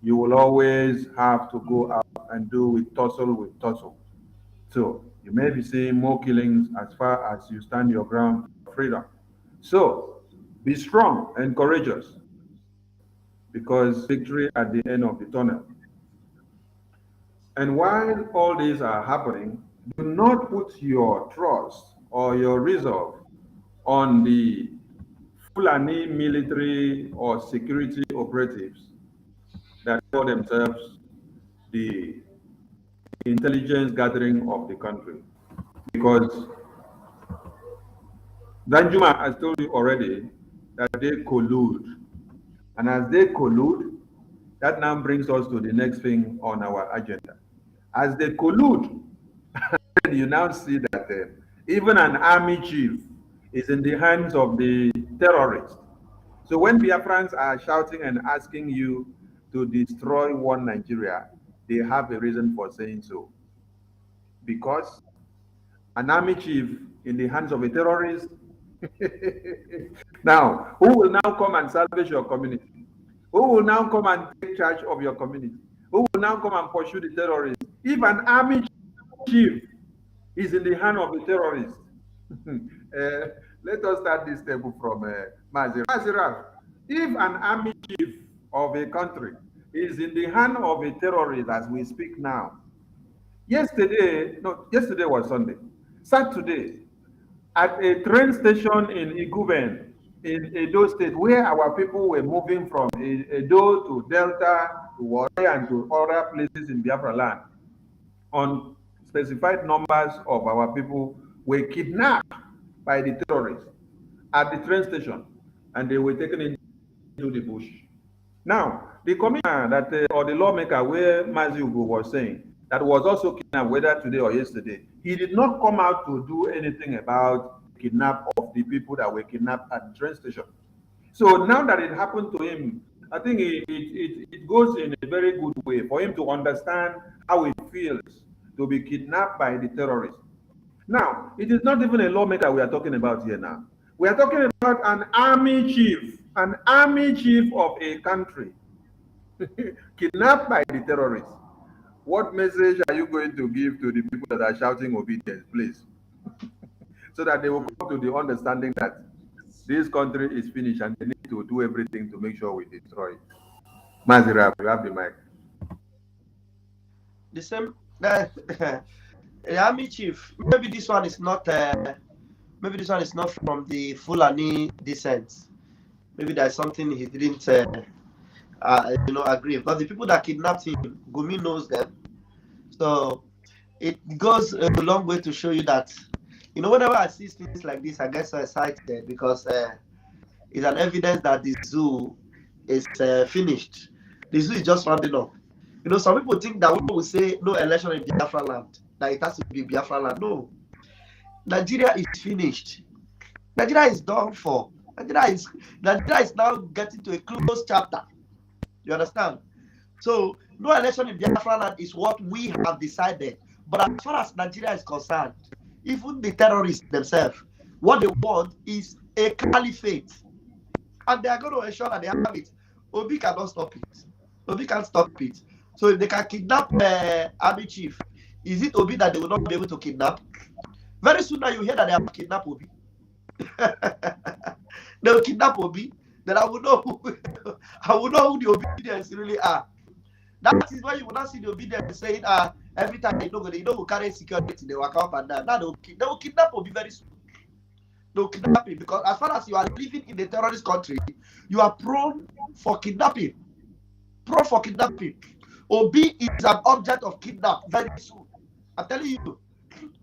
You will always have to go out and do with tussle. So you may be seeing more killings as far as you stand your ground for freedom. So be strong and courageous, because victory at the end of the tunnel. And while all these are happening, do not put your trust or your resolve on the Fulani military or security operatives that call themselves the intelligence gathering of the country. Because Danjuma has told you already that they collude. And as they collude, that now brings us to the next thing on our agenda. As they collude, you now see that even an army chief is in the hands of the terrorists. So when Biafrans are shouting and asking you to destroy one Nigeria, they have a reason for saying so. Because an army chief in the hands of a terrorist, now, who will now come and salvage your community? Who will now come and take charge of your community? Who will now come and pursue the terrorists? If an army chief is in the hand of the terrorist, let us start this table from Maziraf. If an army chief of a country is in the hand of a terrorist as we speak now, yesterday was Sunday, Saturday, at a train station in Iguben, in Edo State, where our people were moving from Edo to Delta, to Warri, and to other places in Biafra land, on specified numbers of our people were kidnapped by the terrorists at the train station, and they were taken into the bush. Now, the commissioner that, or the lawmaker where Mazi Ugo was saying, that was also kidnapped, whether today or yesterday, he did not come out to do anything about the kidnap of the people that were kidnapped at the train station. So now that it happened to him, I think it goes in a very good way for him to understand how it feels to be kidnapped by the terrorists. Now, it is not even a lawmaker we are talking about here now. We are talking about an army chief of a country kidnapped by the terrorists. What message are you going to give to the people that are shouting obedience, please? So that they will come to the understanding that this country is finished and they need to do everything to make sure we destroy it. Mazira, you have the mic. The same, the army chief, maybe this one is not from the Fulani descent. Maybe there's something he didn't agree. But the people that kidnapped him, Gumi knows them. So it goes a long way to show you that, whenever I see things like this, I get so excited because it's an evidence that the zoo is finished. The zoo is just rounding up. Some people think that when we say no election in Biafra land, that it has to be Biafra land. No. Nigeria is finished. Nigeria is done for. Nigeria is now getting to a closed chapter. You understand? So no election in Biafra land is what we have decided. But as far as Nigeria is concerned, even the terrorists themselves, what they want is a caliphate. And they are going to ensure that they have it. Obi cannot stop it. Obi can't stop it. So if they can kidnap army chief, is it Obi that they will not be able to kidnap? Very soon now you hear that they have kidnapped Obi. They will kidnap Obi. Then I will know who the obedience really are. That is why you will not see the obedience saying every time you know carry security, they will come up and down. Now they will kidnap Obi very soon. They will kidnap him because as far as you are living in a terrorist country, you are prone for kidnapping. Prone for kidnapping. Obi is an object of kidnap very soon. I'm telling you,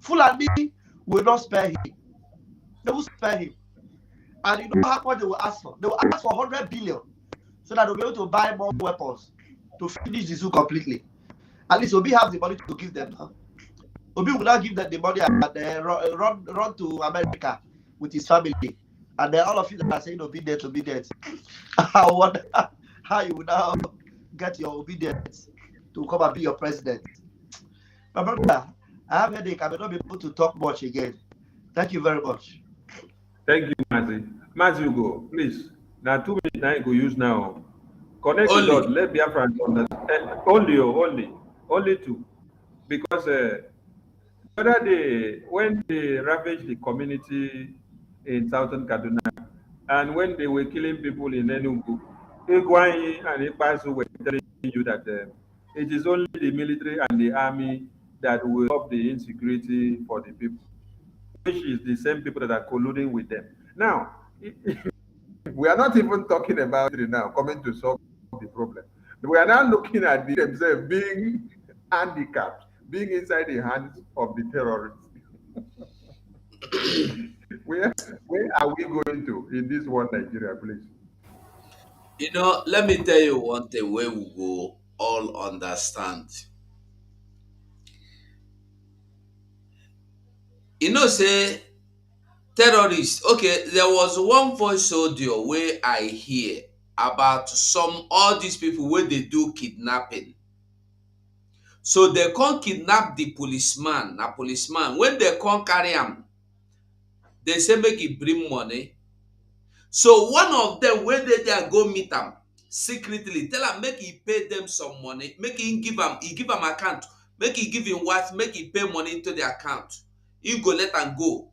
Fulani will not spare him. They will spare him. And you know how much they will ask for? They will ask for 100 billion so that they'll be able to buy more weapons to finish the zoo completely. At least Obi has the money to give them now. Obi will not give them the money and run to America with his family. And then all of you that are saying obedience. I wonder how you will now get your obedience to come and be your president. My brother, I have a headache. I may not be able to talk much again. Thank you very much. Thank you, Mazi. Mazi, you go, please. Now 2 minutes now you go use now. Connect the dots. Let Biafra understand. Only two. Because the other day, when they ravaged the community in southern Kaduna, and when they were killing people in Enugu, Egwai and Ipasu were telling you that it is only the military and the army that will stop the insecurity for the people, which is the same people that are colluding with them. Now, We are not even talking about it now, coming to solve the problem. We are now looking at themselves being handicapped, being inside the hands of the terrorists. where are we going to in this one Nigeria, please? You know, let me tell you one thing where we go all understand. You know, say terrorists. Okay, there was one voice audio where I hear about all these people where they do kidnapping. So they can't kidnap the policeman. A policeman, when they can't carry him, they say make he bring money. So one of them, when they there go meet him secretly, tell him make he pay them some money, make he give him account, make he give him wife, make he pay money into the account. He go let am go.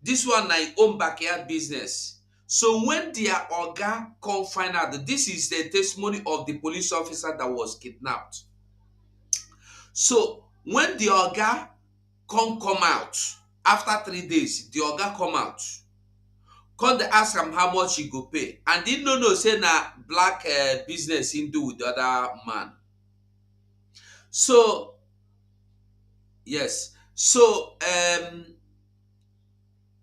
This one na him own backyard business. So when their oga come find out that this is the testimony of the police officer that was kidnapped. So when the oga come out after 3 days, the oga come out. Come they ask him how much he go pay, and he no know say na black business he do with the other man. So yes, so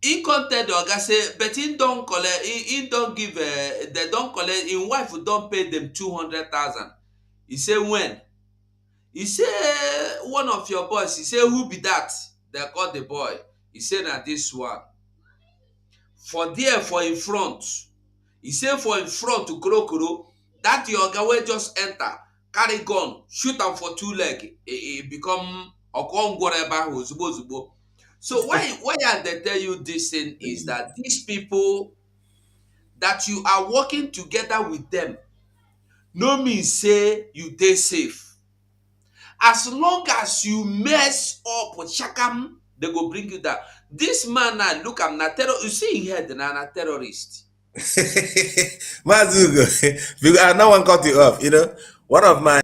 he come tell the oga say, but he don collect, he don give, they don collect, him wife don pay them 200,000. He say when? He say one of your boys. He say who be that? They call the boy. He say na this one. For there for in front. He say for in front to Kuro, that your oga wey just enter, carry gun, shoot am for 2 leg. He become okongoreba ozugbo. So why I they tell you this thing is that these people that you are working together with them no mean say you dey safe. As long as you mess up shakam, they go bring you down. This man now, look, I'm not terror. You see him head now, a terrorist. Mazugo, because I no one cut you off. You know, one of my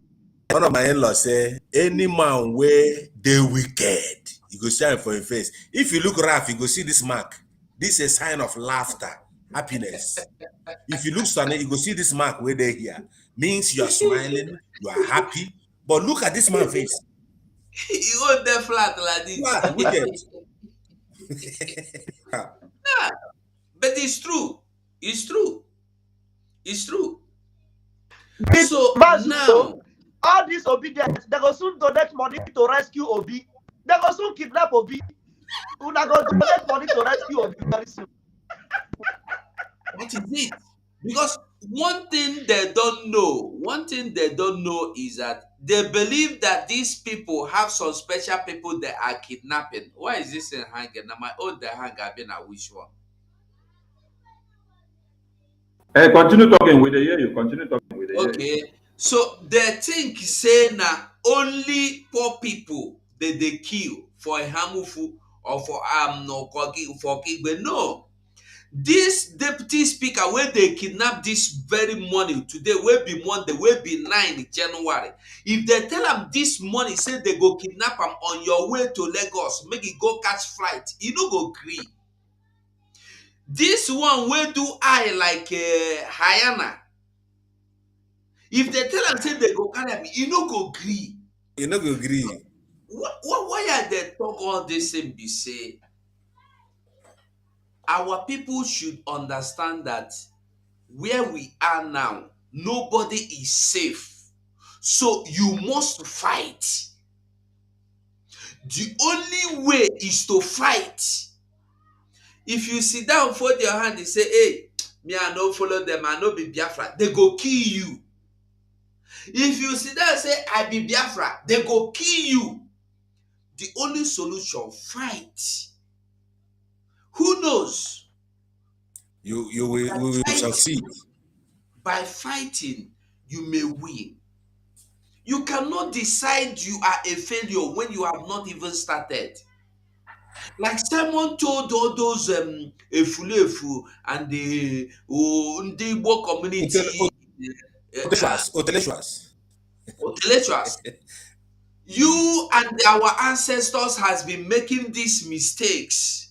in-laws say, any man where they wicked, you go see him for your face. If you look rough, you go see this mark. This is a sign of laughter, happiness. If you look sunny, you go see this mark where they here. Means you are smiling, you are happy. But look at this man's face. You hold them flat like this. Flat, wicked. Yeah, but it's true. It's true. It's true. So now, all this obedience, they go soon donate money to rescue Obi. They go soon kidnap Obi. Una go donate money to rescue Obi very soon. That is it. Because one thing they don't know is that they believe that these people have some special people that are kidnapping. Why is this in hanging? Now my own the hang I've been at which one? Continue talking with the hear you. Continue talking with the hear you. Okay. So they think say na only poor people that they kill for a hamufu or for no for kigbe. No. This deputy speaker where they kidnap this very morning today will be Monday, will be 9 January. If they tell them this morning, say they go kidnap them on your way to Lagos, make it go catch flight, you no go agree. This one will do I like hyena. If they tell them say they go carry them, you no go agree. You no go agree. Why are they talk all this and be say? Our people should understand that where we are now, nobody is safe. So you must fight. The only way is to fight. If you sit down, fold your hand and say, hey, me I no follow them, I no be Biafra, they go kill you. If you sit down and say, I be Biafra, they go kill you. The only solution, fight. Who knows? You will succeed. By fighting, you may win. You cannot decide you are a failure when you have not even started. Like Simon told all those Efulefu and the Igbo community, intellectuals. You and our ancestors has been making these mistakes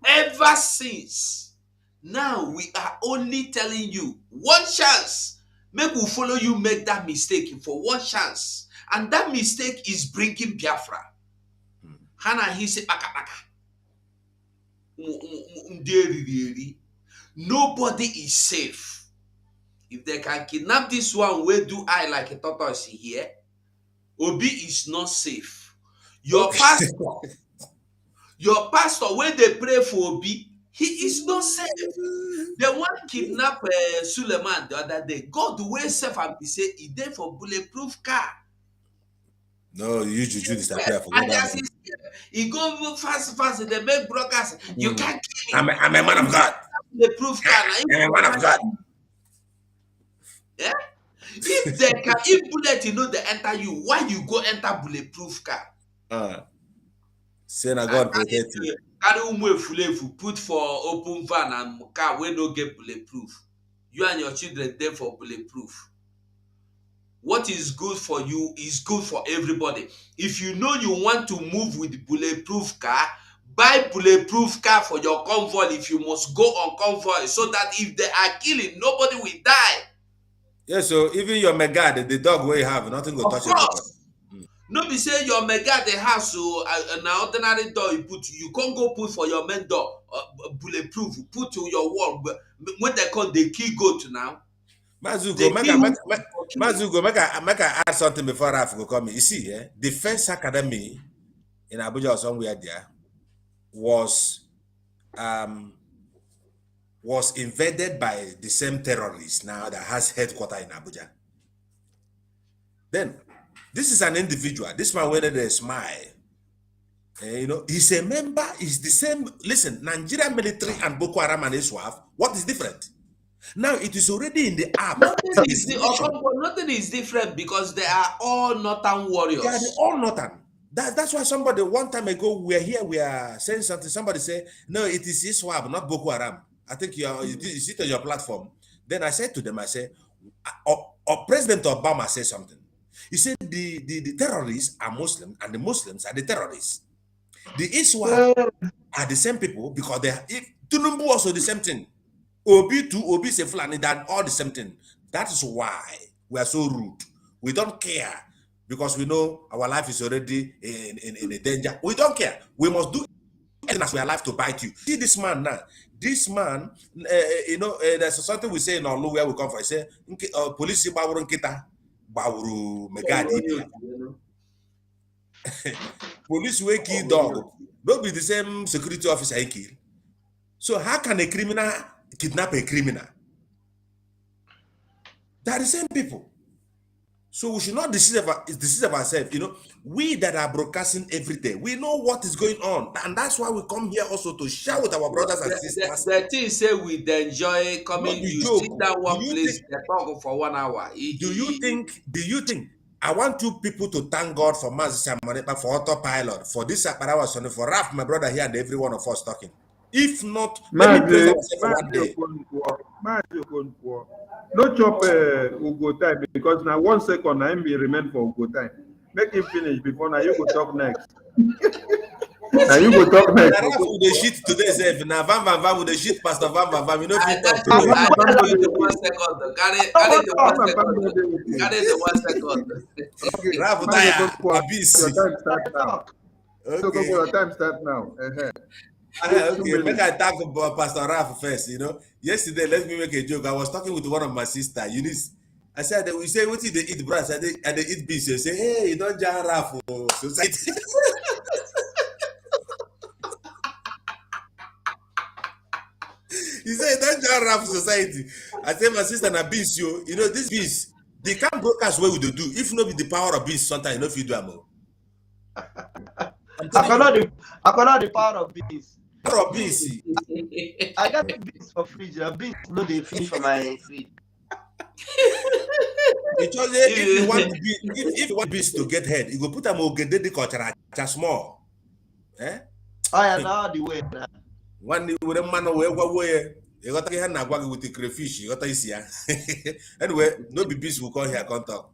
ever since. Now we are only telling you one chance. Make we follow you make that mistake for one chance. And that mistake is bringing Biafra. Hana he say nobody is safe. If they can kidnap this one, where do I like a tortoise here? Obi is not safe. Your pastor, when they pray for Obi, he is not safe. The one kidnap Suleiman the other day, God will save and be say he there for bulletproof car. No, you juju disappear. Forget that. He go fast, they make broadcast. You can't kill me. I'm a man of God. Bulletproof car. I'm a man of God. Yeah? If they can, if bullet, they enter you, why you go enter bulletproof car? Say na God protect you. Carry put for open van and car where no get bulletproof. You and your children there for bulletproof. What is good for you is good for everybody. If you know you want to move with bulletproof car, buy bulletproof car for your convoy if you must go on convoy, so that if they are killing, nobody will die. Yeah, so even your megad, the dog where you have, nothing will touch it. No be say your megad the house, so an ordinary door you put, you can't go put for your main door bulletproof, put to your wall. When they call the key goat now. Mazugo, make I add something before Raf go come. You see, Defense Academy in Abuja or somewhere there was invaded by the same terrorists now that has headquarters in Abuja. Then, this is an individual. This man whether they smile. He's a member, is the same. Listen, Nigerian military and Boko Haram and ISWAF, what is different? Now it is already in the app. Nothing is different because they are all Northern warriors. They are all Northern. That's why somebody one time ago we are saying something. Somebody say, no, it is ISWAP, not Boko Haram. I think you sit on your platform. Then I said to them, I said, President Obama said something. He said the terrorists are Muslim and the Muslims are the terrorists. The ISWAP are the same people because they are Tunumbu also the same thing. Obi to Obi say Fulani, that all the same thing. That is why we are so rude. We don't care because we know our life is already in a danger. We don't care. We must do anything as we are alive to bite you. See this man now. This man, there's something we say in Olu where we come from. I say, police bawuru kita, bawuru megadi. Police wey kill dog, don't be the same security officer he kill. So how can a criminal kidnap a criminal? They are the same people. So we should not deceive ourselves. We that are broadcasting every day, we know what is going on. And that's why we come here also to share with our brothers and sisters. The thing say we enjoy coming, you sit down one place, they talk for 1 hour. Do you think, I want you people to thank God for Mazi Samonepa, for autopilot, for this Akbarawa, for Raf, my brother here, and every one of us talking. If not, let me praise ourselves one day. No chop Ugo time because now 1 second I may remain for Ugo time. Make him finish before now you go talk next. Now you go talk next. Raf with the shit today, Zef. Now Van with the shit, Pastor Van. You know, I give the 1 second. Carry the 1 second. Okay. Raf, your time start now. Okay. So your time start now. Okay, make I talk about Pastor Raf first. Yesterday, let me make a joke. I was talking with one of my sister, Eunice. I said, we say, what did they eat, bro? I said, they eat beef. She say, hey, you don't jar Raf for society. He said, don't jar Raf for society. I said, my sister, na beast, this beast, they can't broadcast what we do. If not with the power of beast, sometimes if you do more. I cannot the power of beast. I got beans for fridge. Beans no they finish for my fridge. If you want beans to get head, you go put them ogede culture just small. Oh yeah, now the way now. One with a man away. You got to get na with the crayfish. You got to see. Anyway, no be beans will come here come talk.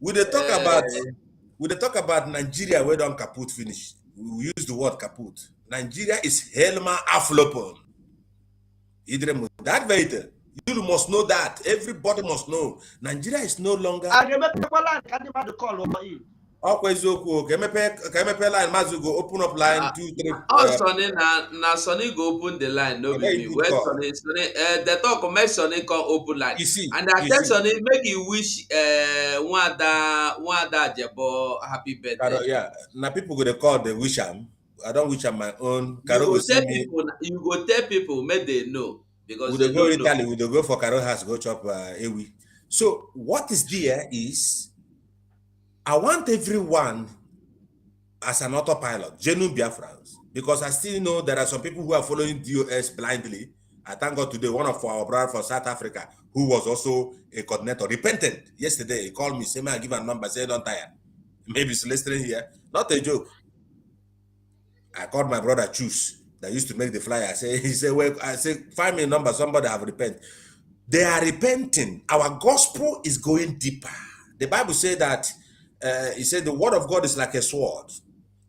We dey talk about Nigeria where don't kaput finish. we use the word kaput. Nigeria is helma aflopon. That vehicle, you must know that. Everybody must know. Nigeria is no longer. Always okay. Line Mazu go open up line 2, 3. Sonny na Sonny go open the line. No be me. Where Sonny the talk make Sonny come open line. You see, and I tell Sonny make you wish one other Jebo happy birthday. Yeah, now people go to call the wish am. I don't wish am my own. You go tell people. You go tell people make they know because they go don't know. Italy. We go for Carol house go chop ewi. So what is there is, I want everyone as an autopilot, genuine Biafrans, because I still know there are some people who are following DOS blindly. I thank God today, one of our brothers from South Africa, who was also a coordinator, repented yesterday. He called me, said, "Man, give a number, say don't tire." Maybe he's listening here. Not a joke. I called my brother Choose, that used to make the flyer. He said, well, I said, find me a number, somebody have repent. They are repenting. Our gospel is going deeper. The Bible says that, he said the word of God is like a sword.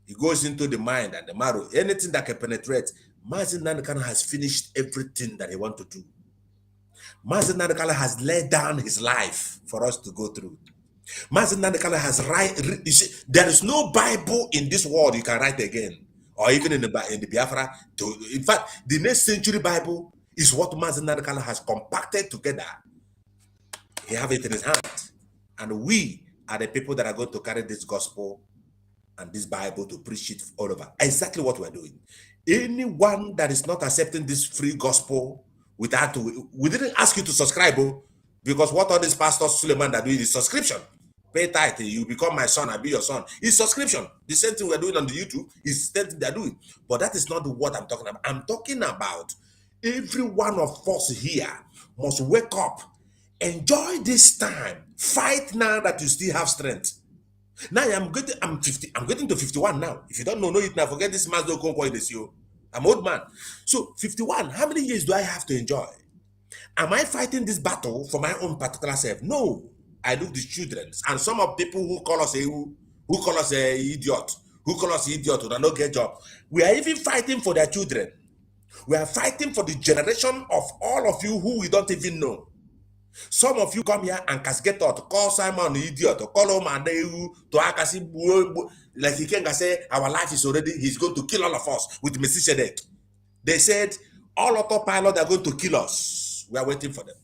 It goes into the mind and the marrow. Anything that can penetrate. Mazin Nandekala has finished everything that he wants to do. Mazin Nandekala has laid down his life for us to go through. Mazin Nandekala has there is no Bible in this world you can write again, or even in the Biafra. In fact, the next century Bible is what Mazin Nandekala has compacted together. He have it in his hand, and we are the people that are going to carry this gospel and this Bible to preach it all over. Exactly what we're doing. Anyone that is not accepting this free gospel we didn't ask you to subscribe, because what all these pastors Suleiman are doing is subscription. Pay tithe, you become my son, I'll be your son. It's subscription. The same thing we're doing on the YouTube is the same thing they're doing. But that is not what I'm talking about. I'm talking about every one of us here must wake up, enjoy this time, fight now that you still have strength. Now I'm getting to 51 now. If you don't know it now, forget this Mazdo Konko in this year. I'm old man. So 51, how many years do I have to enjoy? Am I fighting this battle for my own particular self? No. I look the children and some of people who call us who call us a idiot, who don't know get job. We are even fighting for their children. We are fighting for the generation of all of you who we don't even know. Some of you come here and casket out, call Simon an idiot, or call him an to Akasi, like he can say, our life is already, he's going to kill all of us with Messiah. They said, all autopilot are going to kill us. We are waiting for them.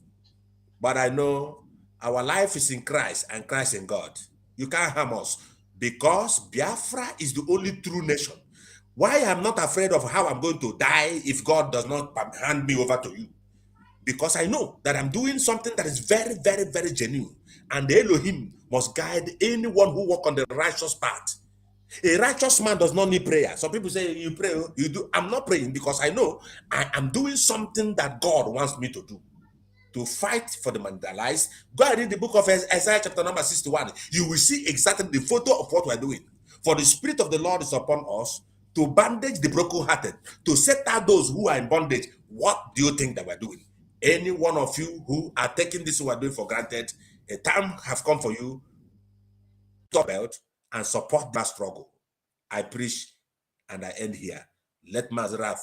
But I know our life is in Christ and Christ in God. You can't harm us because Biafra is the only true nation. Why I'm not afraid of how I'm going to die if God does not hand me over to you? Because I know that I'm doing something that is very, very, very genuine. And the Elohim must guide anyone who walk on the righteous path. A righteous man does not need prayer. Some people say, you pray, you do. I'm not praying because I know I am doing something that God wants me to do. To fight for the marginalized. Go and read the book of Isaiah chapter number 61. You will see exactly the photo of what we're doing. For the Spirit of the Lord is upon us to bandage the brokenhearted, to set out those who are in bondage. What do you think that we're doing? Any one of you who are taking this we're doing for granted, a time have come for you to belt and support that struggle. I preach and I end here. Let Mazraf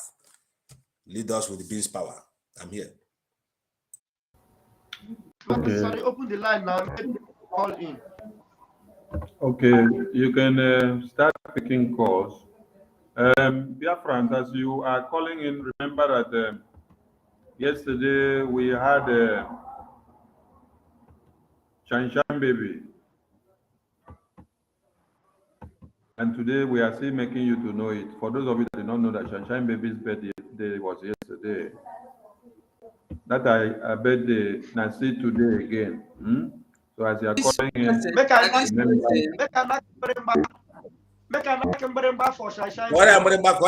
lead us with the beast power. I'm here. Okay. Sorry, open the line now. Call in. Okay, you can start picking calls. Biafrans, as you are calling in, remember that yesterday we had Shanshan baby. And today we are still making you to know it. For those of you that did not know that Shanshan baby's birthday was yesterday. That I birthday now see today again. So as you are calling in, make a bring back for Shanshan. Why am bring back?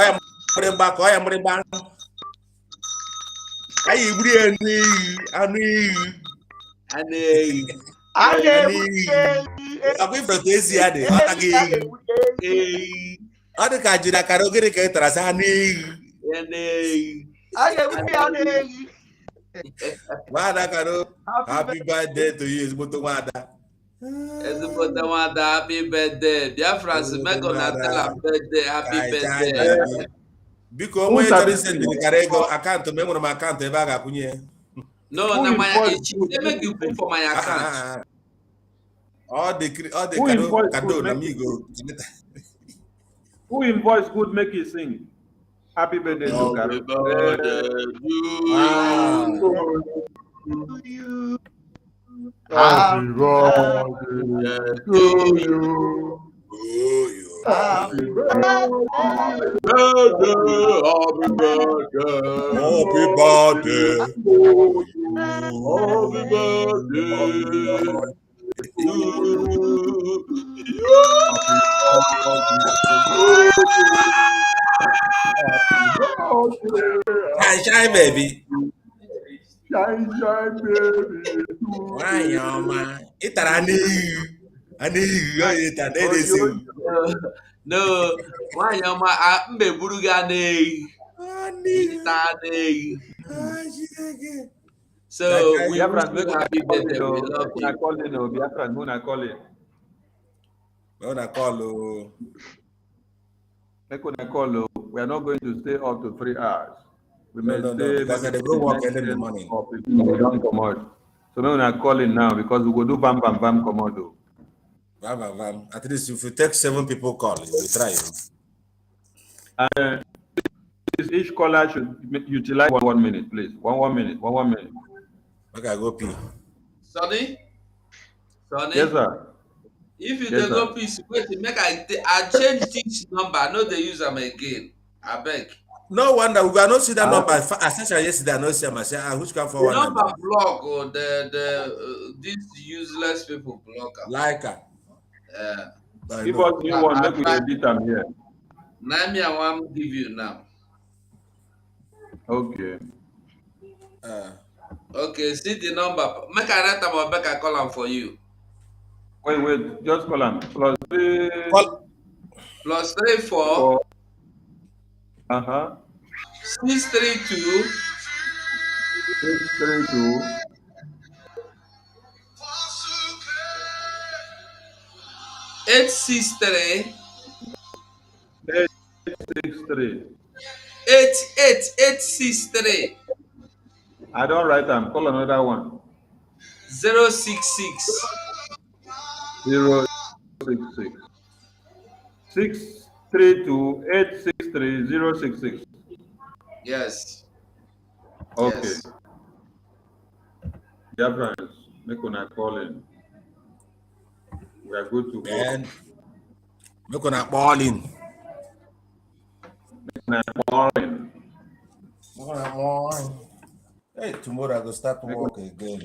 Happy birthday to you, Mutawada. Happy birthday. Biafra is gonna tell her birthday. Happy birthday. Biko onwe chọrọ isend nkara ego akaụntụ m enwere m akaụntụ ebe a ga-akwụnye. No, na my make you put for my account. All the kado na me go. Who invoice good make you sing? Happy birthday to Happy birthday to you. Happy birthday to you. Happy birthday. Happy birthday. Happy birthday. Happy birthday. Shine, baby. Shine, baby. Why, man? No, why, man? So we have to happy birthday. We love you. I call you. Biafra, I call you. When I call we are not going to stay up to 3 hours. We may stay because they go work early in the morning. We don't come out. So when I call in now because we go do bam commando. Bam. At least if you take 7 people call, we try. Each caller should utilize 1 minute, please. 1 minute. Okay, I go pee. Sonny? Yes, sir. If you yes, go pee, wait, make I change this number. I know they use them again. I beg. No wonder we are not see that number. Essentially, yesterday I not see myself. Who's come for one number? Block or these useless people blocker. Like her. Give us new one. Make we edit them here. Now me I want give you now. Okay. Okay. See the number. Make I write them or make I call them for you. Wait. Just call them. Plus 34. 632. 863. 863. I don't write them. Call another one. 066. 632-863-066. Yes. Okay. Yes. Dear friends, make una call in. We are good to go. Make una call in. Hey, tomorrow I go start work again.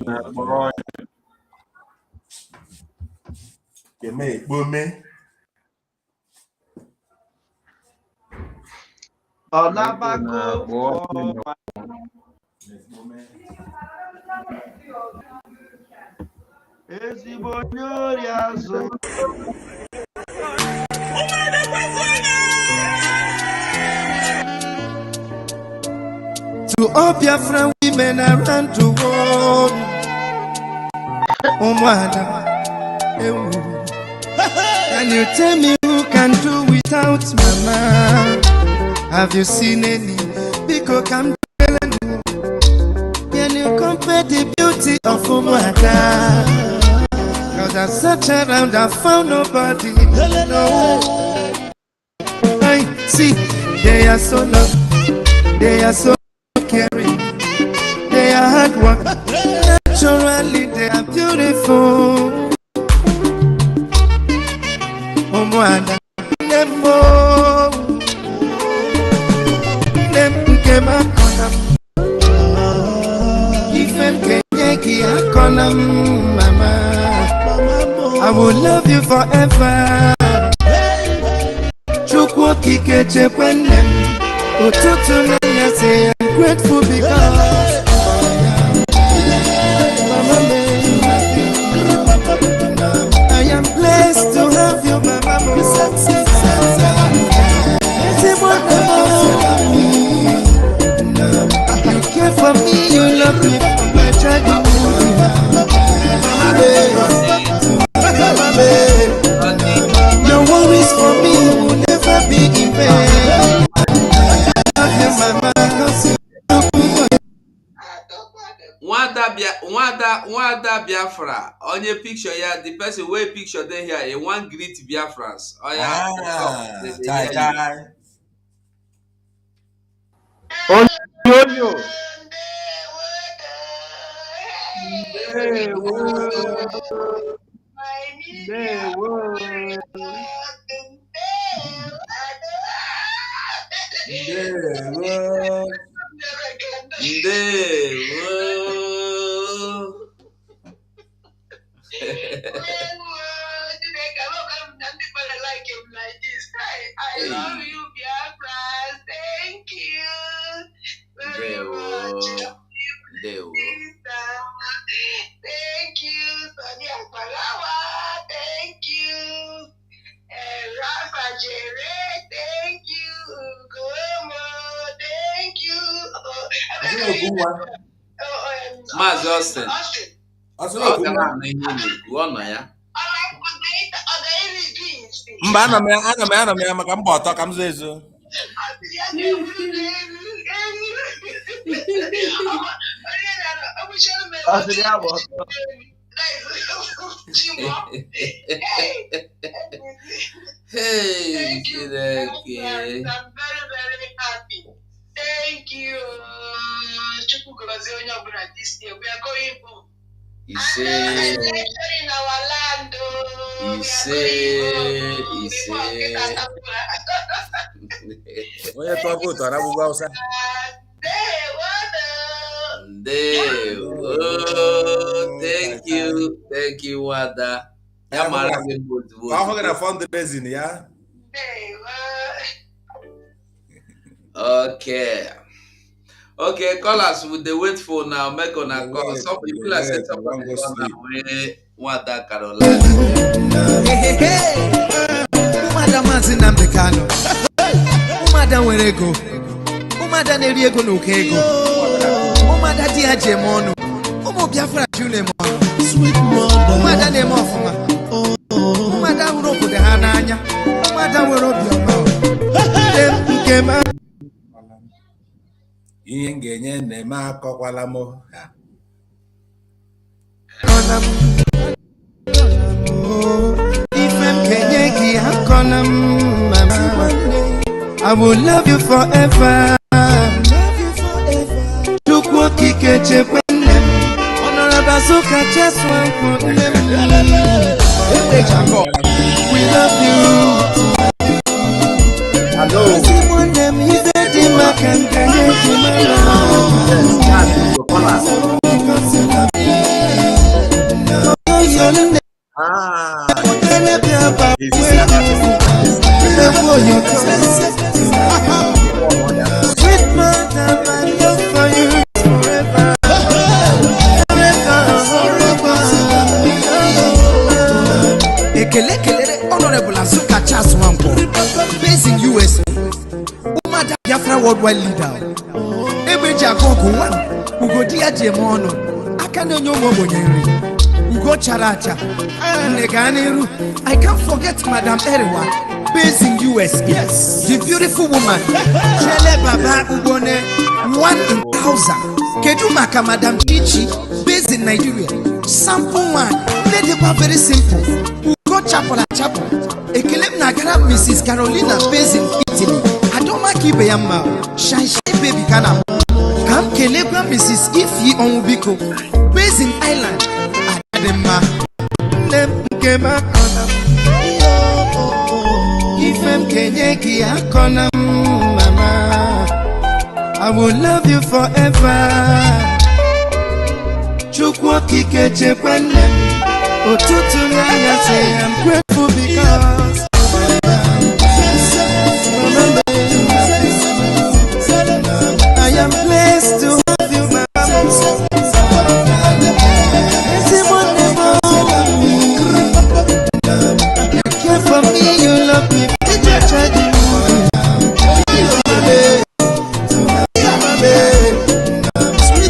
To all Biafran women around the world, can you tell me who can do without Mama? Have you seen any? Because I'm telling you, can you compare the beauty of Umwada? Cause I searched around, I found nobody. No. I see, they are so loved, they are so caring, they are hard work. Naturally, they are beautiful. Umwada, Nemo, Nemo came up on them. Even Kenyaki Akonam, Mama. I will love you forever. Chukwu kike chekwenem. Ututu nanya say I'm grateful because Mama, I am blessed to have you, Mama. You care for me, you love me from my childhood. Nwada Biafra, on your picture here, the person way picture there here, a one greet Biafrans. Oh yeah. I love you, Biafra. Thank you very much. Thank you, Sonia Palawa. Thank you, Rafa Jere. Thank you, Gomo. Thank you. Mas Austin. Mba ana m ya maka mba ọtọ ka m zo ezo. Hey, thank you. I'm very, very happy. Thank you. This year we are going home. In our land. Onye tụọ vootu na agbụgbọ Hausa. Thank you, Wada. Ya mara gị vote. Ahụ gị na fundraising ya. Okay, callers with the wait for now. Make on a call. Some people are saying somebody Wada Caroline. Madam Mazinam Becano. Madam Werego. Madam Eriego no Kego. Madam Diagemono. Biafra Julemon. Sweet mother. Madam Nemofuma. Madam Robo de Hananya. Madam Robio. Ihe ngenye na-eme akọkwala m. I will love you forever. We love you. Hello. Honorable Azuka Charles Wampo, based in US. Umada Biafra worldwide leader. Ebeja Koko one, Ugo Diagemono, Akano Nyomo Nyeri, Ugo Characha, Neganiru. I can't forget Madam Eriwa, based in US. Yes, the beautiful woman. Shele Baba Ubone, 1 in 1,000. Kedumaka Madam Ichi, based in Nigeria. Sample one, let it be very simple. Chapel. Ekelem Nagara Mrs. Carolina based in Italy. Adoma Kibeyama. Shine baby kana. Kam Kelebra Mrs. Ifi Onubiko based in Ireland. Adema. Nem Kema Kona. Ifem Kenyeki Akona Mama. I will love you forever. Chukwu Kikeche Kwanem. I'm grateful because I am blessed to have you, my mama. You care for me, you love me,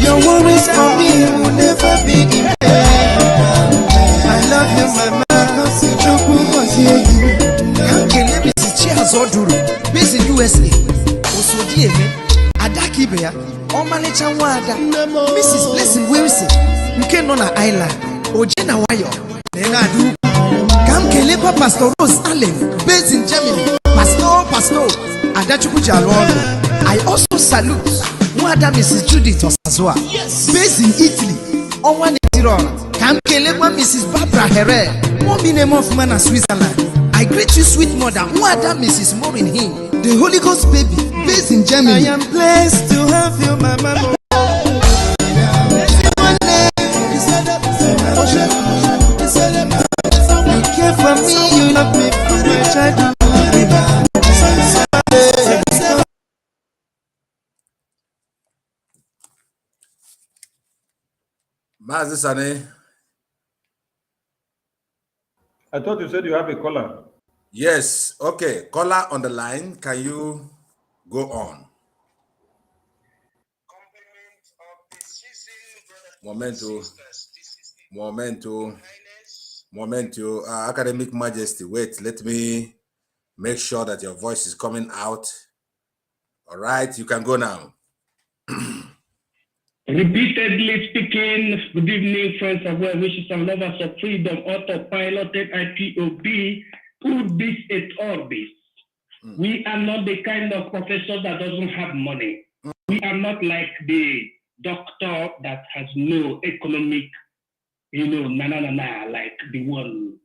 your worries for me will never be in vain. Based in USA, Kibea, Omanicha Wada, Mrs. Blessing Wilson, Mkenona Island, Ojena Wayo, Nenadu, Kamkelepa Pastor Rose Allen, based in Germany, Pastor, Adachukuja Rondo. I also salute Wada Mrs. Judith Osazwa, based in Italy, Owanitiron, Kamkelepa Mrs. Barbara Herrera, Momine Mofman, Switzerland. I greet you, sweet mother, Wada Mrs. Maureen Him, the Holy Ghost baby, based in Germany. I am blessed to have you, my mama. You care for me, you love me from my childhood. Mazisane. I thought you said you have a caller. Yes. Okay. Caller on the line. Can you go on? Momento. Academic Majesty. Wait, let me make sure that your voice is coming out. All right, you can go now. Repeatedly speaking, good evening, friends of well wishes and lovers of freedom, autopiloted Ipob, put this at orbit. We are not the kind of professor that doesn't have money. We are not like the doctor that has no economic, like the one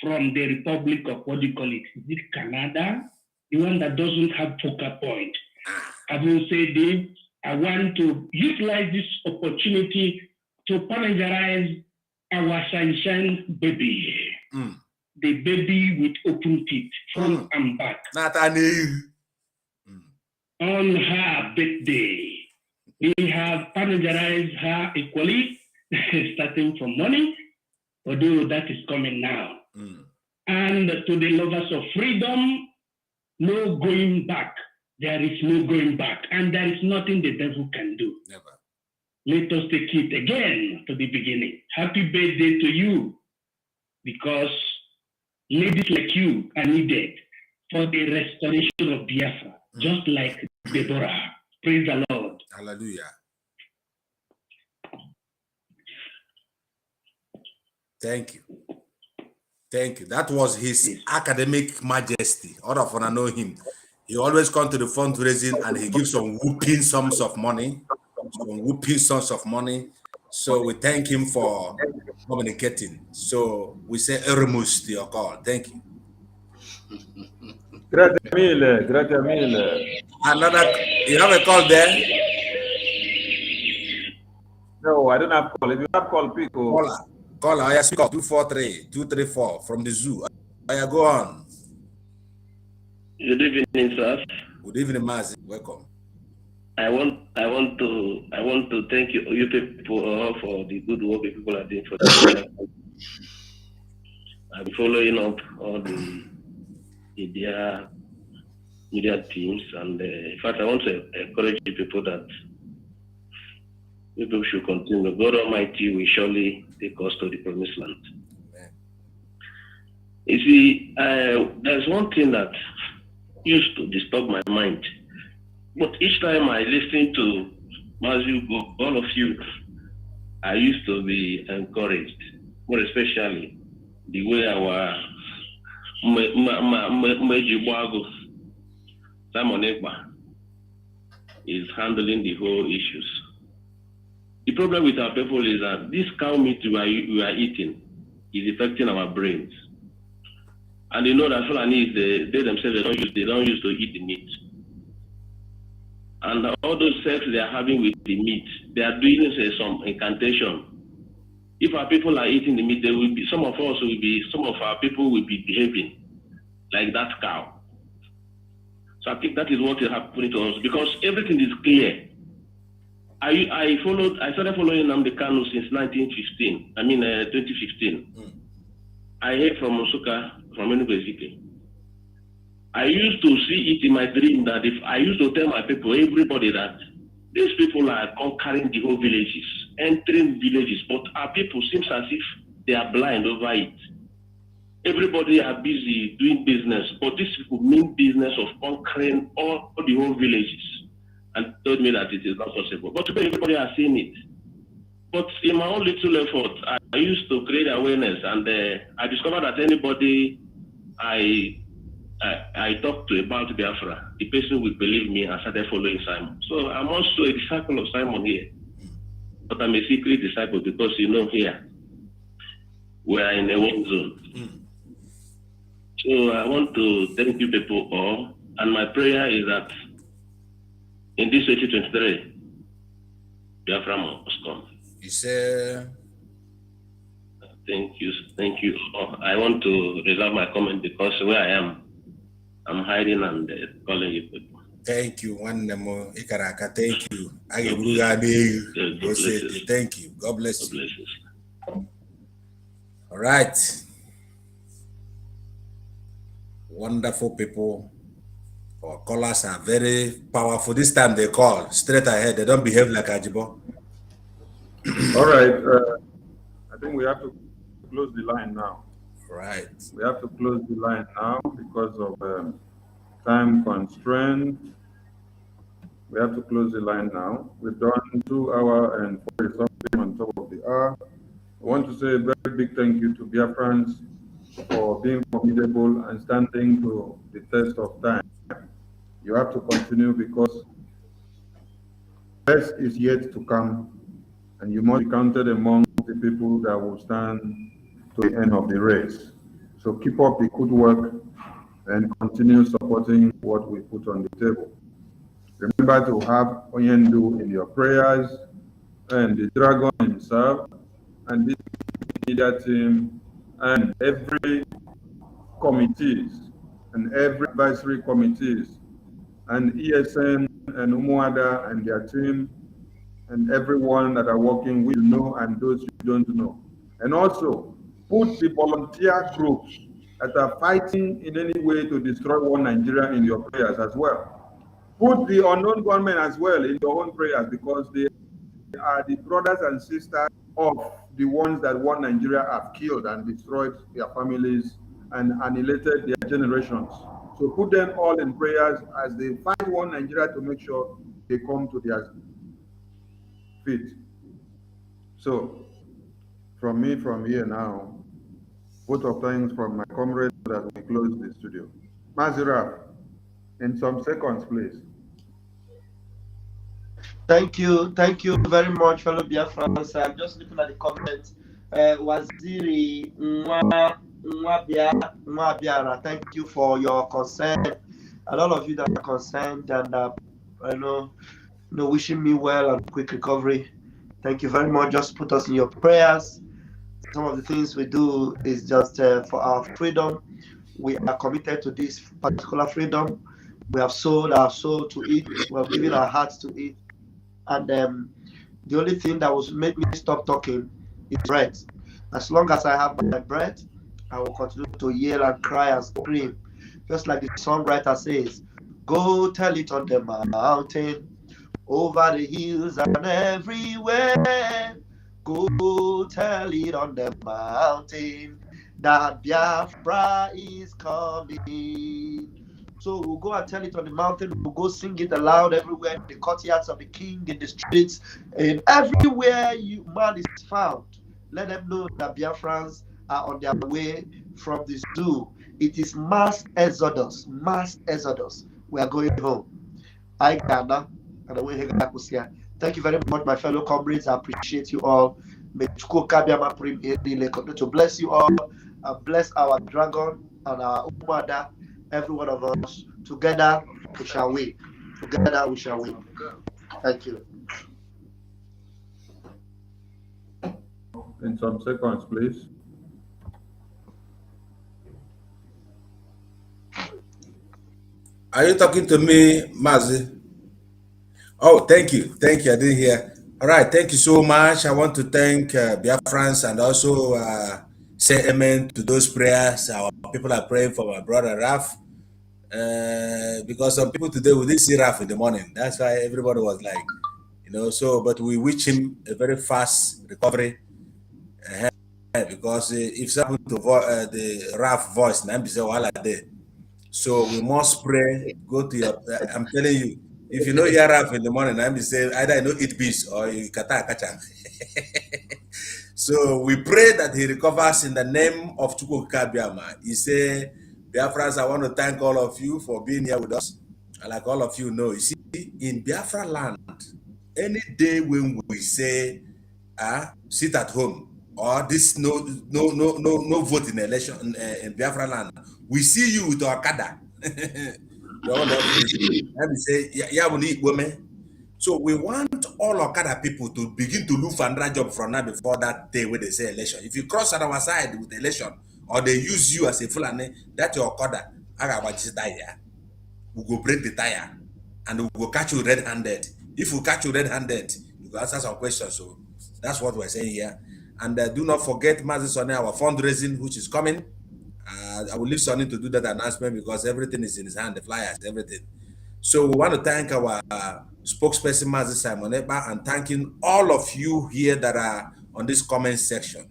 from the Republic of, what do you call it? Is it Canada? The one that doesn't have focal point. Having said this, I want to utilize this opportunity to panegyrize our sunshine baby. The baby with open teeth, front and back. On her birthday, we have panegyrized her equally, starting from morning, although that is coming now. And to the lovers of freedom, no going back. There is no going back, and there is nothing the devil can do. Never. Let us take it again to the beginning. Happy birthday to you, because ladies like you are needed for the restoration of Biafra, just like Deborah. Praise the Lord. Hallelujah. Thank you. That was His Academic Majesty. All of us know him. He always comes to the fundraising and he gives some whooping sums of money. So we thank him for communicating. So we say Eremus to your call. Thank you. Grazie mille. Another, you have a call there? No, I don't have call. If you have call, people. Caller, I ask call 243-234 from the zoo. I go on. Good evening, sir. Good evening, Mazi. Welcome. I want to thank you people for the good work that people are doing for the I'm following up all the media teams, and in fact, I want to encourage the people that people should continue. God Almighty will surely take us to the promised land. Amen. You see, there's one thing that used to disturb my mind, but each time I listen to Mazu, all of you, I used to be encouraged, more especially the way our Simon EKPA is handling the whole issues. The problem with our people is that this cow meat we are eating is affecting our brains. And you know that Fulani, they themselves, they don't use to eat the meat. And all those sex they are having with the meat, they are doing some incantation. If our people are eating the meat, there will be some of our people will be behaving like that cow. So I think that is what is happening to us, because everything is clear. I started following Nnamdi Kanu since 2015. I heard from Musuka, from University. I used to see it in my dream that if I used to tell my people, everybody, that these people are conquering the whole villages, entering villages, but our people seems as if they are blind over it. Everybody are busy doing business, but these people mean business of conquering all the whole villages. and told me that it is not possible. But today everybody has seen it. But in my own little effort, I used to create awareness, and I discovered that anybody I talked to about Biafra, the person would believe me and started following Simon. So I'm also a disciple of Simon here. But I'm a secret disciple because, here, we are in a war zone. So I want to thank you people all. And my prayer is that in this 2023, Biafra must come. Thank you. I want to reserve my comment because where I am, I'm hiding and calling you people. Thank you, one more Ikaraka. Thank you. Thank you. God bless you. All right. Wonderful people. Our callers are very powerful. This time they call straight ahead. They don't behave like Ajibo. All right. I think we have to close the line now. Right. We have to close the line now because of time constraint. We have to close the line now. We've done 2 hours and 40 something on top of the hour. I want to say a very big thank you to Biafrans for being formidable and standing to the test of time. You have to continue because best is yet to come, and you must be counted among the people that will stand to the end of the race. So keep up the good work and continue supporting what we put on the table. Remember to have Onyendu in your prayers, and the dragon himself, and this media team, and every committees, and every advisory committees, and ESN and Umuada and their team, and everyone that are working with and those you don't know. And also, put the volunteer groups that are fighting in any way to destroy one Nigeria in your prayers as well. Put the unknown gunmen as well in your own prayers because they are the brothers and sisters of the ones that one Nigeria have killed and destroyed their families and annihilated their generations. So put them all in prayers as they fight one Nigeria to make sure they come to their feet. So, from me, from here now, vote of thanks from my comrades that we close the studio. Mazira, in some seconds, please. Thank you very much, fellow Biafrans. I'm just looking at the comments. Waziri Mwabiara, thank you for your concern, and all of you that are concerned and wishing me well and quick recovery. Thank you very much. Just put us in your prayers. Some of the things we do is just for our freedom. We are committed to this particular freedom. We have sold our soul to it. We have given our hearts to it. And the only thing that will make me stop talking is breath. As long as I have my breath, I will continue to yell and cry and scream. Just like the songwriter says, go tell it on the mountain, over the hills and everywhere. Go tell it on the mountain that Biafra is coming. So we'll go and tell it on the mountain. We'll go sing it aloud everywhere, in the courtyards of the king, in the streets, and everywhere man is found. Let them know that Biafrans are on their way from the zoo. It is mass exodus. Mass exodus. We are going home. I Ghana and away here. Thank you very much, my fellow comrades. I appreciate you all. May continue to bless you all and bless our dragon and our Umada. Every one of us, together we shall win. Together we shall win. Thank you. In some seconds, please. Are you talking to me, Mazi? Oh, thank you. Thank you. I didn't hear. All right. Thank you so much. I want to thank Biafrans and also say amen to those prayers. Our people are praying for my brother Raf. Because some people today we didn't see Raf in the morning. That's why everybody was like, but we wish him a very fast recovery. Because if something to the Raf voice, so we must pray. Go to your. I'm telling you, If you know Yaraf in the morning, I'm say either I know eat bees or you kata kacha. So we pray that he recovers in the name of Chukwu Kabiama. He say, Biafrans, I want to thank all of you for being here with us. And like all of you know, you see, in Biafra land, any day when we say, sit at home, or this no vote in election in Biafra land, we see you with our kada. Let me say, yeah, we need women. So we want all Okada people to begin to look for another job from now before that day when they say election. If you cross on our side with the election, or they use you as a Fulani, that's your Okada. We go break the tire, and we will catch you red-handed. If we catch you red-handed, you will answer some questions. So that's what we're saying here. And do not forget, Mazi Sonny, our fundraising, which is coming. I will leave Sonny to do that announcement because everything is in his hand, the flyers, everything. So we want to thank our spokesperson, Mazi Simon Eba, and thanking all of you here that are on this comment section.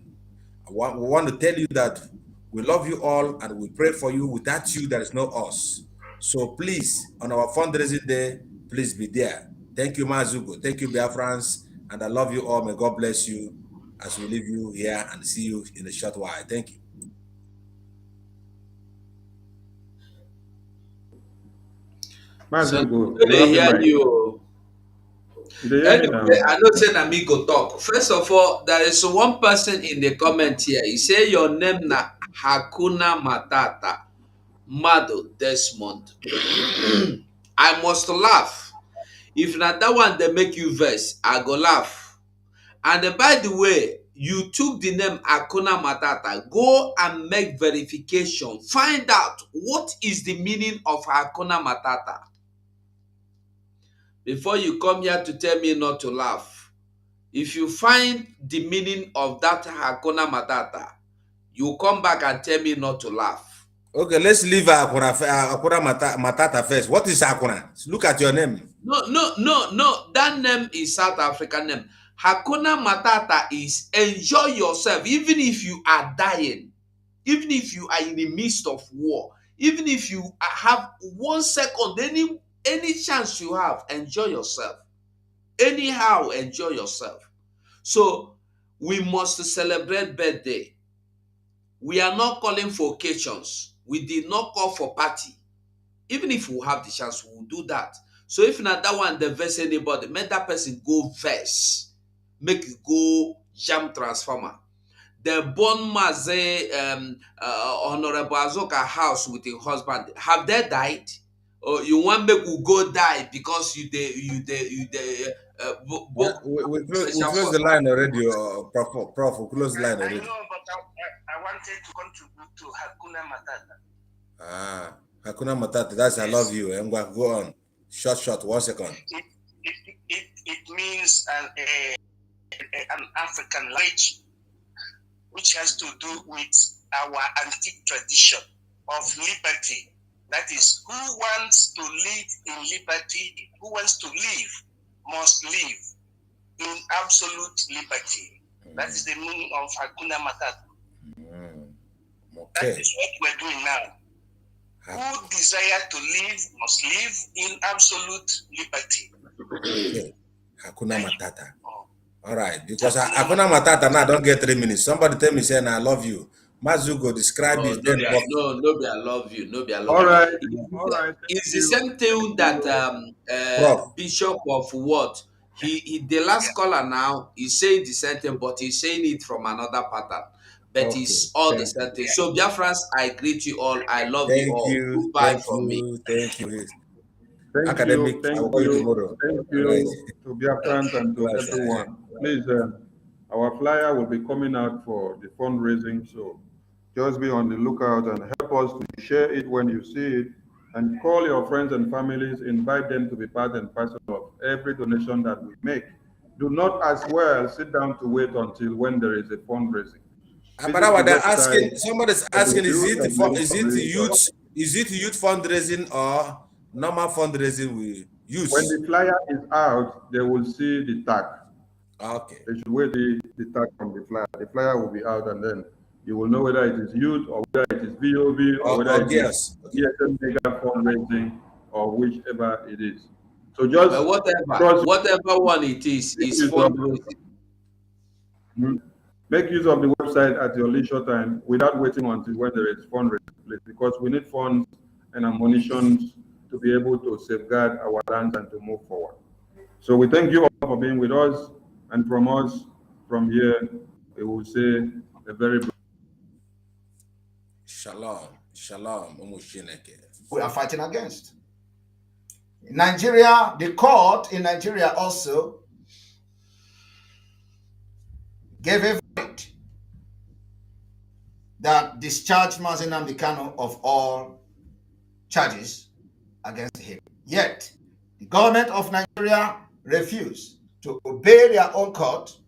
We want to tell you that we love you all and we pray for you. Without you, there is no us. So please, on our fundraising day, please be there. Thank you, Mazugo. Thank you, Biafrans. And I love you all. May God bless you as we leave you here and see you in a short while. Thank you. So, they hear you. Anyway, I know say Amigo talk. First of all, there is one person in the comment here. He say your name na Hakuna Matata, Mado Desmond. I must laugh. If not that one they make you verse, I go laugh. And by the way, you took the name Hakuna Matata. Go and make verification. Find out what is the meaning of Hakuna Matata. Before you come here to tell me not to laugh, if you find the meaning of that Hakuna Matata, you come back and tell me not to laugh. Okay, let's leave Hakuna Matata first. What is Hakuna? Look at your name. No. That name is South African name. Hakuna Matata is enjoy yourself, even if you are dying, even if you are in the midst of war, even if you have 1 second, any chance you have, enjoy yourself. Anyhow, enjoy yourself. So we must celebrate birthday. We are not calling for occasions. We did not call for party. Even if we have the chance, we will do that. So if not that one, the verse anybody, make that person go verse. Make it go jam transformer. The born Maze Honorable Azoka house with her husband, have they died? Or you want me to go die because you we close the line already, Prof. We close the line already. I know, but I wanted to contribute to Hakuna Matata. Hakuna Matata, that's I love you. And go on. Short, 1 second. It means an African language which has to do with our antique tradition of liberty. That is, who wants to live in liberty, who wants to live, must live in absolute liberty. That is the meaning of Hakuna Matata. Okay. That is what we're doing now. Who desire to live must live in absolute liberty. Okay. Hakuna Matata. All right, because Hakuna Matata now don't get 3 minutes. Somebody tell me saying I love you. Mazugo describe his no, be I love you. No, be I love all right. you. All right. It's the same thing that Bishop of what? He the last caller now is saying the same thing, but he's saying it from another pattern. But okay. It's all the same thing. So, Biafrans, I greet you all. I love you all. Goodbye from me. Thank you. Academic, thank you to Biafrans and to everyone. Please, our flyer will be coming out for the fundraising, so just be on the lookout and help us to share it when you see it, and call your friends and families, invite them to be part and parcel of every donation that we make. Do not as well sit down to wait until when there is a fundraising. But what they're asking, somebody's asking, is it youth fundraising or normal fundraising we use? When the flyer is out, they will see the tag. Okay. They should wait the tag from the flyer. The flyer will be out, and then you will know whether it is youth or whether it is VOB or whether it is ESM mega fundraising or whichever it is. So just but whatever one it is fundraising. Make use of the website at your leisure time without waiting until when there is fundraising, because we need funds and ammunition to be able to safeguard our land and to move forward. So we thank you all for being with us, and from us, from here, we will say a very Shalom, shalom. We are fighting against. In Nigeria, the court in Nigeria also gave a verdict that discharged Mazi Nnamdi Kanu of all charges against him. Yet, the government of Nigeria refused to obey their own court.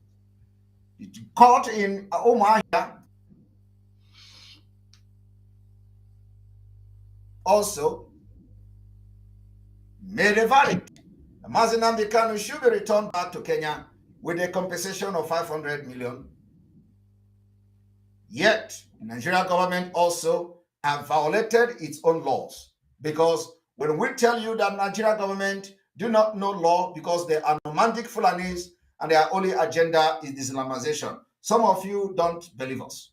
The court in Umuahia also made a verdict. Mazi Nnamdi Kanu should be returned back to Kenya with a compensation of 500 million. Yet, the Nigerian government also have violated its own laws, because when we tell you that Nigerian government do not know law because they are nomadic Fulanis and their only agenda is Islamization, some of you don't believe us.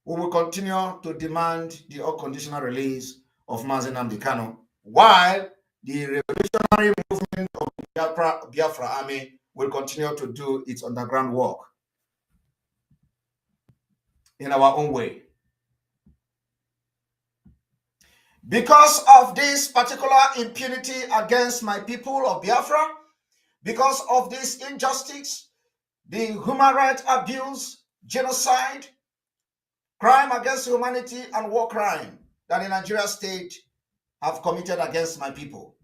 We will continue to demand the unconditional release of Mazi Nnamdi Kanu, while the revolutionary movement of the Biafra army will continue to do its underground work in our own way. Because of this particular impunity against my people of Biafra, because of this injustice, the human rights abuse, genocide, crime against humanity, and war crime that the Nigeria state have committed against my people,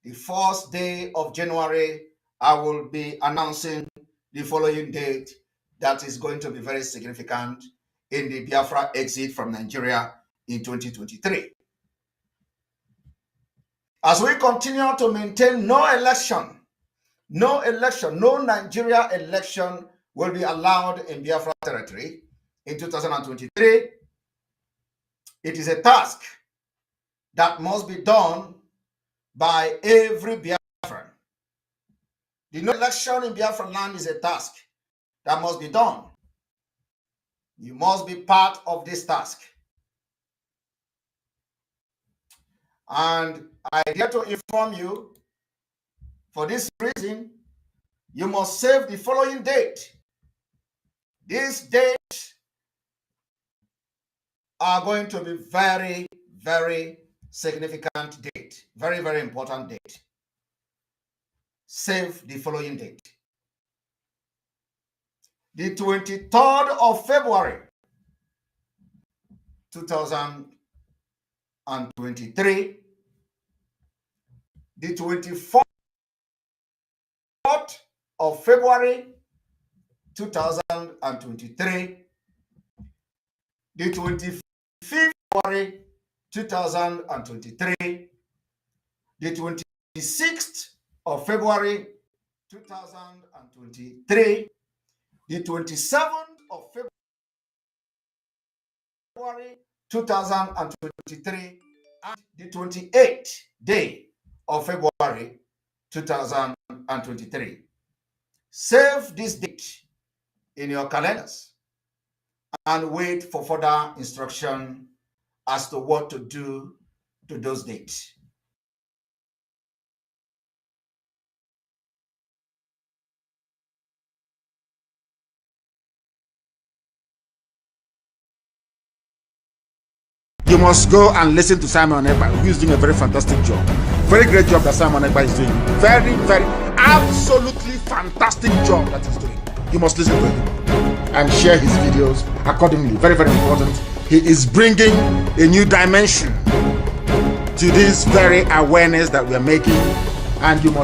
the first day of January, I will be announcing the following date that is going to be very significant in the Biafra exit from Nigeria in 2023. As we continue to maintain no Nigeria election will be allowed in Biafra territory in 2023, it is a task that must be done by every Biafran. The no election in Biafra land is a task that must be done. You must be part of this task. And I dare to inform you, for this reason, you must save the following date. These dates are going to be very, very significant date. Very, very important date. Save the following date. The 23rd of February, 2023, the 24th of February, 2023, the 25th February, 2023, the 26th of February, 2023, the 27th of February, 2023, and the 28th day of February, 2023. Save this date in your calendars and wait for further instruction as to what to do to those dates. You must go and listen to Simon Ekpa, who is doing a very fantastic job. Very great job that Simon Ekpa is doing. Very, very, absolutely fantastic job that he's doing. You must listen to him and share his videos accordingly. Very, very important. He is bringing a new dimension to this very awareness that we're making, and you must